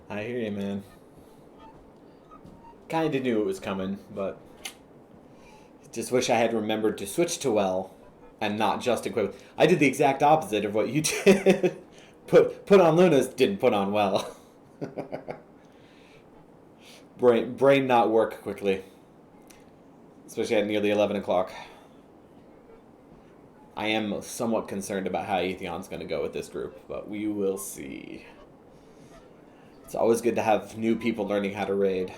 I hear you, man. Kinda knew it was coming, but just wish I had remembered to switch to well and not just equip. I did the exact opposite of what you did. put on Luna's, didn't put on well. brain not work quickly, especially at nearly 11 o'clock. I am somewhat concerned about how Aethion's going to go with this group, but we will see. It's always good to have new people learning how to raid.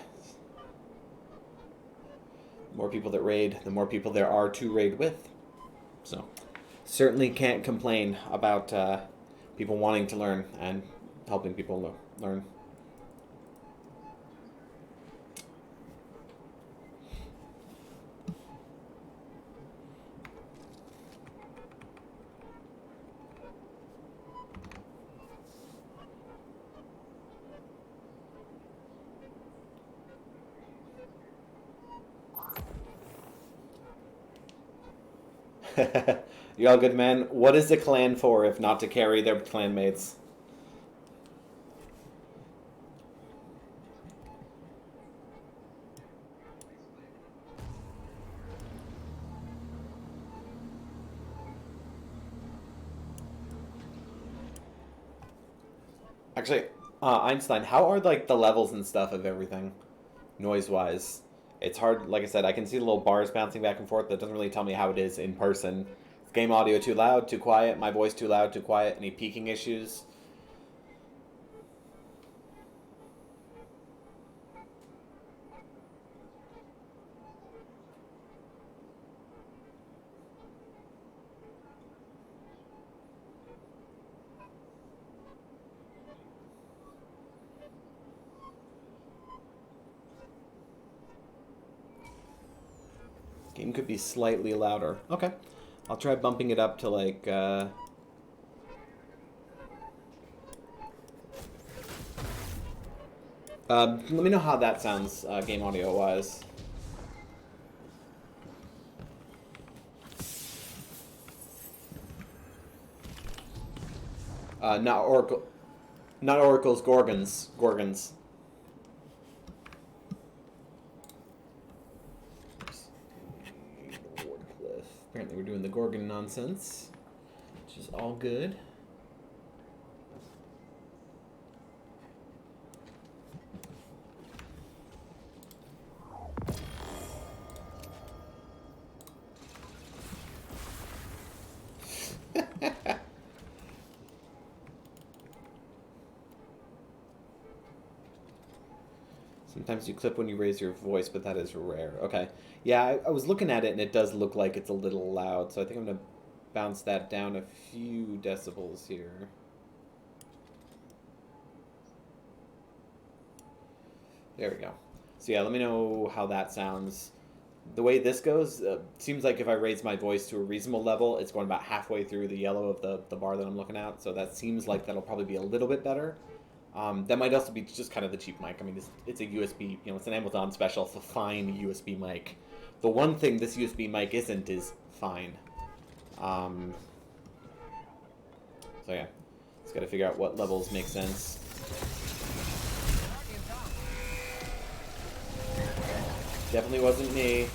The more people that raid, the more people there are to raid with. So, certainly can't complain about people wanting to learn and helping people learn. You all good, man? What is the clan for if not to carry their clanmates? Actually, Einstein, how are like the levels and stuff of everything, noise-wise? It's hard. Like I said, I can see the little bars bouncing back and forth. That doesn't really tell me how it is in person. Is game audio too loud, too quiet? My voice too loud, too quiet? Any peaking issues? Game could be slightly louder. Okay. I'll try bumping it up to like, let me know how that sounds, game audio-wise. Not Oracle. Not Oracle's, Gorgons. Gorgons. Apparently we're doing the Gorgon nonsense, which is all good. Sometimes you clip when you raise your voice, but that is rare. Okay. Yeah, I was looking at it, and it does look like it's a little loud, so I think I'm going to bounce that down a few decibels here. There we go. So yeah, let me know how that sounds. The way this goes, seems like if I raise my voice to a reasonable level, it's going about halfway through the yellow of the bar that I'm looking at, so that seems like that'll probably be a little bit better. That might also be just kind of the cheap mic. I mean, it's a USB, you know, it's an Amazon special. It's a fine USB mic. The one thing this USB mic isn't is fine. So yeah, just got to figure out what levels make sense. Definitely wasn't me.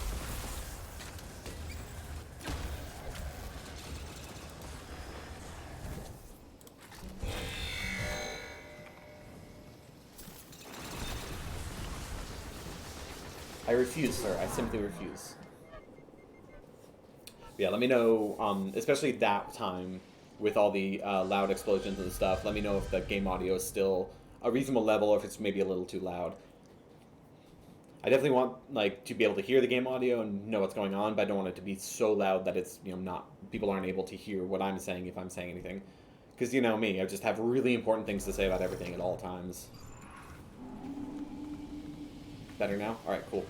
I refuse, sir. I simply refuse. Yeah, let me know, especially that time with all the loud explosions and stuff. Let me know if the game audio is still a reasonable level or if it's maybe a little too loud. I definitely want like to be able to hear the game audio and know what's going on, but I don't want it to be so loud that it's, you know, not people aren't able to hear what I'm saying if I'm saying anything. Because you know me, I just have really important things to say about everything at all times. Better now? All right, cool.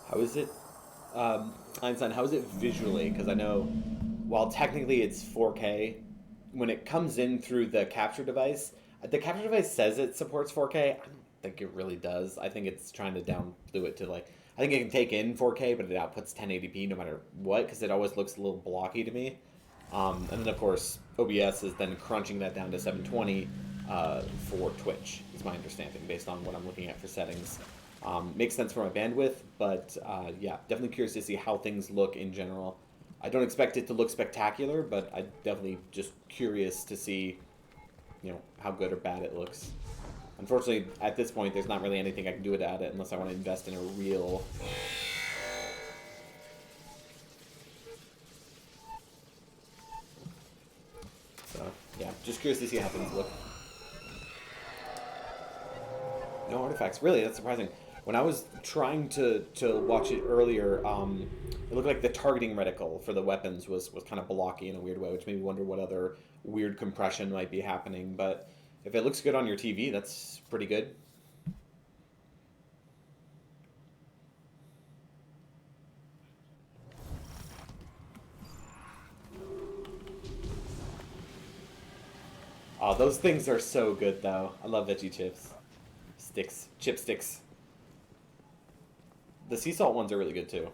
How is it, Einstein, how is it visually? Because I know, while technically it's 4K, when it comes in through the capture device says it supports 4K. I don't think it really does. I think it's trying to down do it to like, I think it can take in 4K, but it outputs 1080p no matter what, because it always looks a little blocky to me. And then of course, OBS is then crunching that down to 720 for Twitch, is my understanding, based on what I'm looking at for settings. Makes sense for my bandwidth, but yeah, definitely curious to see how things look in general. I don't expect it to look spectacular, but I'm definitely just curious to see, you know, how good or bad it looks. Unfortunately, at this point, there's not really anything I can do at it unless I want to invest in a real... So, yeah, just curious to see how things look. No artifacts. Really, that's surprising. When I was trying to watch it earlier, it looked like the targeting reticle for the weapons was kind of blocky in a weird way, which made me wonder what other weird compression might be happening. But if it looks good on your TV, that's pretty good. Oh, those things are so good, though. I love veggie chips. Sticks. Chip sticks. The sea salt ones are really good, too.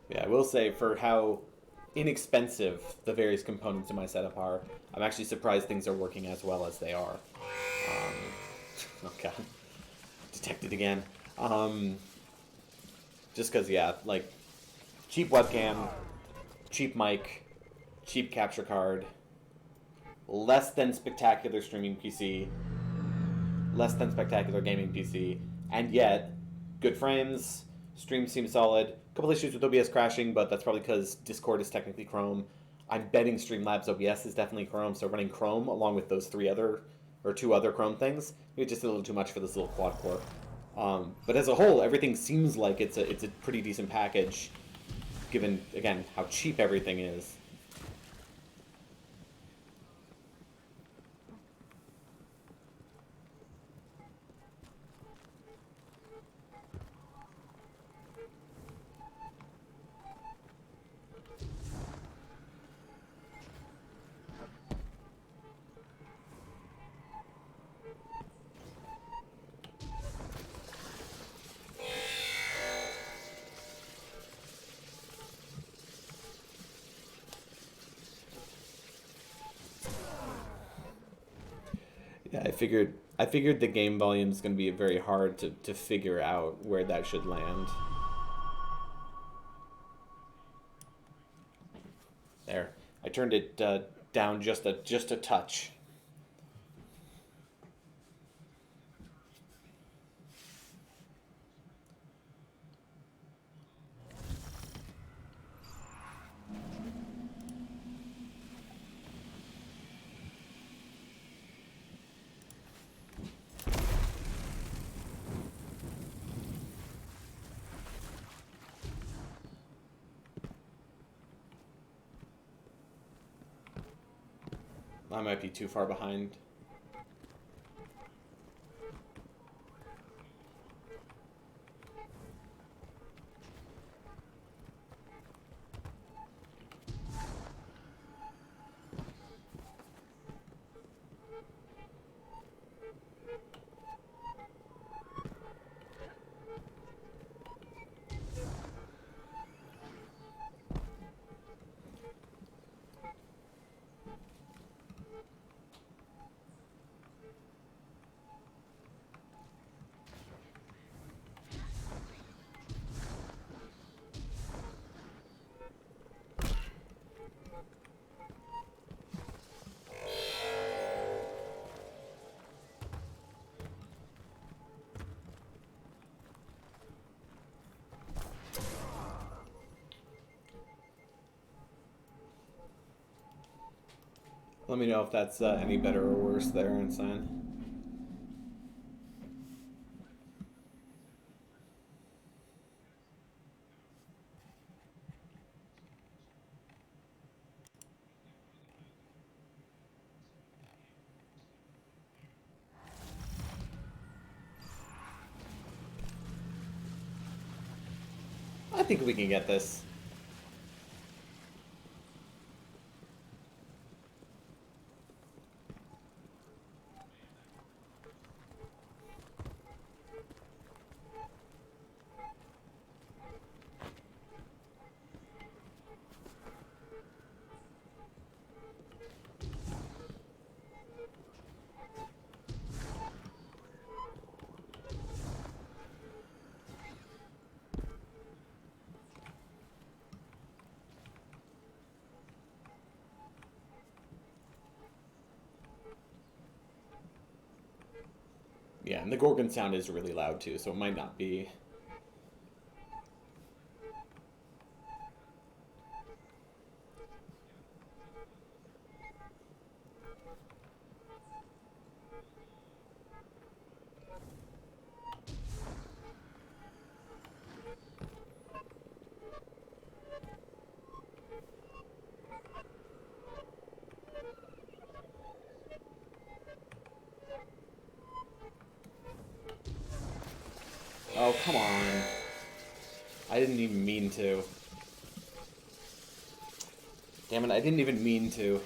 Yeah, I will say, for how inexpensive the various components in my setup are, I'm actually surprised things are working as well as they are. Oh god. Detected again. Just because, yeah, like, cheap webcam, cheap mic, cheap capture card, less than spectacular streaming PC, less than spectacular gaming PC, and yet, good frames, stream seems solid. A couple issues with OBS crashing, but that's probably because Discord is technically Chrome. I'm betting Streamlabs OBS is definitely Chrome, so running Chrome along with those two other Chrome things, maybe just a little too much for this little quad core. But as a whole, everything seems like it's a pretty decent package, given again how cheap everything is. Yeah, I figured the game volume is going to be very hard to figure out where that should land. There, I turned it down just a touch. I might be too far behind. Let me know if that's any better or worse there, Ensign. I think we can get this. Yeah, and the Gorgon sound is really loud too, so it might not be. Oh, come on. I didn't even mean to. Damn it, I didn't even mean to.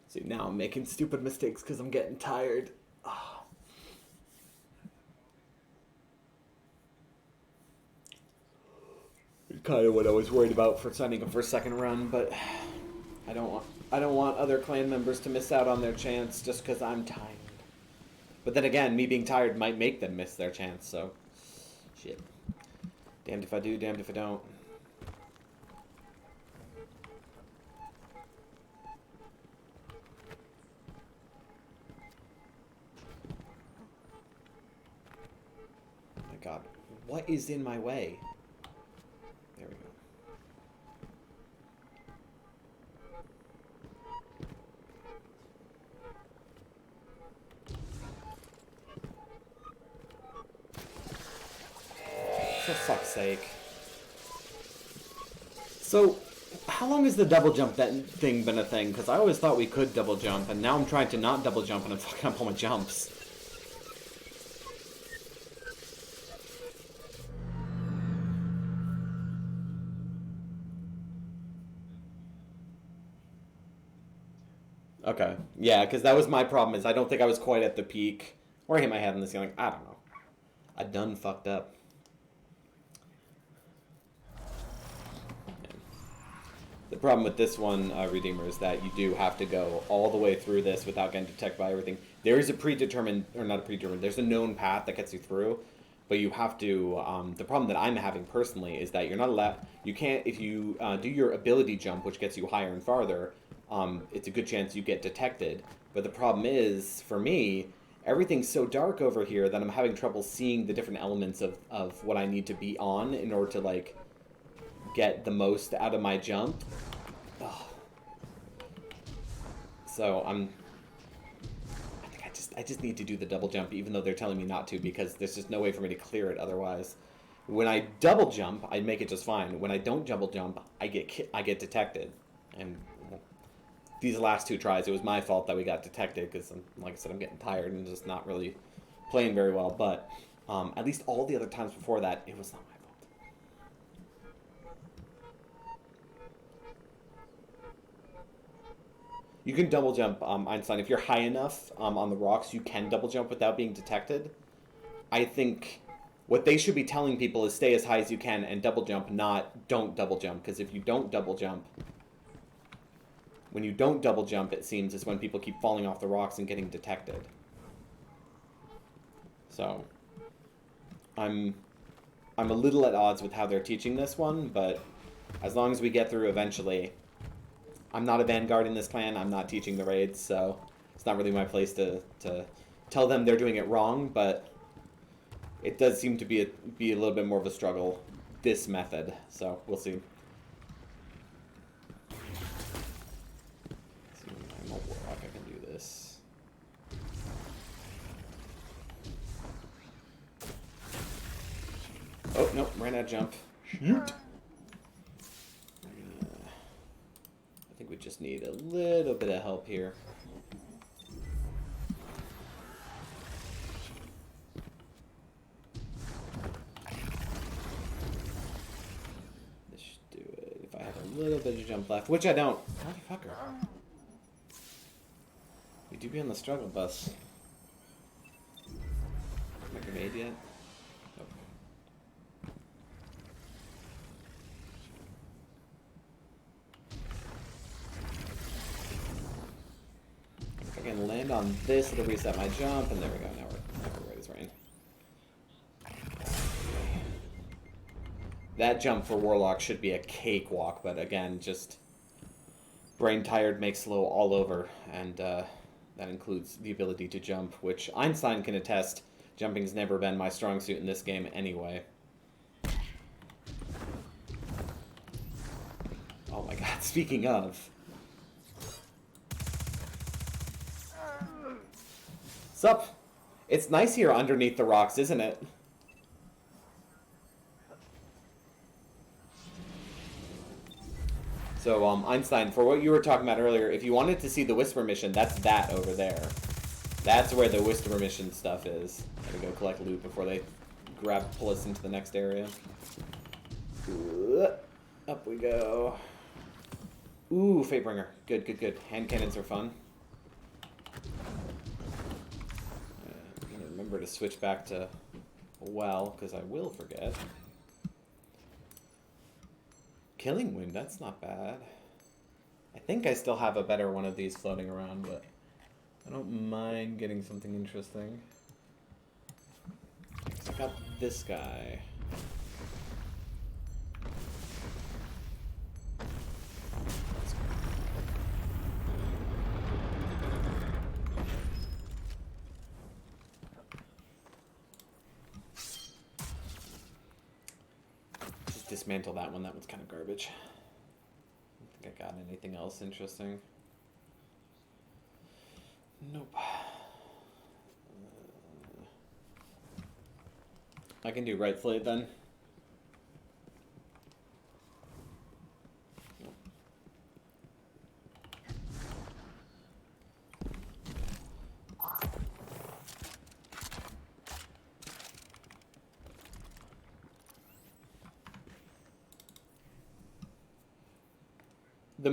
See, now I'm making stupid mistakes because I'm getting tired. Oh. Kind of what I was worried about for sending him for a second run, but I don't want other clan members to miss out on their chance just because I'm tired. But then again, me being tired might make them miss their chance, so shit. Damned if I do, damned if I don't. My god. What is in my way? There we go. For fuck's sake. So, how long has the double jump thing been a thing? Because I always thought we could double jump, and now I'm trying to not double jump, and I'm fucking up all my jumps. Okay. Yeah, because that was my problem, is I don't think I was quite at the peak. Or I hit my head on the ceiling. I don't know. I done fucked up. The problem with this one, Redeemer, is that you do have to go all the way through this without getting detected by everything. There is a predetermined, or not a predetermined, there's a known path that gets you through, but you have to, the problem that I'm having personally is that you're not allowed, you can't, if you do your ability jump, which gets you higher and farther, it's a good chance you get detected. But the problem is, for me, everything's so dark over here that I'm having trouble seeing the different elements of what I need to be on in order to, like, get the most out of my jump. Ugh. So I just need to do the double jump, even though they're telling me not to, because there's just no way for me to clear it otherwise. When I double jump, I make it just fine. When I don't double jump, I get detected. And these last two tries, it was my fault that we got detected, because, like I said, I'm getting tired and just not really playing very well. But at least all the other times before that, it was not my fault. You can double jump, Einstein. If you're high enough on the rocks, you can double jump without being detected. I think what they should be telling people is stay as high as you can and double jump, not don't double jump. Because if you don't double jump, when you don't double jump, it seems, is when people keep falling off the rocks and getting detected. So, I'm a little at odds with how they're teaching this one, but as long as we get through eventually. I'm not a vanguard in this clan. I'm not teaching the raids, so it's not really my place to tell them they're doing it wrong, but it does seem to be a little bit more of a struggle, this method, so we'll see. Let's see, I'm a warlock, I can do this. Oh, nope, ran out of jump. Shoot! I think we just need a little bit of help here. This should do it. If I have a little bit of jump left, which I don't. Motherfucker. We do be on the struggle bus. Am I grenade yet? Nope. If I can land on this, it'll reset my jump, and there we go. Now we're right as rain. That jump for Warlock should be a cakewalk, but again, just brain tired makes slow all over, and that includes the ability to jump, which Einstein can attest. Jumping's never been my strong suit in this game anyway. Oh my god, speaking of. Sup? It's nice here underneath the rocks, isn't it? So, Einstein, for what you were talking about earlier, if you wanted to see the Whisper mission, that's that over there. That's where the Whisper mission stuff is. Gotta go collect loot before they pull us into the next area. Up we go. Ooh, Fatebringer. Good, good, good. Hand cannons are fun. I'm gonna remember to switch back to well, because I will forget. Killing Wind, that's not bad. I think I still have a better one of these floating around, but I don't mind getting something interesting. I got this guy. dismantle that one. That one's kind of garbage. I don't think I got anything else interesting. Nope. I can do right flayed then. The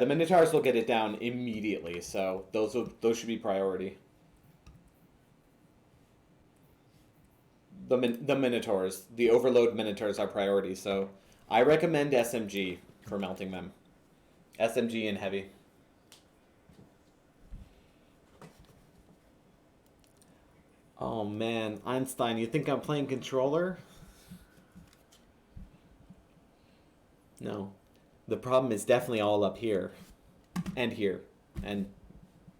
Minotaurs will get it down immediately, so those should be priority. The Minotaurs, the Overload Minotaurs are priority, so I recommend SMG for melting them. SMG and heavy. Oh man, Einstein, you think I'm playing controller? No. The problem is definitely all up here. And here. And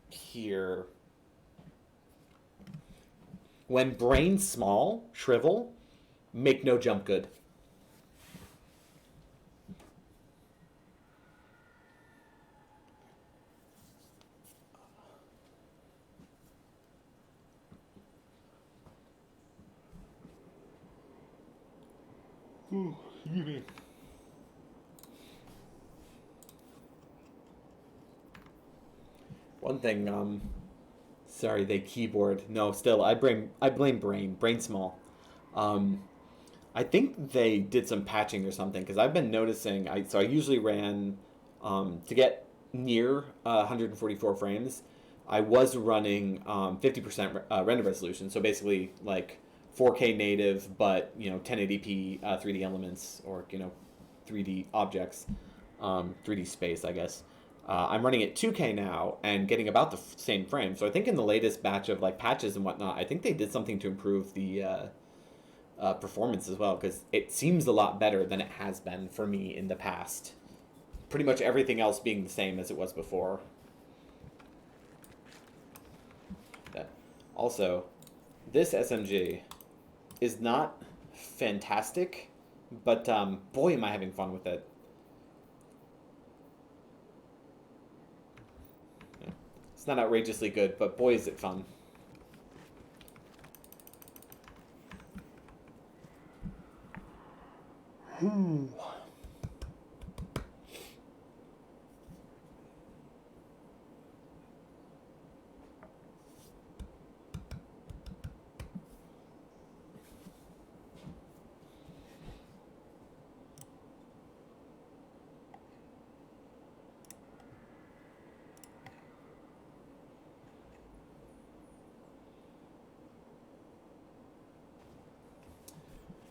here. When brains small, shrivel, make no jump good. Ooh, excuse me. One thing, sorry, they keyboard. No, still, I blame brain small. I think they did some patching or something because I've been noticing. So I usually ran to get near 144 frames. I was running 50% render resolution, so basically like 4K native, but 1080p 3D elements or 3D objects, 3D space, I guess. I'm running at 2K now and getting about the same frame. So I think in the latest batch of like patches and whatnot, I think they did something to improve the performance as well, because it seems a lot better than it has been for me in the past. Pretty much everything else being the same as it was before. Also, this SMG is not fantastic, but boy, am I having fun with it. It's not outrageously good, but boy, is it fun.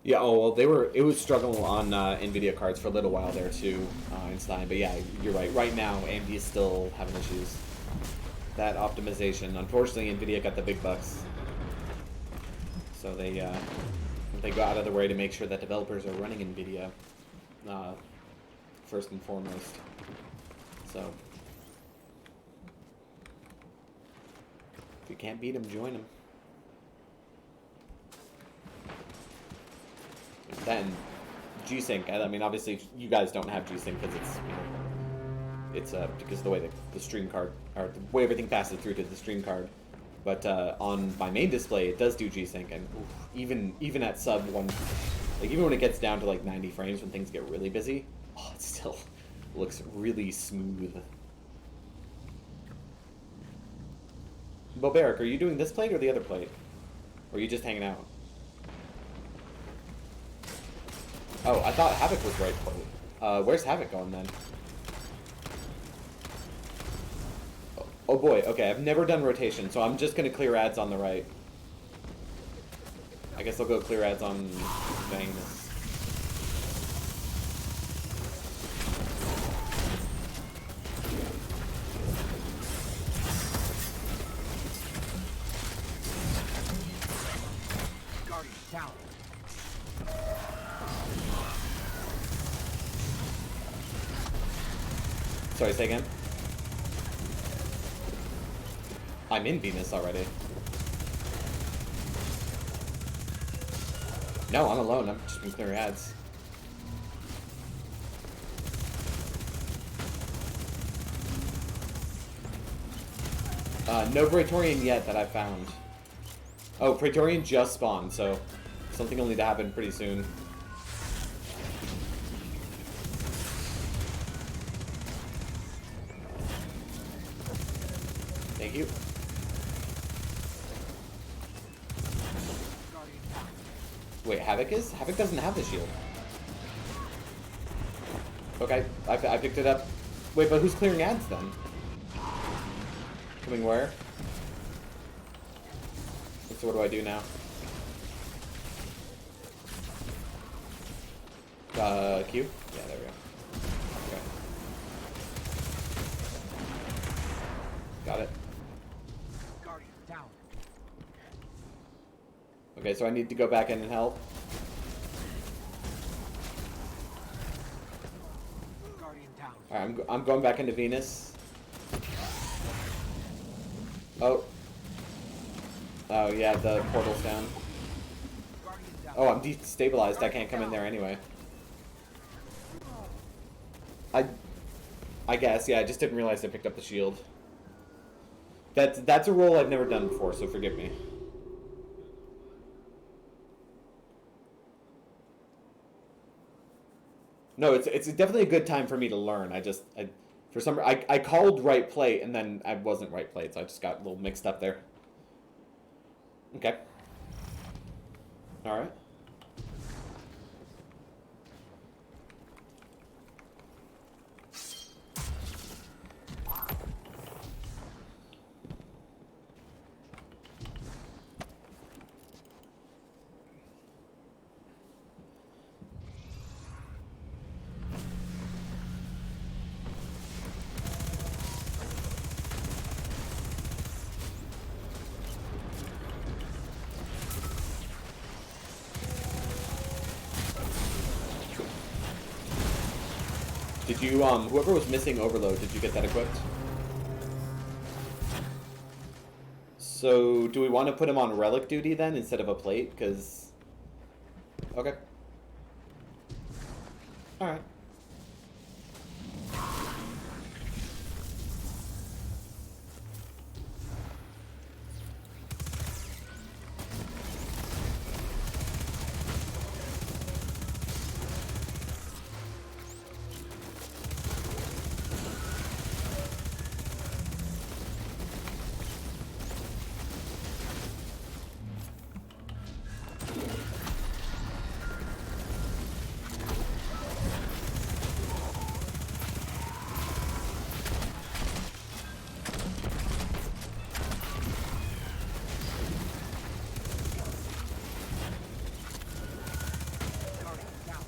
Yeah, oh, well, it was struggling on NVIDIA cards for a little while there too, Einstein, but yeah, you're right. Right now, AMD is still having issues. That optimization, unfortunately, NVIDIA got the big bucks. So they go out of their way to make sure that developers are running NVIDIA first and foremost. So, if you can't beat them, join them. Then G-Sync. I mean, obviously, you guys don't have G-Sync because it's because of the way the stream card, or the way everything passes through to the stream card. But on my main display, it does do G-Sync, and even at sub one, like even when it gets down to like 90 frames when things get really busy, it still looks really smooth. Boberic, are you doing this plate or the other plate, or are you just hanging out? Oh, I thought Havoc was right plate. Where's Havoc going then? Oh boy, okay, I've never done rotation, so I'm just gonna clear ads on the right. I guess I'll go clear ads on Magnus. Guardian down. Sorry, say again? I'm in Venus already. No, I'm alone. I'm just been clearing ads. No Praetorian yet that I've found. Oh, Praetorian just spawned, so something will need to happen pretty soon. Thank you. Guardian down. Wait, Havoc is? Havoc doesn't have the shield. Okay, I picked it up. Wait, but who's clearing ads then? Coming where? So what do I do now? Q? Yeah, there we go. Okay. Got it. Guardian down. Okay, so I need to go back in and help. Guardian down. Alright, I'm going back into Venus. Oh. Oh, yeah, the portal's down. Guardian down. Oh, I'm destabilized. I can't come in there anyway. I guess, yeah, I just didn't realize I picked up the shield. That's a roll I've never done before, so forgive me. No, it's definitely a good time for me to learn. I called right plate and then I wasn't right plate, so I just got a little mixed up there. Okay. All right. Did you, whoever was missing Overload, did you get that equipped? So, do we want to put him on relic duty then, instead of a plate? Because... Okay. Alright. Guardian down.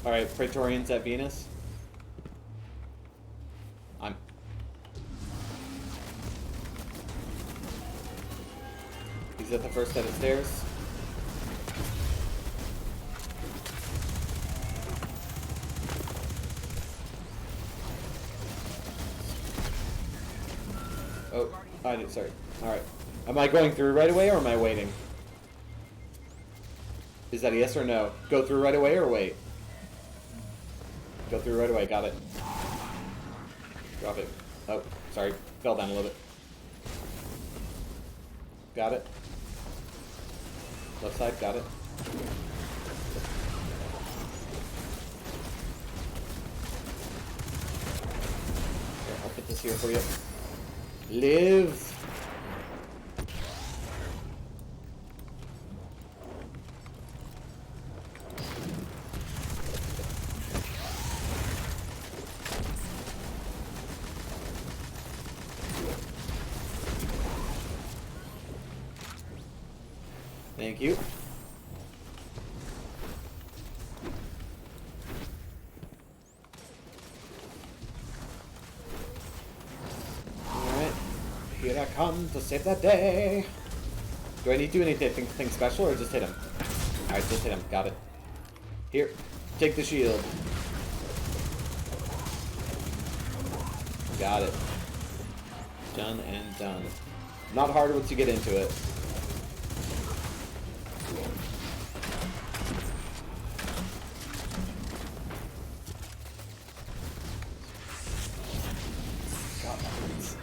Alright, Praetorians at Venus. I'm... He's at the first set of stairs. Oh, I did, sorry. Alright. Am I going through right away or am I waiting? Is that a yes or no? Go through right away or wait? Go through right away, got it. Drop it. Oh, sorry. Fell down a little bit. Got it. Left side, got it. Here, I'll put this here for you. Live! Thank you. Alright. Here I come to save the day. Do I need to do anything special or just hit him? Alright, just hit him. Got it. Here. Take the shield. Got it. Done and done. Not hard once you get into it. God, that hurts.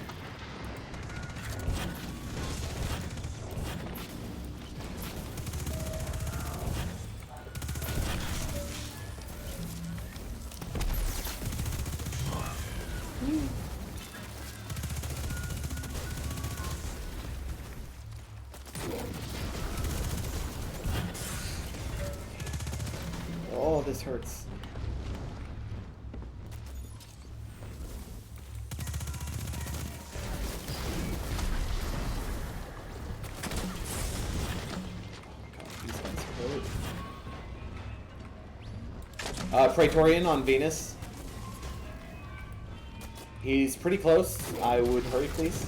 Oh, this hurts. Praetorian on Venus. He's pretty close. I would hurry, please.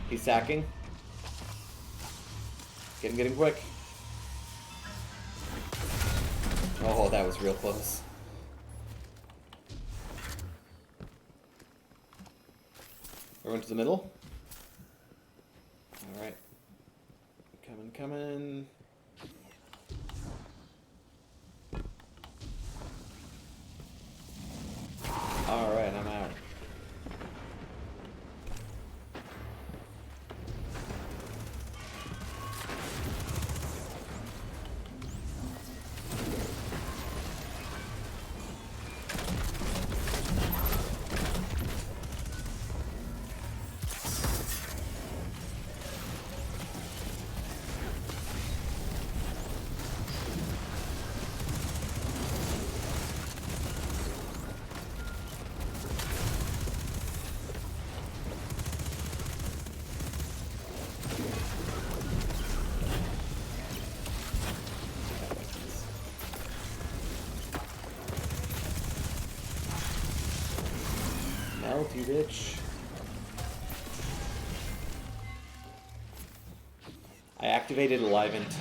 He's sacking. Get him quick. Oh, that was real close. Everyone to the middle. Alright. Coming. Alright, I'm out. Melt, you bitch. I activated Alivant.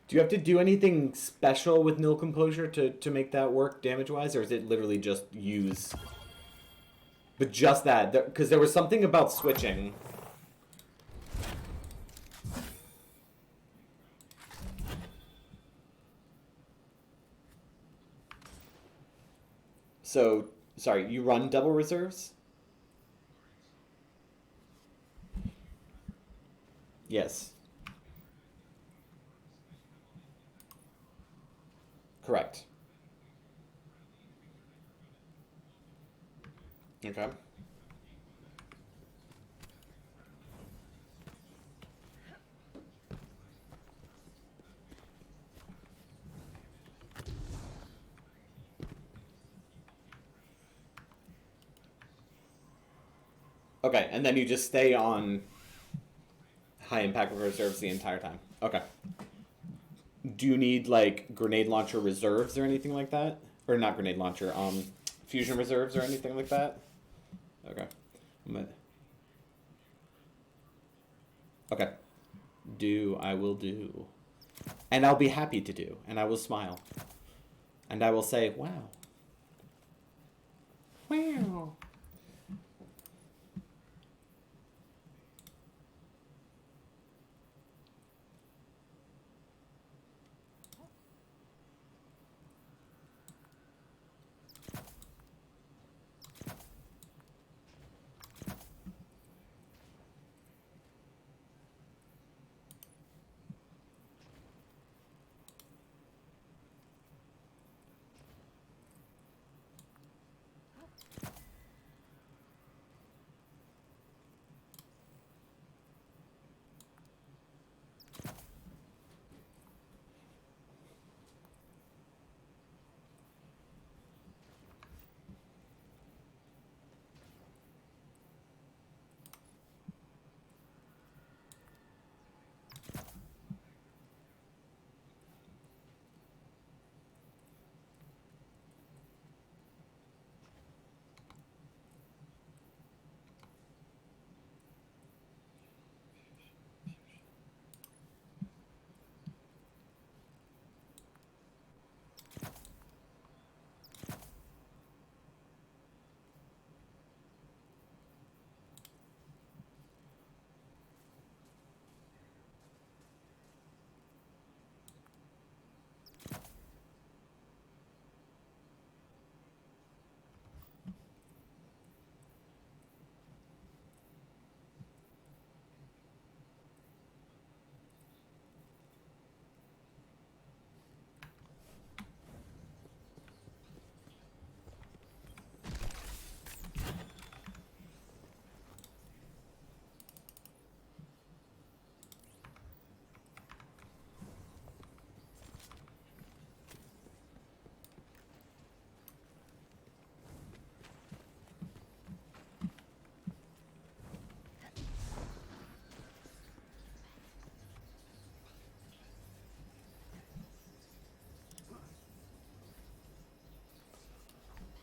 Do you have to do anything special with Nil Composure to make that work damage-wise, or is it literally just use? But just that, because there was something about switching. So, sorry, you run double reserves? Yes. Correct. Okay. Okay, and then you just stay on high impact reserves the entire time. Okay. Do you need like grenade launcher reserves or anything like that? Or not grenade launcher, fusion reserves or anything like that? Okay. Okay. I will do. And I'll be happy to do. And I will smile. And I will say, wow. Wow.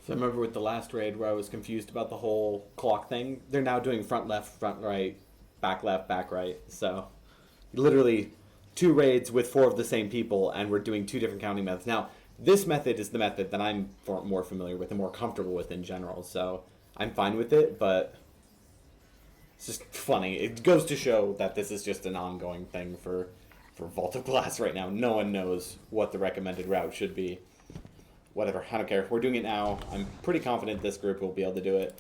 So I remember with the last raid where I was confused about the whole clock thing. They're now doing front left, front right, back back right. So literally 2 raids with 4 of the same people, and we're doing 2 different counting methods. Now, this method is the method that I'm more familiar with and more comfortable with in general. So I'm fine with it, but it's just funny. It goes to show that this is just an ongoing thing for Vault of Glass right now. No one knows what the recommended route should be. Whatever, I don't care. We're doing it now. I'm pretty confident this group will be able to do it.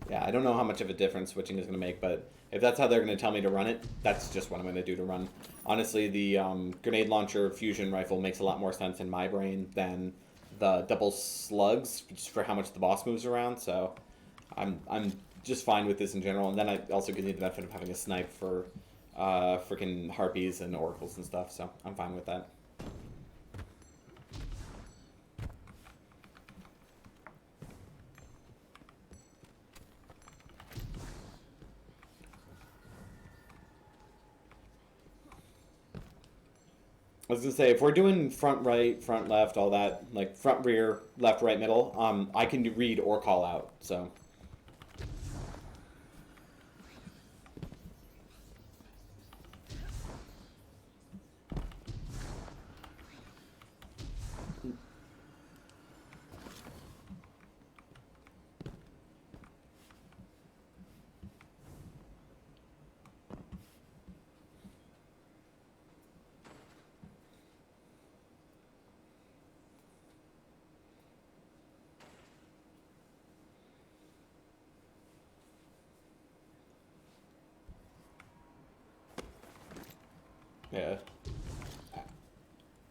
Yeah, I don't know how much of a difference switching is going to make, but if that's how they're going to tell me to run it, that's just what I'm going to do to run. Honestly, the grenade launcher fusion rifle makes a lot more sense in my brain than the double slugs, just for how much the boss moves around. So I'm just fine with this in general. And then I also get the benefit of having a snipe for freaking harpies and oracles and stuff. So I'm fine with that. I was gonna say, if we're doing front right, front left, all that, like front rear, left right middle, I can read or call out. So yeah.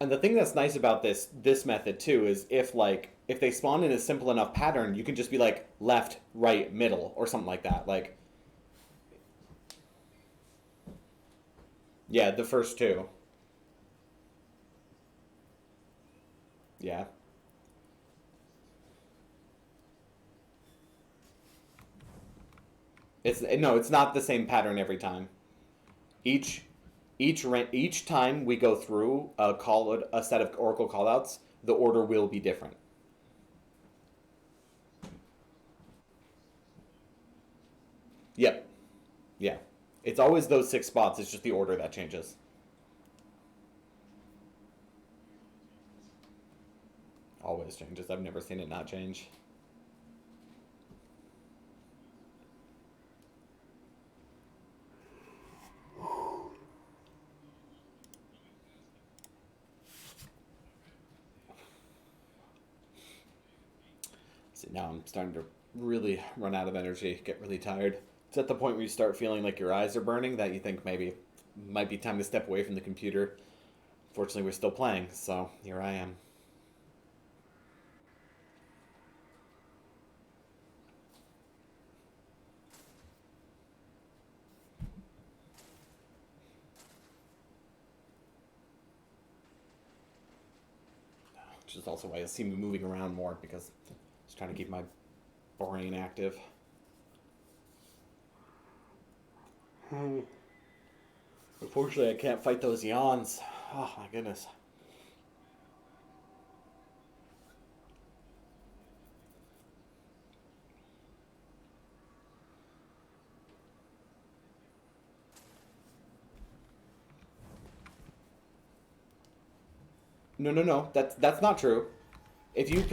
And the thing that's nice about this method too is if they spawn in a simple enough pattern, you can just be like left, right, middle, or something like that. Like, yeah, the first 2. Yeah. It's not the same pattern every time. Each each time we go through a set of oracle callouts, the order will be different. Yep. Yeah. It's always those 6 spots. It's just the order that changes. Always changes. I've never seen it not change. See, now I'm starting to really run out of energy, get really tired. It's at the point where you start feeling like your eyes are burning that you think maybe it might be time to step away from the computer. Fortunately, we're still playing, so here I am. Which is also why I see me moving around more, because I'm just trying to keep my brain active. Unfortunately, I can't fight those yawns. Oh my goodness. No, no, no. That's not true. If you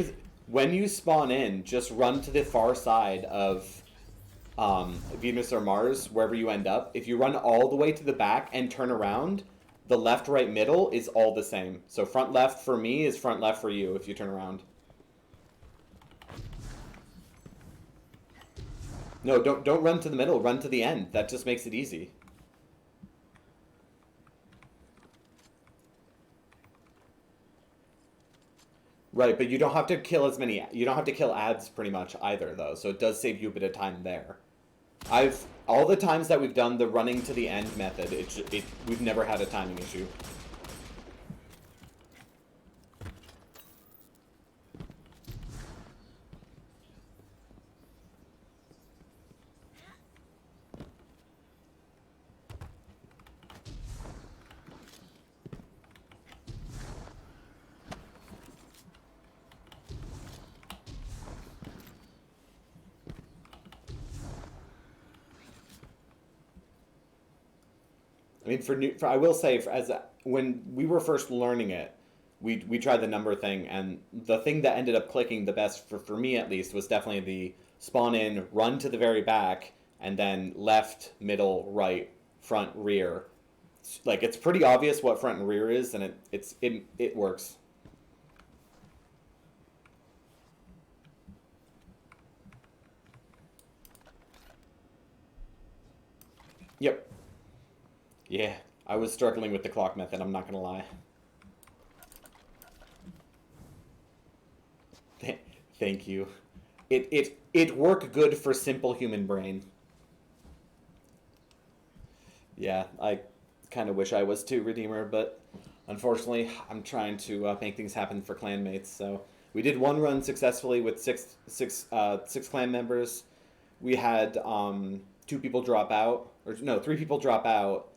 when you spawn in, just run to the far side of Venus or Mars, wherever you end up. If you run all the way to the back and turn around, the left, right, middle is all the same. So front left for me is front left for you if you turn around. No, don't run to the middle. Run to the end. That just makes it easy. Right, but you don't have to kill as many. You don't have to kill ads pretty much either, though. So it does save you a bit of time there. All the times that we've done the running to the end method, we've never had a timing issue. I mean, I will say, when we were first learning it, we tried the number thing, and the thing that ended up clicking the best for me at least was definitely the spawn in, run to the very back, and then left, middle, right, front, rear. Like, it's pretty obvious what front and rear is, and it works. Yep. Yeah, I was struggling with the clock method, I'm not gonna lie. Thank you. It worked good for simple human brain. Yeah, I kind of wish I was too, Redeemer, but unfortunately, I'm trying to make things happen for clanmates. So we did one run successfully with six clan members. We had 2 people drop out, or no, 3 people drop out,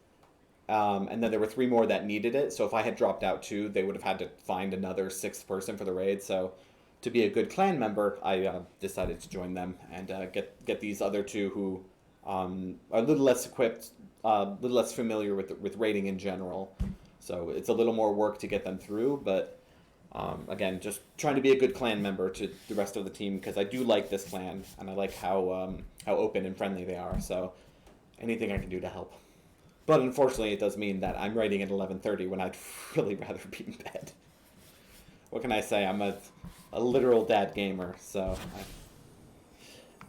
and then there were 3 more that needed it. So if I had dropped out too, they would have had to find another 6th person for the raid. So to be a good clan member, I decided to join them and get these other 2 who are a little less equipped, a little less familiar with raiding in general. So it's a little more work to get them through, but again, just trying to be a good clan member to the rest of the team, because I do like this clan and I like how open and friendly they are. So anything I can do to help. But unfortunately, it does mean that I'm raiding at 11:30 when I'd really rather be in bed. What can I say? I'm a literal dad gamer, so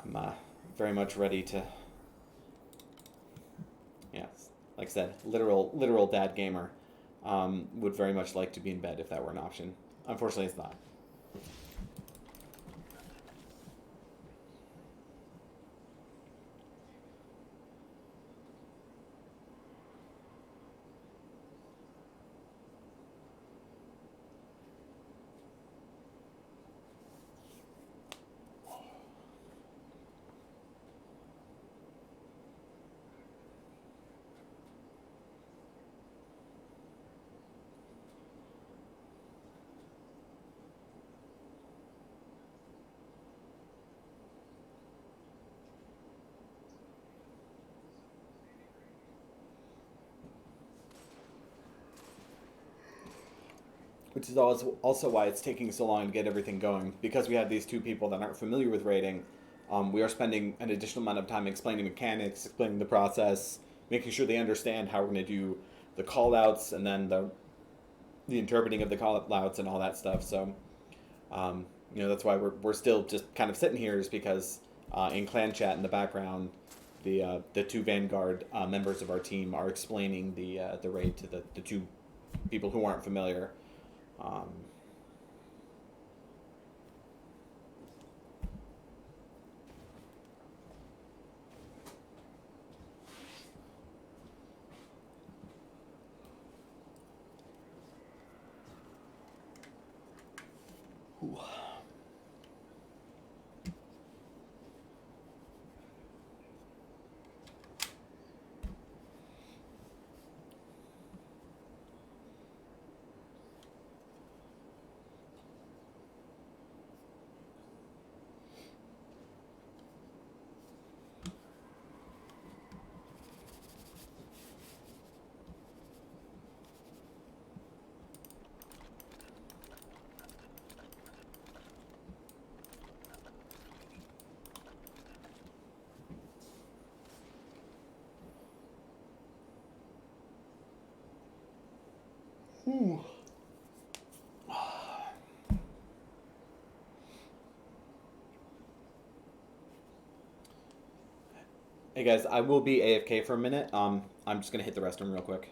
I'm very much ready to. Yeah, like I said, literal dad gamer. Would very much like to be in bed if that were an option. Unfortunately, it's not. Which is also why it's taking so long to get everything going. Because we have these 2 people that aren't familiar with raiding, we are spending an additional amount of time explaining mechanics, explaining the process, making sure they understand how we're going to do the callouts, and then the interpreting of the callouts and all that stuff. So You know, that's why we're still just kind of sitting here, is because in clan chat in the background, the two Vanguard members of our team are explaining the raid to the two people who aren't familiar. Ooh. Ooh. Hey guys, I will be AFK for a minute. I'm just gonna hit the restroom real quick.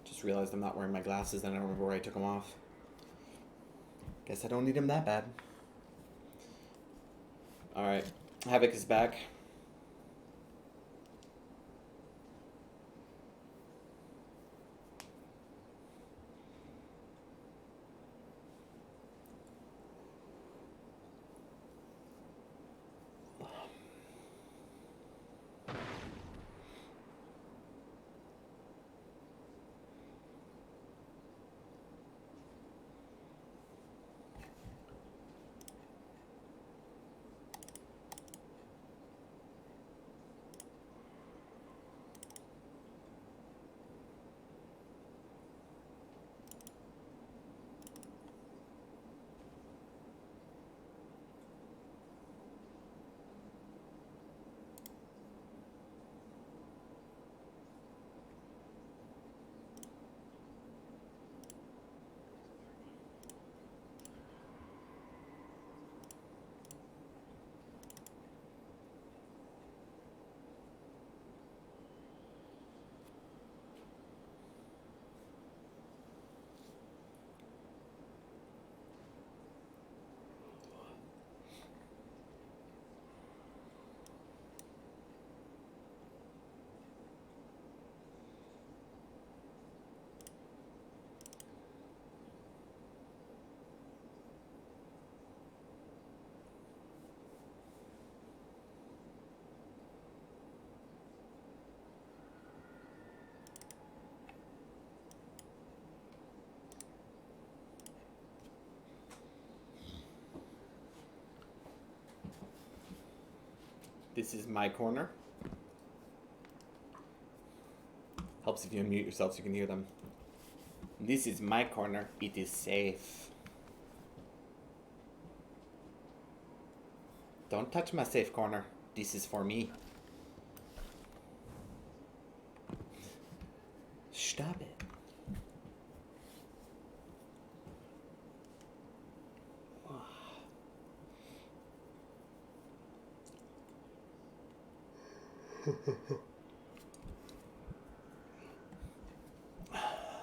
Just realized I'm not wearing my glasses and I don't remember where I took them off. Guess I don't need them that bad. Alright, Havoc is back. This is my corner. Helps if you unmute yourself so you can hear them. This is my corner. It is safe. Don't touch my safe corner. This is for me. Stop it.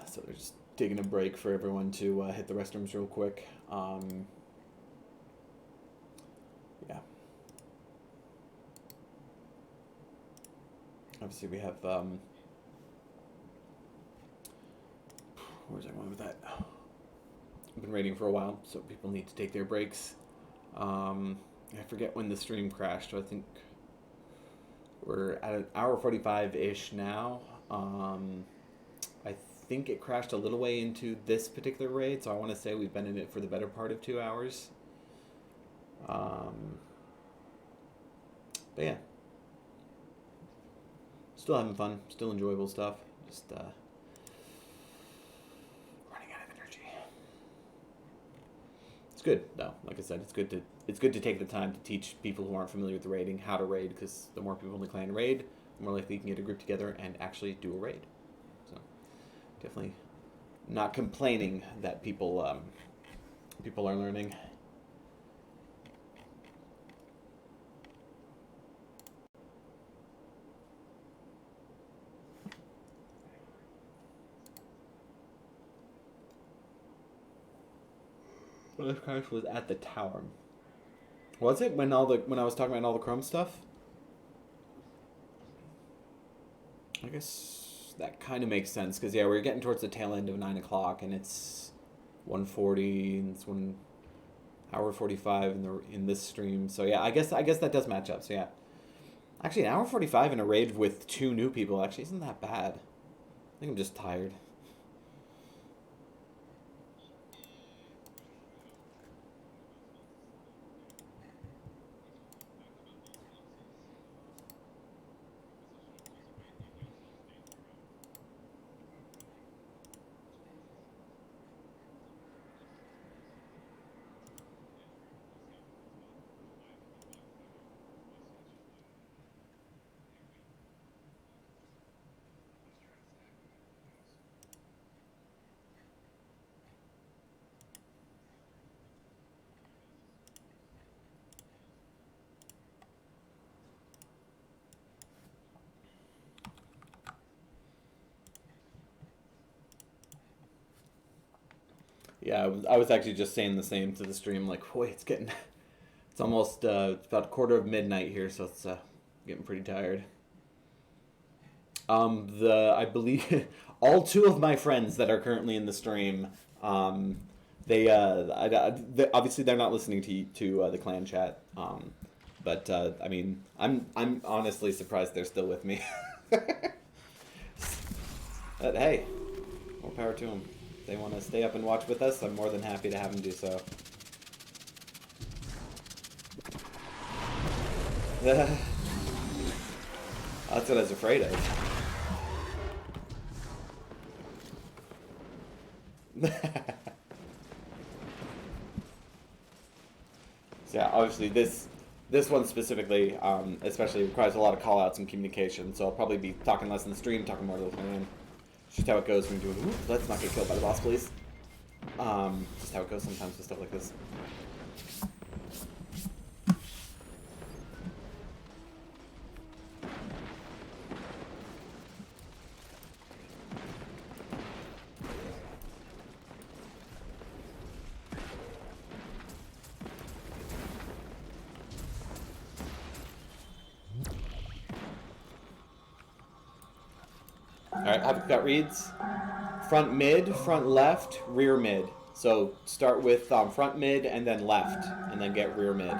So they're just taking a break for everyone to hit the restrooms real quick. Yeah. Obviously we have, where's I going with that? I've been waiting for a while, so people need to take their breaks. I forget when the stream crashed, so I think we're at an hour 45-ish now. I think it crashed a little way into this particular raid, so I want to say we've been in it for the better part of 2 hours. But yeah. Still having fun, still enjoyable stuff. Just running out of energy. It's good though. Like I said, it's good to take the time to teach people who aren't familiar with the raiding how to raid, because the more people in the clan raid, the more likely you can get a group together and actually do a raid. So definitely not complaining that people are learning. Well, this crash was at the tower. Was it when I was talking about all the Chrome stuff? I guess that kind of makes sense, because yeah, we're getting towards the tail end of 9 o'clock, and it's 1:40, and it's 1 hour 45 in this stream. So yeah, I guess that does match up. So yeah, actually, an hour 45 in a raid with 2 new people actually isn't that bad. I think I'm just tired. Yeah, I was actually just saying the same to the stream, like, boy, it's almost, it's about 1:15 here, so it's getting pretty tired. I believe, all 2 of my friends that are currently in the stream, they obviously they're not listening to the clan chat, but, I mean, I'm honestly surprised they're still with me. But hey, more power to them. If they want to stay up and watch with us, I'm more than happy to have them do so. That's what I was afraid of. So yeah, obviously this one specifically, especially requires a lot of call-outs and communication, so I'll probably be talking less in the stream, talking more to the clan. Just how it goes when you're doing, ooh, let's not get killed by the boss, please. Just how it goes sometimes with stuff like this. Alright, I've got reads. Front mid, front left, rear mid. So start with front mid and then left, and then get rear mid.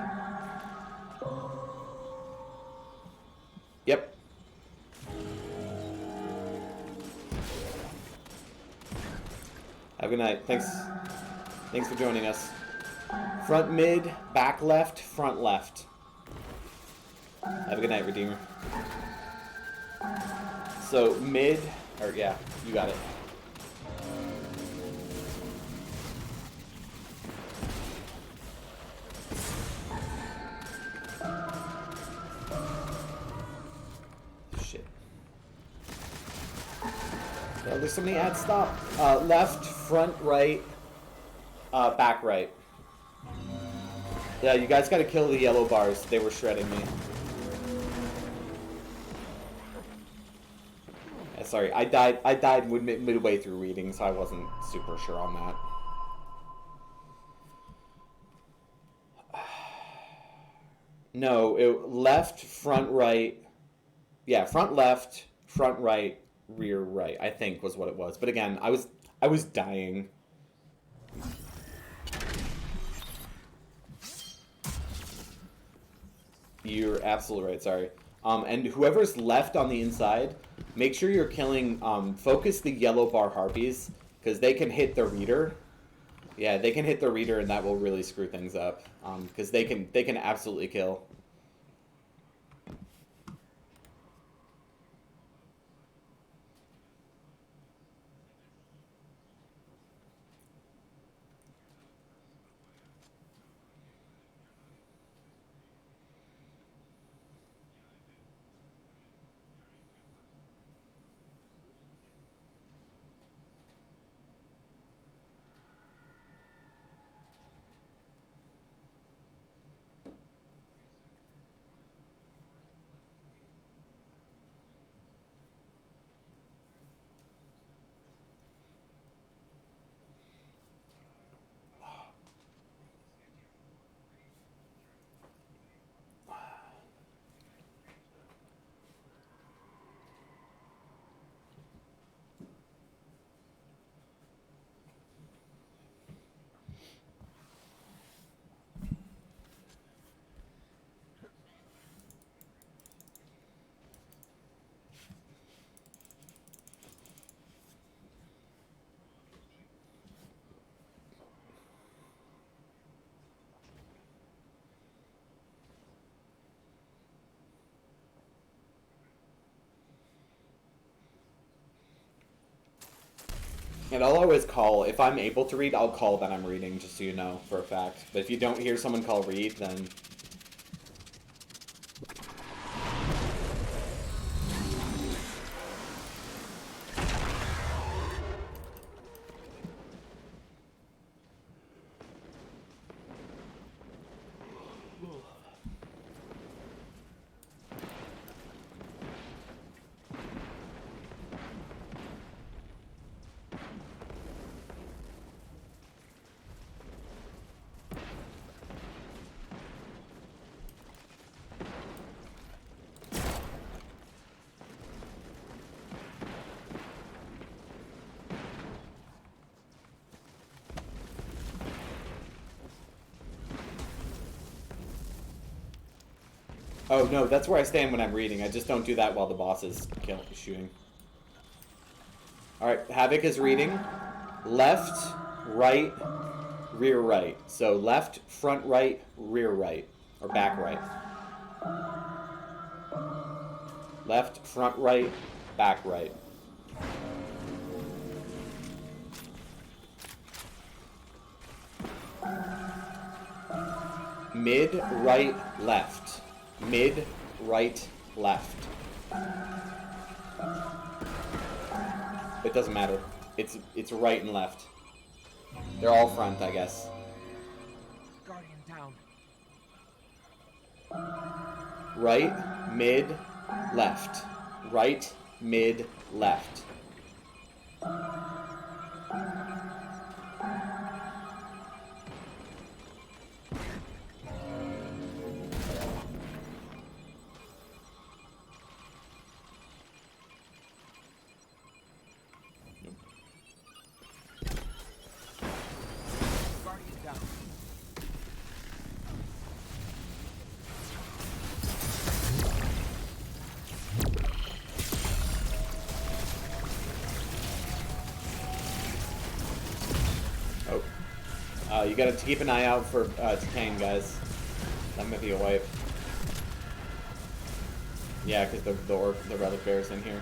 Yep. Have a good night. Thanks for joining us. Front mid, back left, front left. Have a good night, Redeemer. So mid, or yeah, you got it. Oh, there's so many ads. Stop. Left, front, right, back, right. Yeah, you guys gotta kill the yellow bars. They were shredding me. Sorry, I died midway through reading, so I wasn't super sure on that. No, left, front, right. Yeah, front, left, front, right, rear, right. I think was what it was. But again, I was dying. You're absolutely right. Sorry. And whoever's left on the inside, make sure you're killing. Focus the yellow bar harpies because they can hit the reader. Yeah, they can hit the reader, and that will really screw things up. Because they can absolutely kill. And I'll always call, if I'm able to read, I'll call that I'm reading, just so you know, for a fact. But if you don't hear someone call read, then... Oh, no, that's where I stand when I'm reading. I just don't do that while the boss is shooting. Alright, Havoc is reading. Left, right, rear, right. So left, front, right, rear, right. Or back, right. Left, front, right, back, right. Mid, right, left. Mid, right, left. It doesn't matter. It's right and left. They're all front, I guess. Guardian down. Right, mid, left. Right, mid, left. Guardian down. You gotta keep an eye out for Takane, guys. That might be a wipe. Yeah, because the relic bear's in here.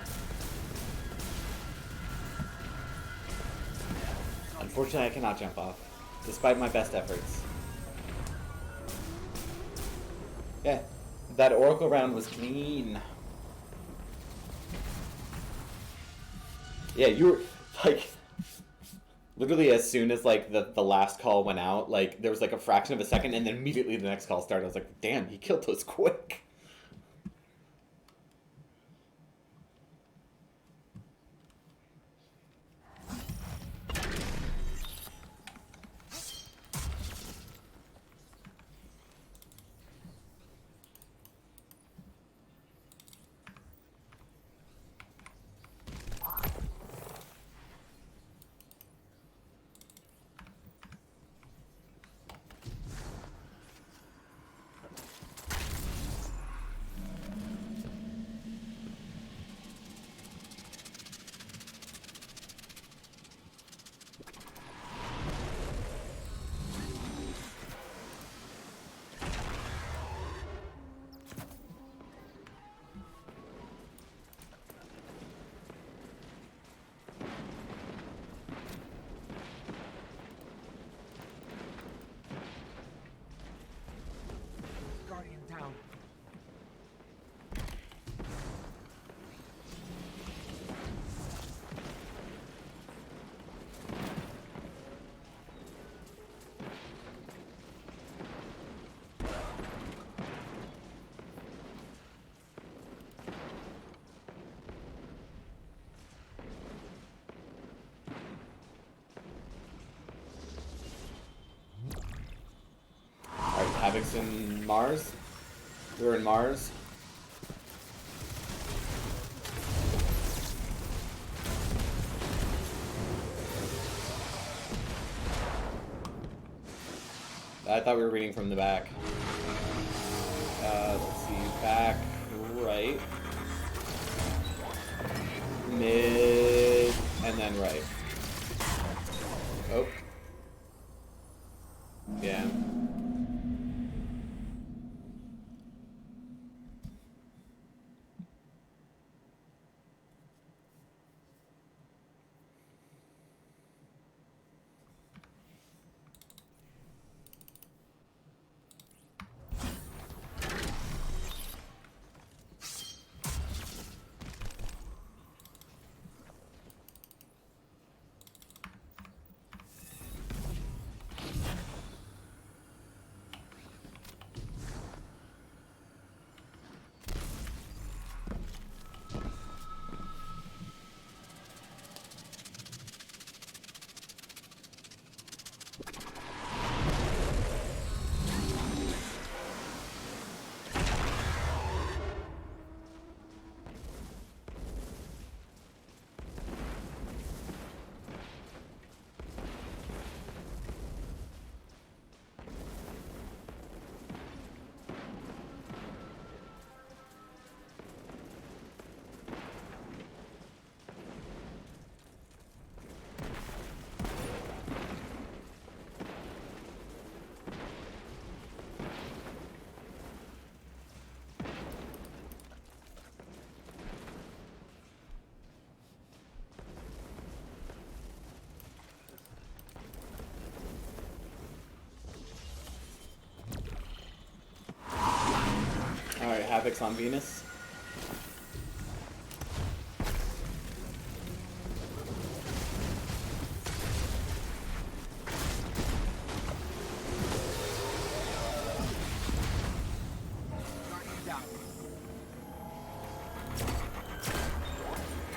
Unfortunately, I cannot jump off, despite my best efforts. Yeah, that Oracle round was clean. Yeah, you were like literally as soon as like the last call went out, like there was like a fraction of a second, and then immediately the next call started. I was like, damn, he killed those quick. Guardian down. Alright, Havoc's in Mars. We're in Mars. I thought we were reading from the back. Let's see, back, right, mid, and then right. Oh. Yeah. Alright, Havoc's on Venus. Guardian down.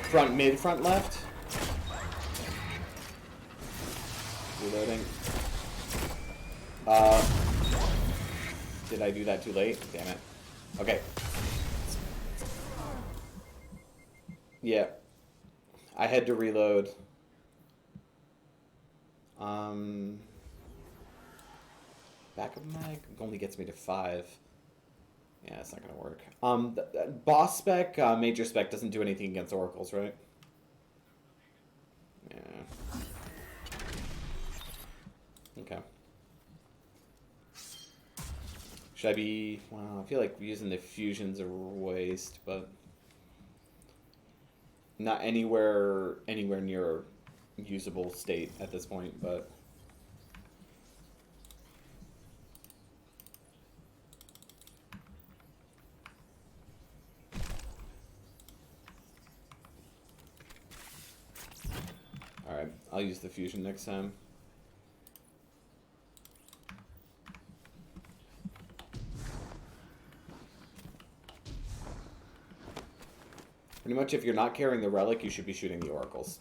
Front, mid, front, left. Reloading. Did I do that too late? Damn it. Okay. Yeah. I had to reload. Backup mag only gets me to 5. Yeah, it's not gonna work. Boss spec, major spec doesn't do anything against oracles, right? Yeah. Okay. Should I be... Well, I feel like using the fusion's a waste, but... Not anywhere near a usable state at this point, but... I'll use the fusion next time. Pretty much, if you're not carrying the relic, you should be shooting the oracles.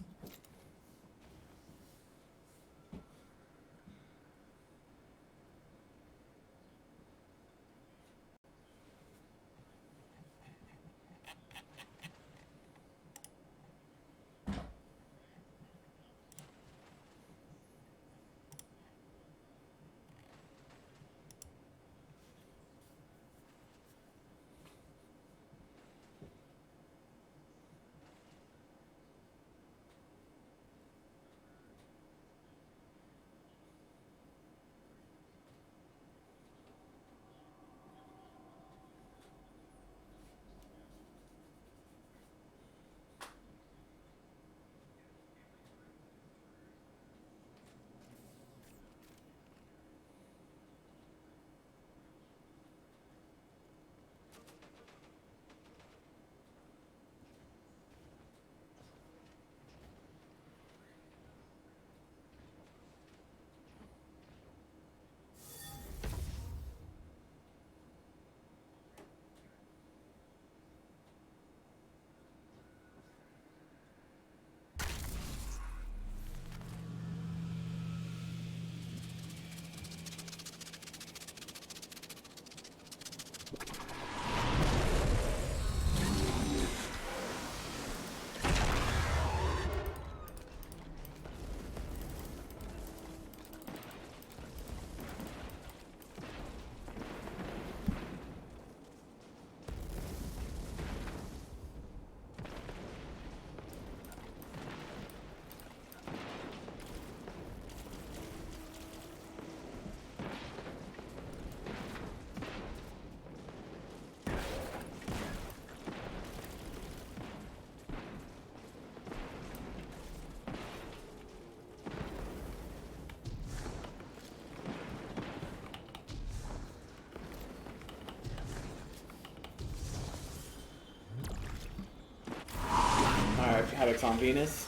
Alright, Haddock's on Venus.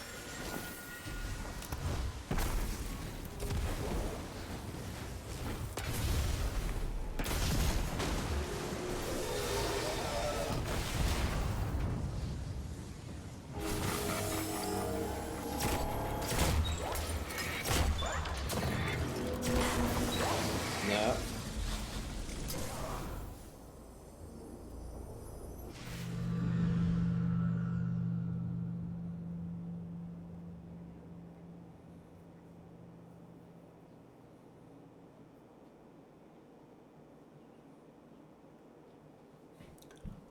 No.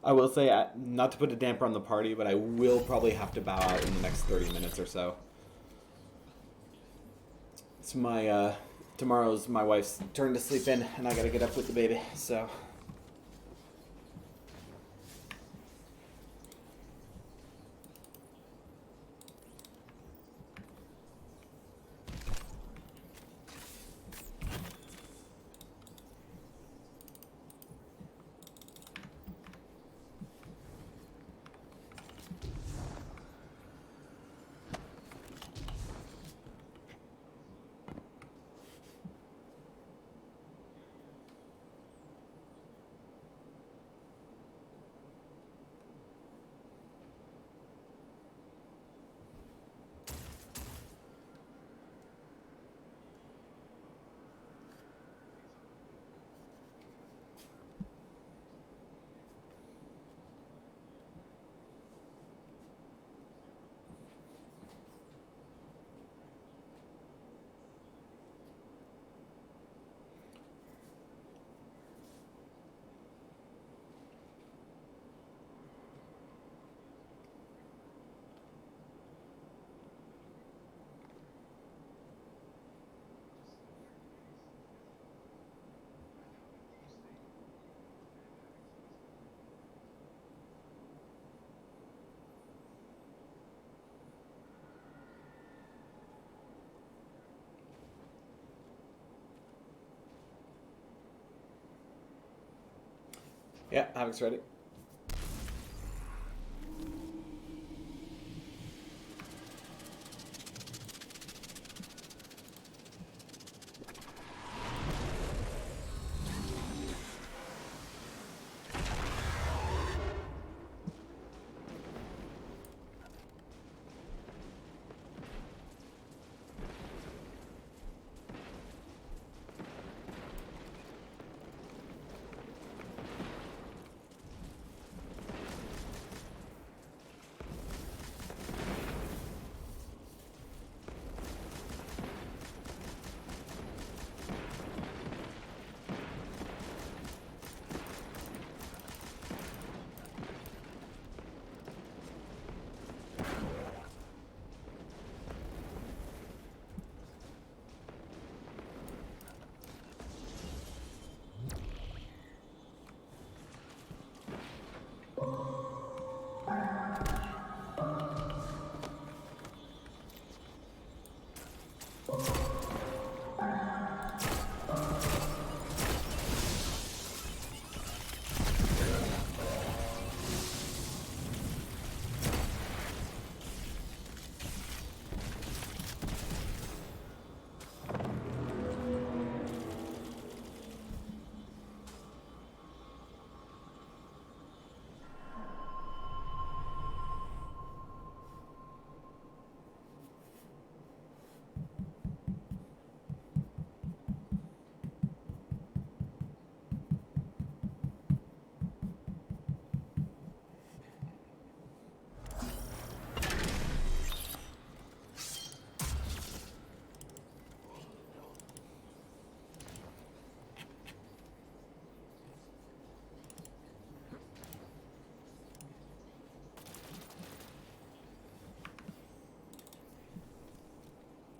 I will say, not to put a damper on the party, but I will probably have to bow out in the next 30 minutes or so. It's my, tomorrow's my wife's turn to sleep in, and I gotta get up with the baby, so... Yeah, Havoc's ready.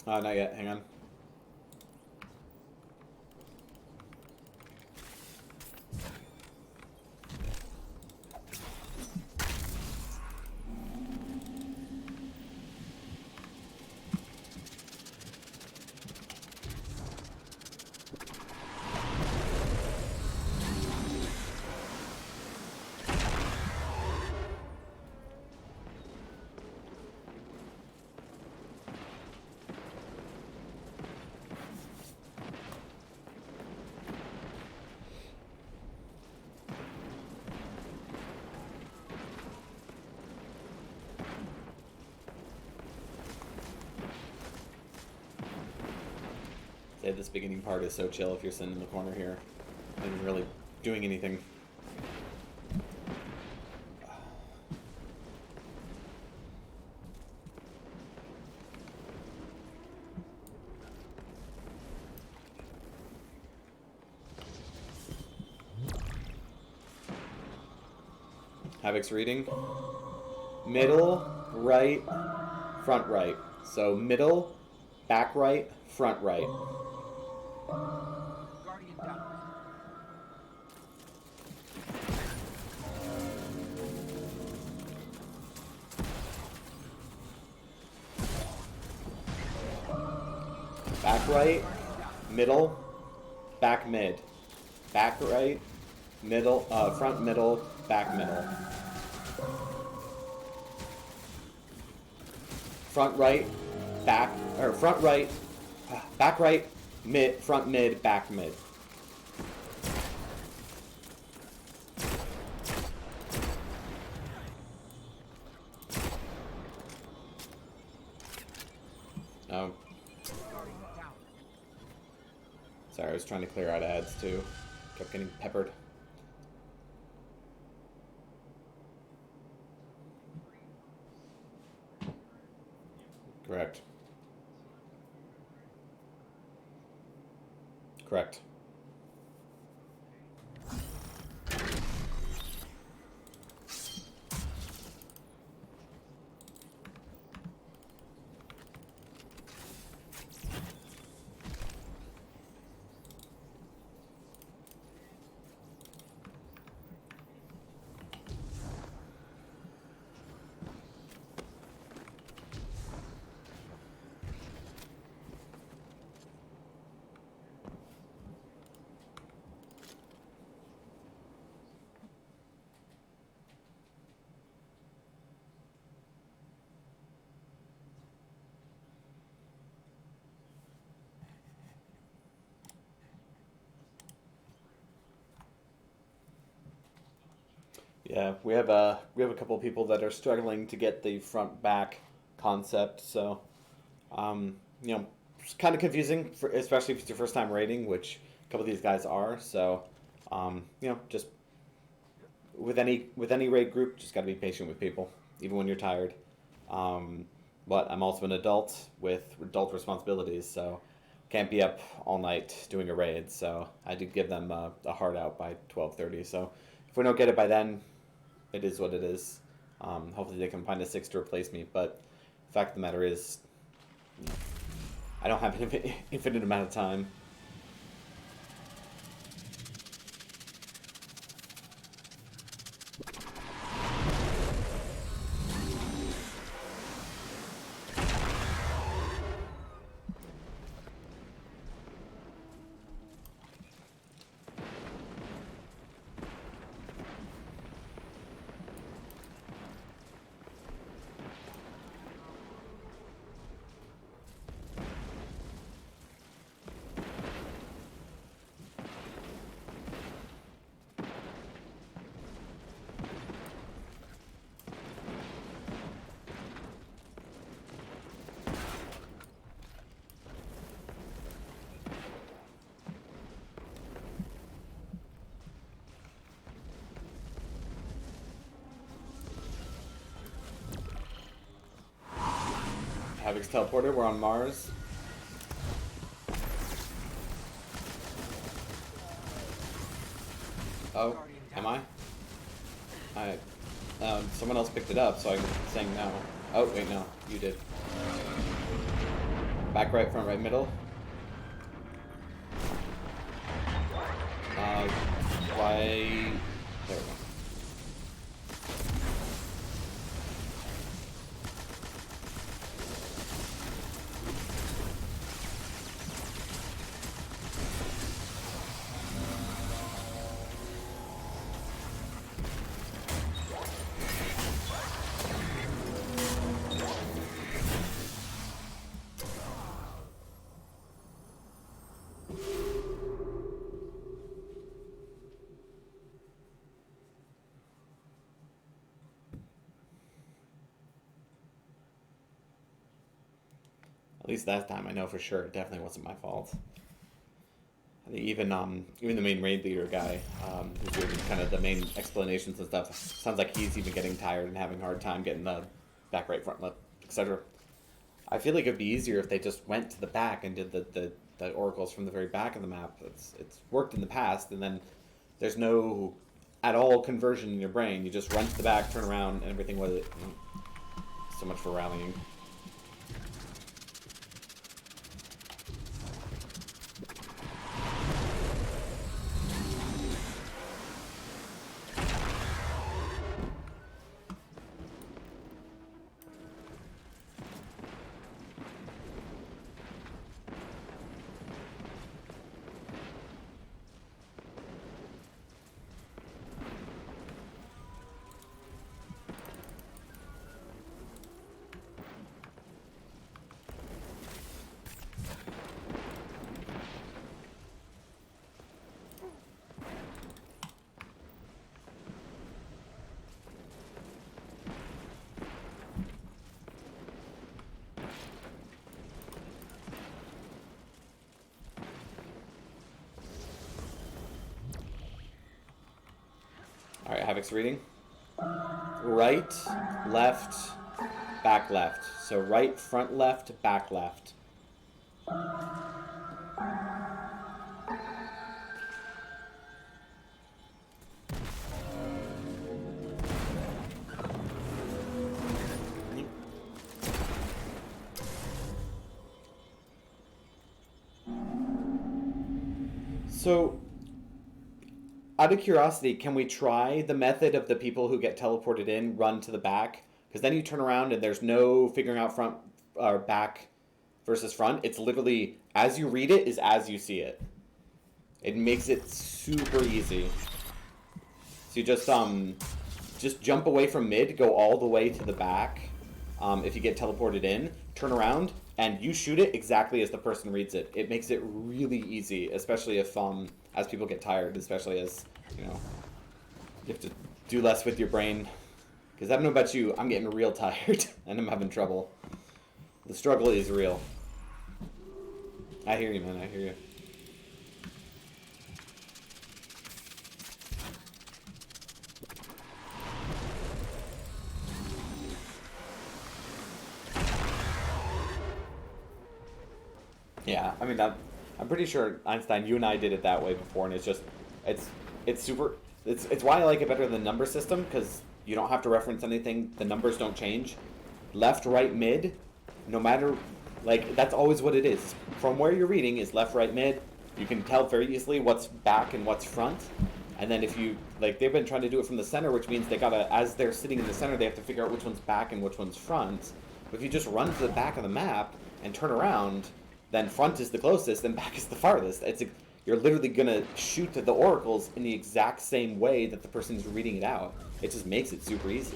Not yet. Hang on. Say this beginning part is so chill if you're sitting in the corner here and really doing anything. Havoc's reading. Middle, right, front right. So middle, back right, front right. Guardian down. Back right, middle, back mid. Back right, middle, front middle, back middle. Front right, back, or front right, back right, mid, front mid, back mid. Oh. Guardian down. Sorry, I was trying to clear out ads too. Kept getting peppered. Correct. Correct. Yeah, we have a couple of people that are struggling to get the front back concept. So, it's kind of confusing, especially if it's your first time raiding, which a couple of these guys are. So, just with any raid group, just got to be patient with people, even when you're tired. But I'm also an adult with adult responsibilities, so can't be up all night doing a raid. So I did give them a hard out by 12:30. So if we don't get it by then, it is what it is. Hopefully they can find a 6 to replace me. But the fact of the matter is, I don't have an infinite amount of time. Havoc's teleporter, we're on Mars. Oh, am I? Someone else picked it up, so I'm saying no. Oh, wait, no, you did. Back right, front right, middle. Right. There we go. At least that time, I know for sure it definitely wasn't my fault. I think even the main raid leader guy, who's doing kind of the main explanations and stuff, sounds like he's even getting tired and having a hard time getting the back, right, front, left, etc. I feel like it'd be easier if they just went to the back and did the oracles from the very back of the map. It's worked in the past, and then there's no at all conversion in your brain. You just run to the back, turn around, and everything with it. So much for rallying. Alright, Havoc's reading. Right, left, back left. So right, front left, back left. So, out of curiosity, can we try the method of the people who get teleported in run to the back? Because then you turn around and there's no figuring out front or back versus front. It's literally as you read it is as you see it. It makes it super easy. So you just jump away from mid, go all the way to the back. If you get teleported in, turn around and you shoot it exactly as the person reads it. It makes it really easy, especially if as people get tired, especially as, you know, you have to do less with your brain. Because I don't know about you, I'm getting real tired and I'm having trouble. The struggle is real. I hear you, man, I hear you. Yeah, I mean, I'm pretty sure, Einstein, you and I did it that way before, and it's just, it's super, it's why I like it better than the number system, because you don't have to reference anything, the numbers don't change. Left, right, mid, no matter, like, that's always what it is. From where you're reading is left, right, mid, you can tell very easily what's back and what's front, and then if you, like, they've been trying to do it from the center, which means they gotta, as they're sitting in the center, they have to figure out which one's back and which one's front. But if you just run to the back of the map and turn around, then front is the closest, then back is the farthest. You're literally gonna shoot the oracles in the exact same way that the person's reading it out. It just makes it super easy.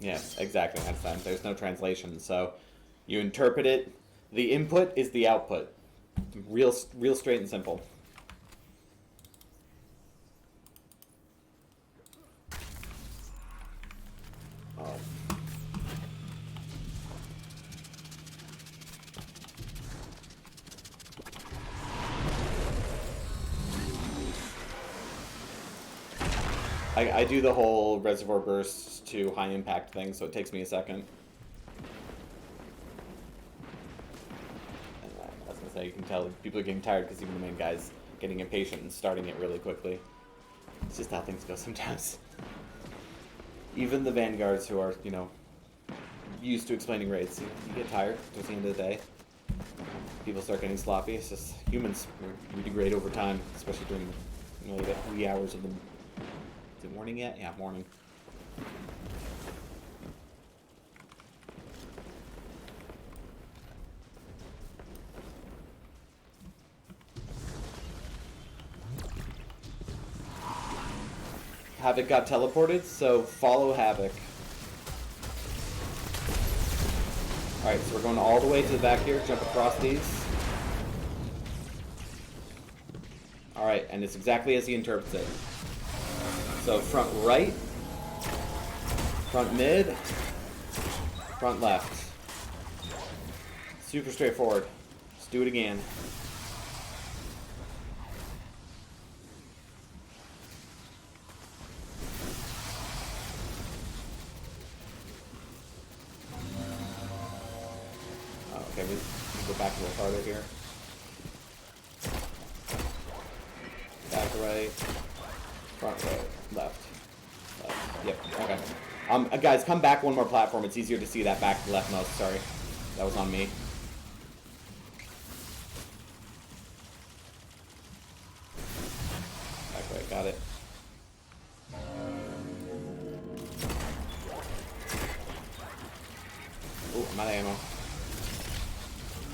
Yes, exactly, Einstein. There's no translation, so you interpret it. The input is the output. Real straight and simple. Oh. I do the whole reservoir burst to high impact thing, so it takes me a second. And I was gonna say, you can tell people are getting tired because even the main guy's getting impatient and starting it really quickly. It's just how things go sometimes. Even the vanguards who are, you know, used to explaining raids, you get tired towards the end of the day. People start getting sloppy. It's just humans, we degrade over time, especially during, you know, the wee hours of the. Is it morning yet? Yeah, morning. Havoc got teleported, so follow Havoc. Alright, so we're going all the way to the back here, jump across these. Alright, and it's exactly as he interprets it. So front right, front mid, front left. Super straightforward. Let's do it again. Oh, okay, we go back a little farther here. Back right, front right, left. Yep, okay. Guys, come back one more platform. It's easier to see that back leftmost. Sorry. That was on me. Back right, got it. Ooh, I'm out of ammo.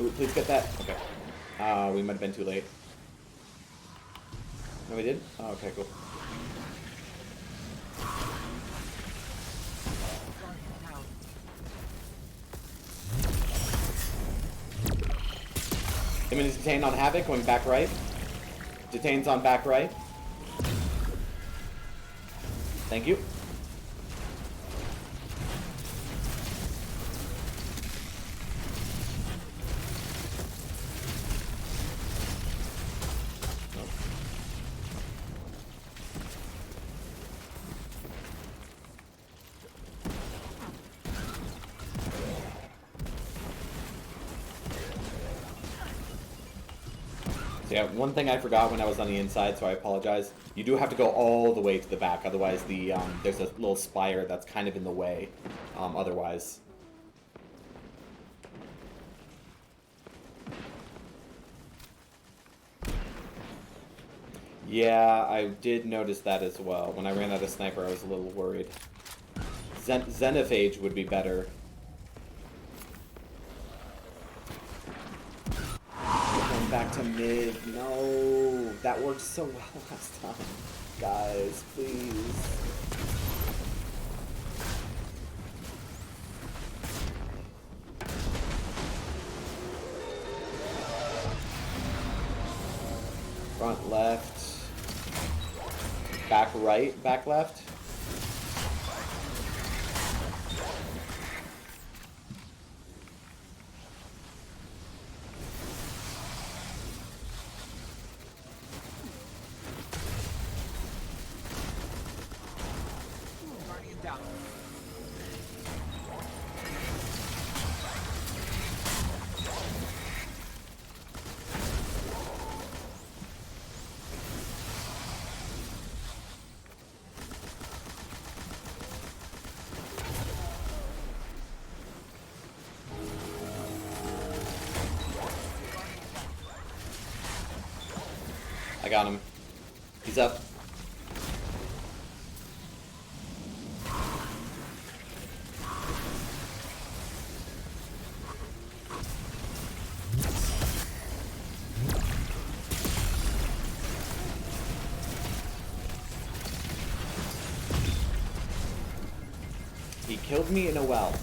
Ooh, please get that. Okay. We might have been too late. No, we did? Oh, okay, cool. Imminent detain on Havoc, going back right. Detains on back right. Thank you. Yeah, one thing I forgot when I was on the inside, so I apologize. You do have to go all the way to the back, otherwise there's a little spire that's kind of in the way. Otherwise. Yeah, I did notice that as well. When I ran out of sniper, I was a little worried. Xenophage would be better. Going back to mid. No, that worked so well last time. Guys, please. Front left. Back right, back left. Guardian down. I got him. He's up. He killed me in a well.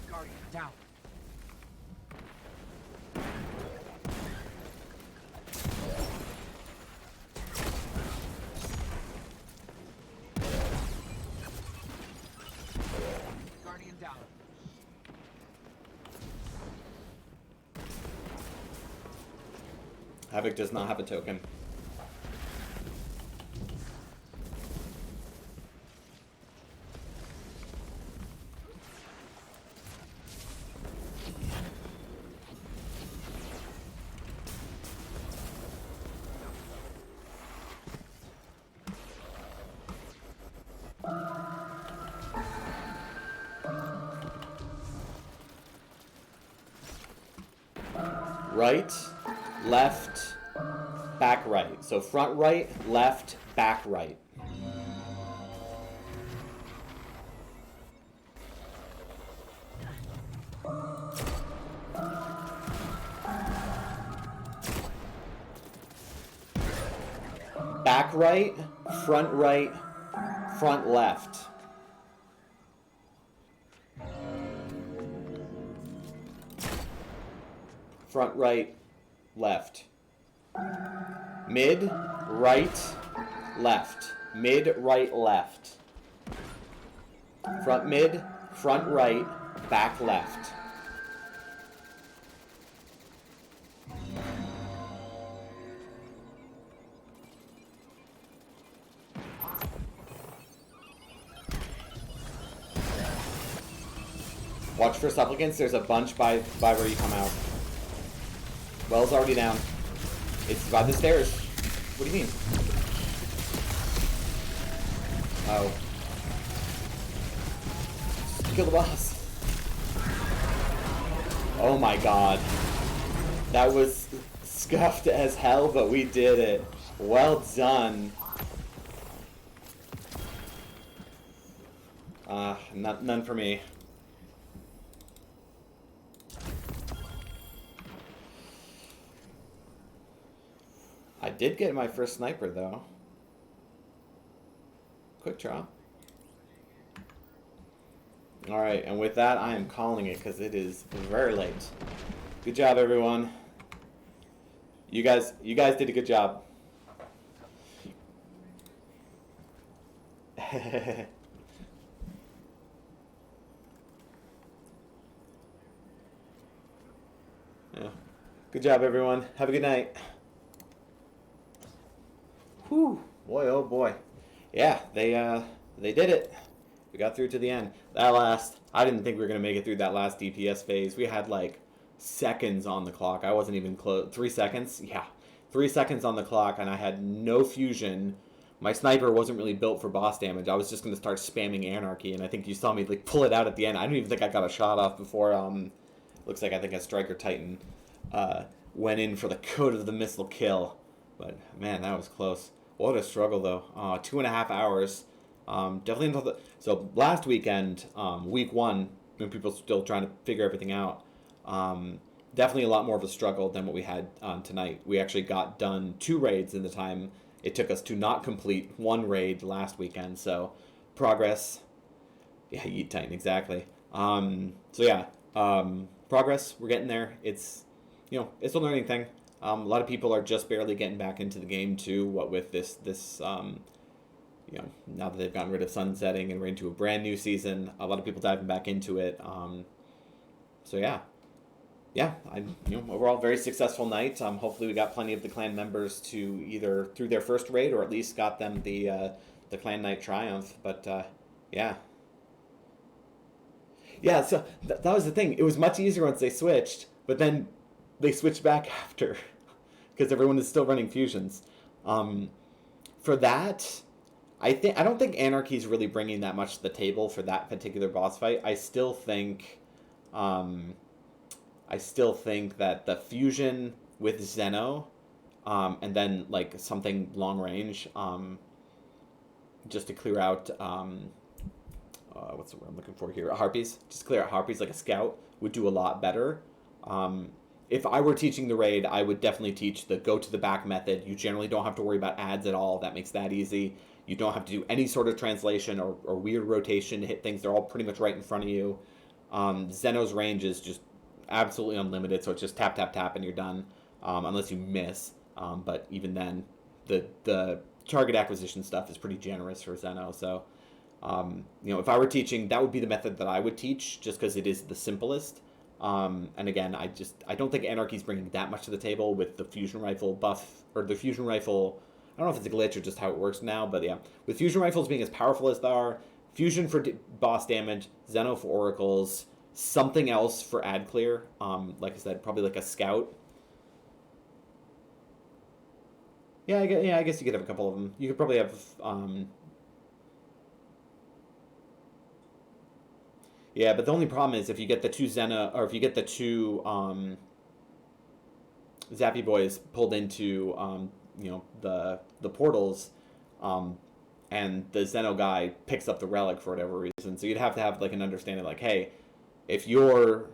Guardian down. Guardian down. Havoc does not have a token. Right, left, back right. So front right, left, back right. Back right, front left. Front right, left. Mid, right, left. Mid, right, left. Front mid, front right, back left. Watch for supplicants. There's a bunch by where you come out. Well's already down. It's by the stairs. What do you mean? Oh. Just kill the boss. Oh my god. That was scuffed as hell, but we did it. Well done. None for me. I did get my first sniper, though. Quick draw. Alright, and with that, I am calling it because it is very late. Good job, everyone. You guys did a good job. Yeah. Good job, everyone. Have a good night. Whew, boy, oh boy. Yeah, they did it. We got through to the end. I didn't think we were going to make it through that last DPS phase. We had like seconds on the clock. I wasn't even close. 3 seconds? Yeah. 3 seconds on the clock, and I had no fusion. My sniper wasn't really built for boss damage. I was just going to start spamming Anarchy, and I think you saw me like pull it out at the end. I don't even think I got a shot off before, looks like I think a Striker Titan went in for the Code of the Missile kill. But, man, that was close. What a struggle, though. 2.5 hours. Definitely until the... So, last weekend, week 1, when people were still trying to figure everything out, definitely a lot more of a struggle than what we had tonight. We actually got done 2 raids in the time it took us to not complete 1 raid last weekend. So, progress. Yeah, Yeet Titan, exactly. Progress. We're getting there. It's a learning thing. A lot of people are just barely getting back into the game too. What with this now that they've gotten rid of sunsetting and we're into a brand new season, a lot of people diving back into it. Overall very successful night. Hopefully we got plenty of the clan members to either through their first raid or at least got them the clan night triumph. But yeah. So that was the thing. It was much easier once they switched, but then they switched back after because everyone is still running fusions. For that, I don't think Anarchy is really bringing that much to the table for that particular boss fight. I still think that the fusion with Zeno, and then like something long range, just to clear out. what's the word I'm looking for here? Harpies. Just clear out harpies like a scout would do a lot better. If I were teaching the raid, I would definitely teach the go to the back method. You generally don't have to worry about ads at all. That makes that easy. You don't have to do any sort of translation or weird rotation to hit things. They're all pretty much right in front of you. Zeno's range is just absolutely unlimited, so it's just tap, tap, tap, and you're done, unless you miss. But even then, the target acquisition stuff is pretty generous for Zeno. So, if I were teaching, that would be the method that I would teach, just because it is the simplest. And again, I don't think Anarchy's bringing that much to the table with the fusion rifle buff, or the fusion rifle. I don't know if it's a glitch or just how it works now, but yeah, with fusion rifles being as powerful as they are, fusion for boss damage, Zeno for oracles, something else for ad clear. Like I said, probably like a scout. Yeah, I guess you could have a couple of them. You could probably have. Yeah, but the only problem is if you get the two Zena, or if you get the two Zappy boys pulled into the portals, and the Zeno guy picks up the relic for whatever reason. So you'd have to have like an understanding, like, hey, if you're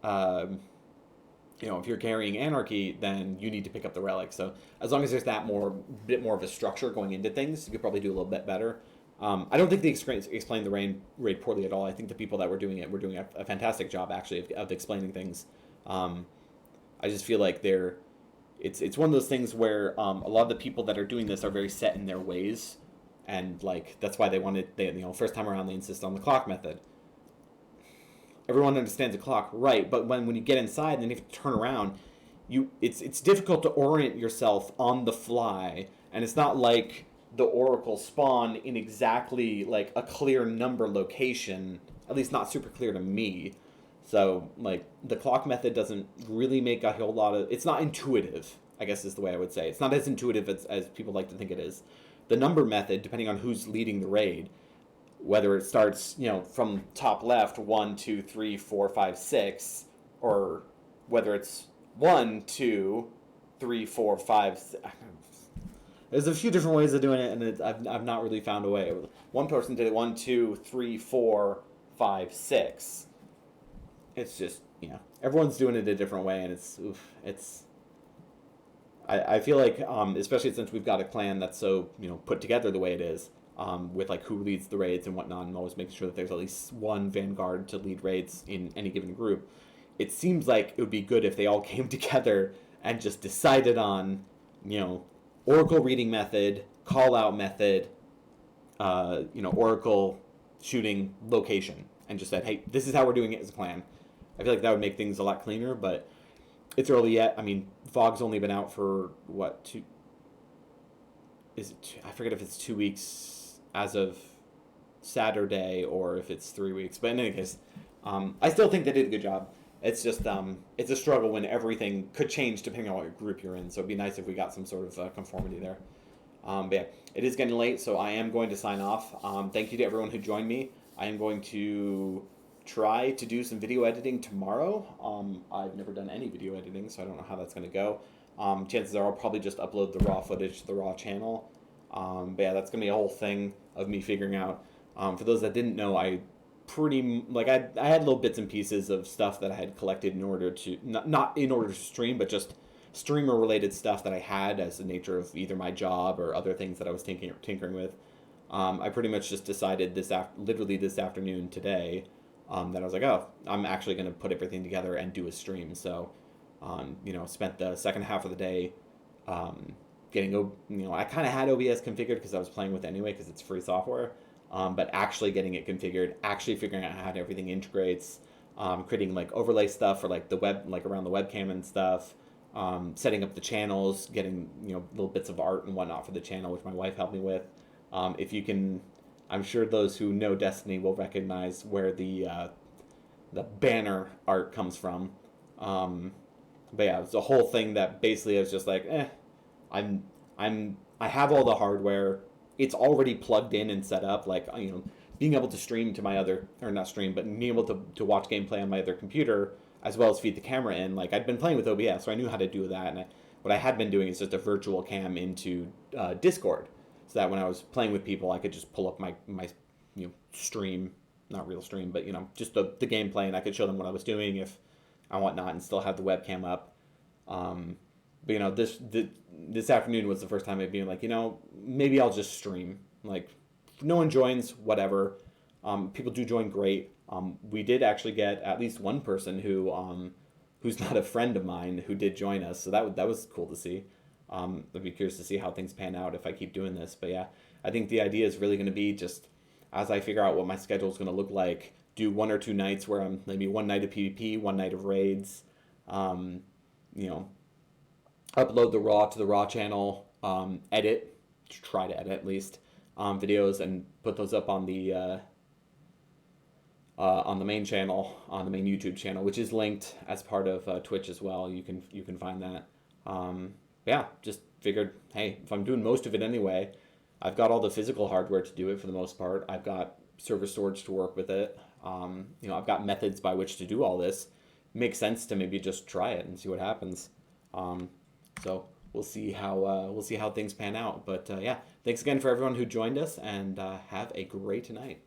if you're carrying Anarchy, then you need to pick up the relic. So as long as there's that bit more of a structure going into things, you could probably do a little bit better. I don't think they explained the raid poorly at all. I think the people that were doing it were doing a fantastic job, actually, of explaining things. I just feel like it's one of those things where a lot of the people that are doing this are very set in their ways, and like that's why first time around they insist on the clock method. Everyone understands the clock, right? But when you get inside and then you have to turn around, it's difficult to orient yourself on the fly, and it's not like the oracle spawn in exactly like a clear number location, at least not super clear to me. So like the clock method doesn't really make a whole lot of, it's not intuitive, I guess is the way I would say. It's not as intuitive as people like to think it is. The number method, depending on who's leading the raid, whether it starts from top left 1 2 3 4 5 6, or whether it's 1 2 3 4 5 6, there's a few different ways of doing it, and I've not really found a way. One person did it 1 2 3 4 5 6. It's just everyone's doing it a different way, and it's. I feel like especially since we've got a clan that's so put together the way it is, with like who leads the raids and whatnot, and always making sure that there's at least one vanguard to lead raids in any given group. It seems like it would be good if they all came together and just decided on Oracle reading method, call out method, Oracle shooting location, and just said, hey, this is how we're doing it as a clan. I feel like that would make things a lot cleaner, but it's early yet. I mean, Fog's only been out for what, I forget if it's 2 weeks as of Saturday or if it's 3 weeks. But in any case, I still think they did a good job. It's just it's a struggle when everything could change depending on what group you're in. So it'd be nice if we got some sort of conformity there. But yeah, it is getting late, so I am going to sign off. Thank you to everyone who joined me. I am going to try to do some video editing tomorrow. I've never done any video editing, so I don't know how that's going to go. Chances are I'll probably just upload the raw footage to the raw channel. But yeah, that's going to be a whole thing of me figuring out. For those that didn't know, I had little bits and pieces of stuff that I had collected in order to not in order to stream, but just streamer related stuff that I had as the nature of either my job or other things that I was tinkering with. I pretty much just decided literally this afternoon today that I was like, oh, I'm actually going to put everything together and do a stream. So spent the second half of the day getting I kind of had OBS configured because I was playing with it anyway because it's free software. But actually getting it configured, actually figuring out how everything integrates, creating like overlay stuff for like the web, like around the webcam and stuff, setting up the channels, getting little bits of art and whatnot for the channel, which my wife helped me with. If you can, I'm sure those who know Destiny will recognize where the banner art comes from. But yeah, it's a whole thing that basically is just like, I have all the hardware. It's already plugged in and set up, like, being able to stream to my other, or not stream, but being able to watch gameplay on my other computer, as well as feed the camera in. Like, I'd been playing with OBS, so I knew how to do that, and what I had been doing is just a virtual cam into Discord, so that when I was playing with people, I could just pull up my stream not real stream, but just the gameplay, and I could show them what I was doing if and whatnot, and still have the webcam up. But this afternoon was the first time I'd been like, maybe I'll just stream. Like, if no one joins, whatever. People do join, great. We did actually get at least one person who's not a friend of mine who did join us, so that was cool to see. I'd be curious to see how things pan out if I keep doing this. But yeah, I think the idea is really going to be just as I figure out what my schedule is going to look like, do 1 or 2 nights where I'm maybe one night of PvP, one night of raids, upload the raw to the raw channel, try to edit at least, videos and put those up on the main channel, on the main YouTube channel, which is linked as part of Twitch as well. You can find that. Yeah, just figured, hey, if I'm doing most of it anyway, I've got all the physical hardware to do it for the most part. I've got server storage to work with it. I've got methods by which to do all this. Makes sense to maybe just try it and see what happens. So we'll see how things pan out. But yeah, thanks again for everyone who joined us, and have a great night.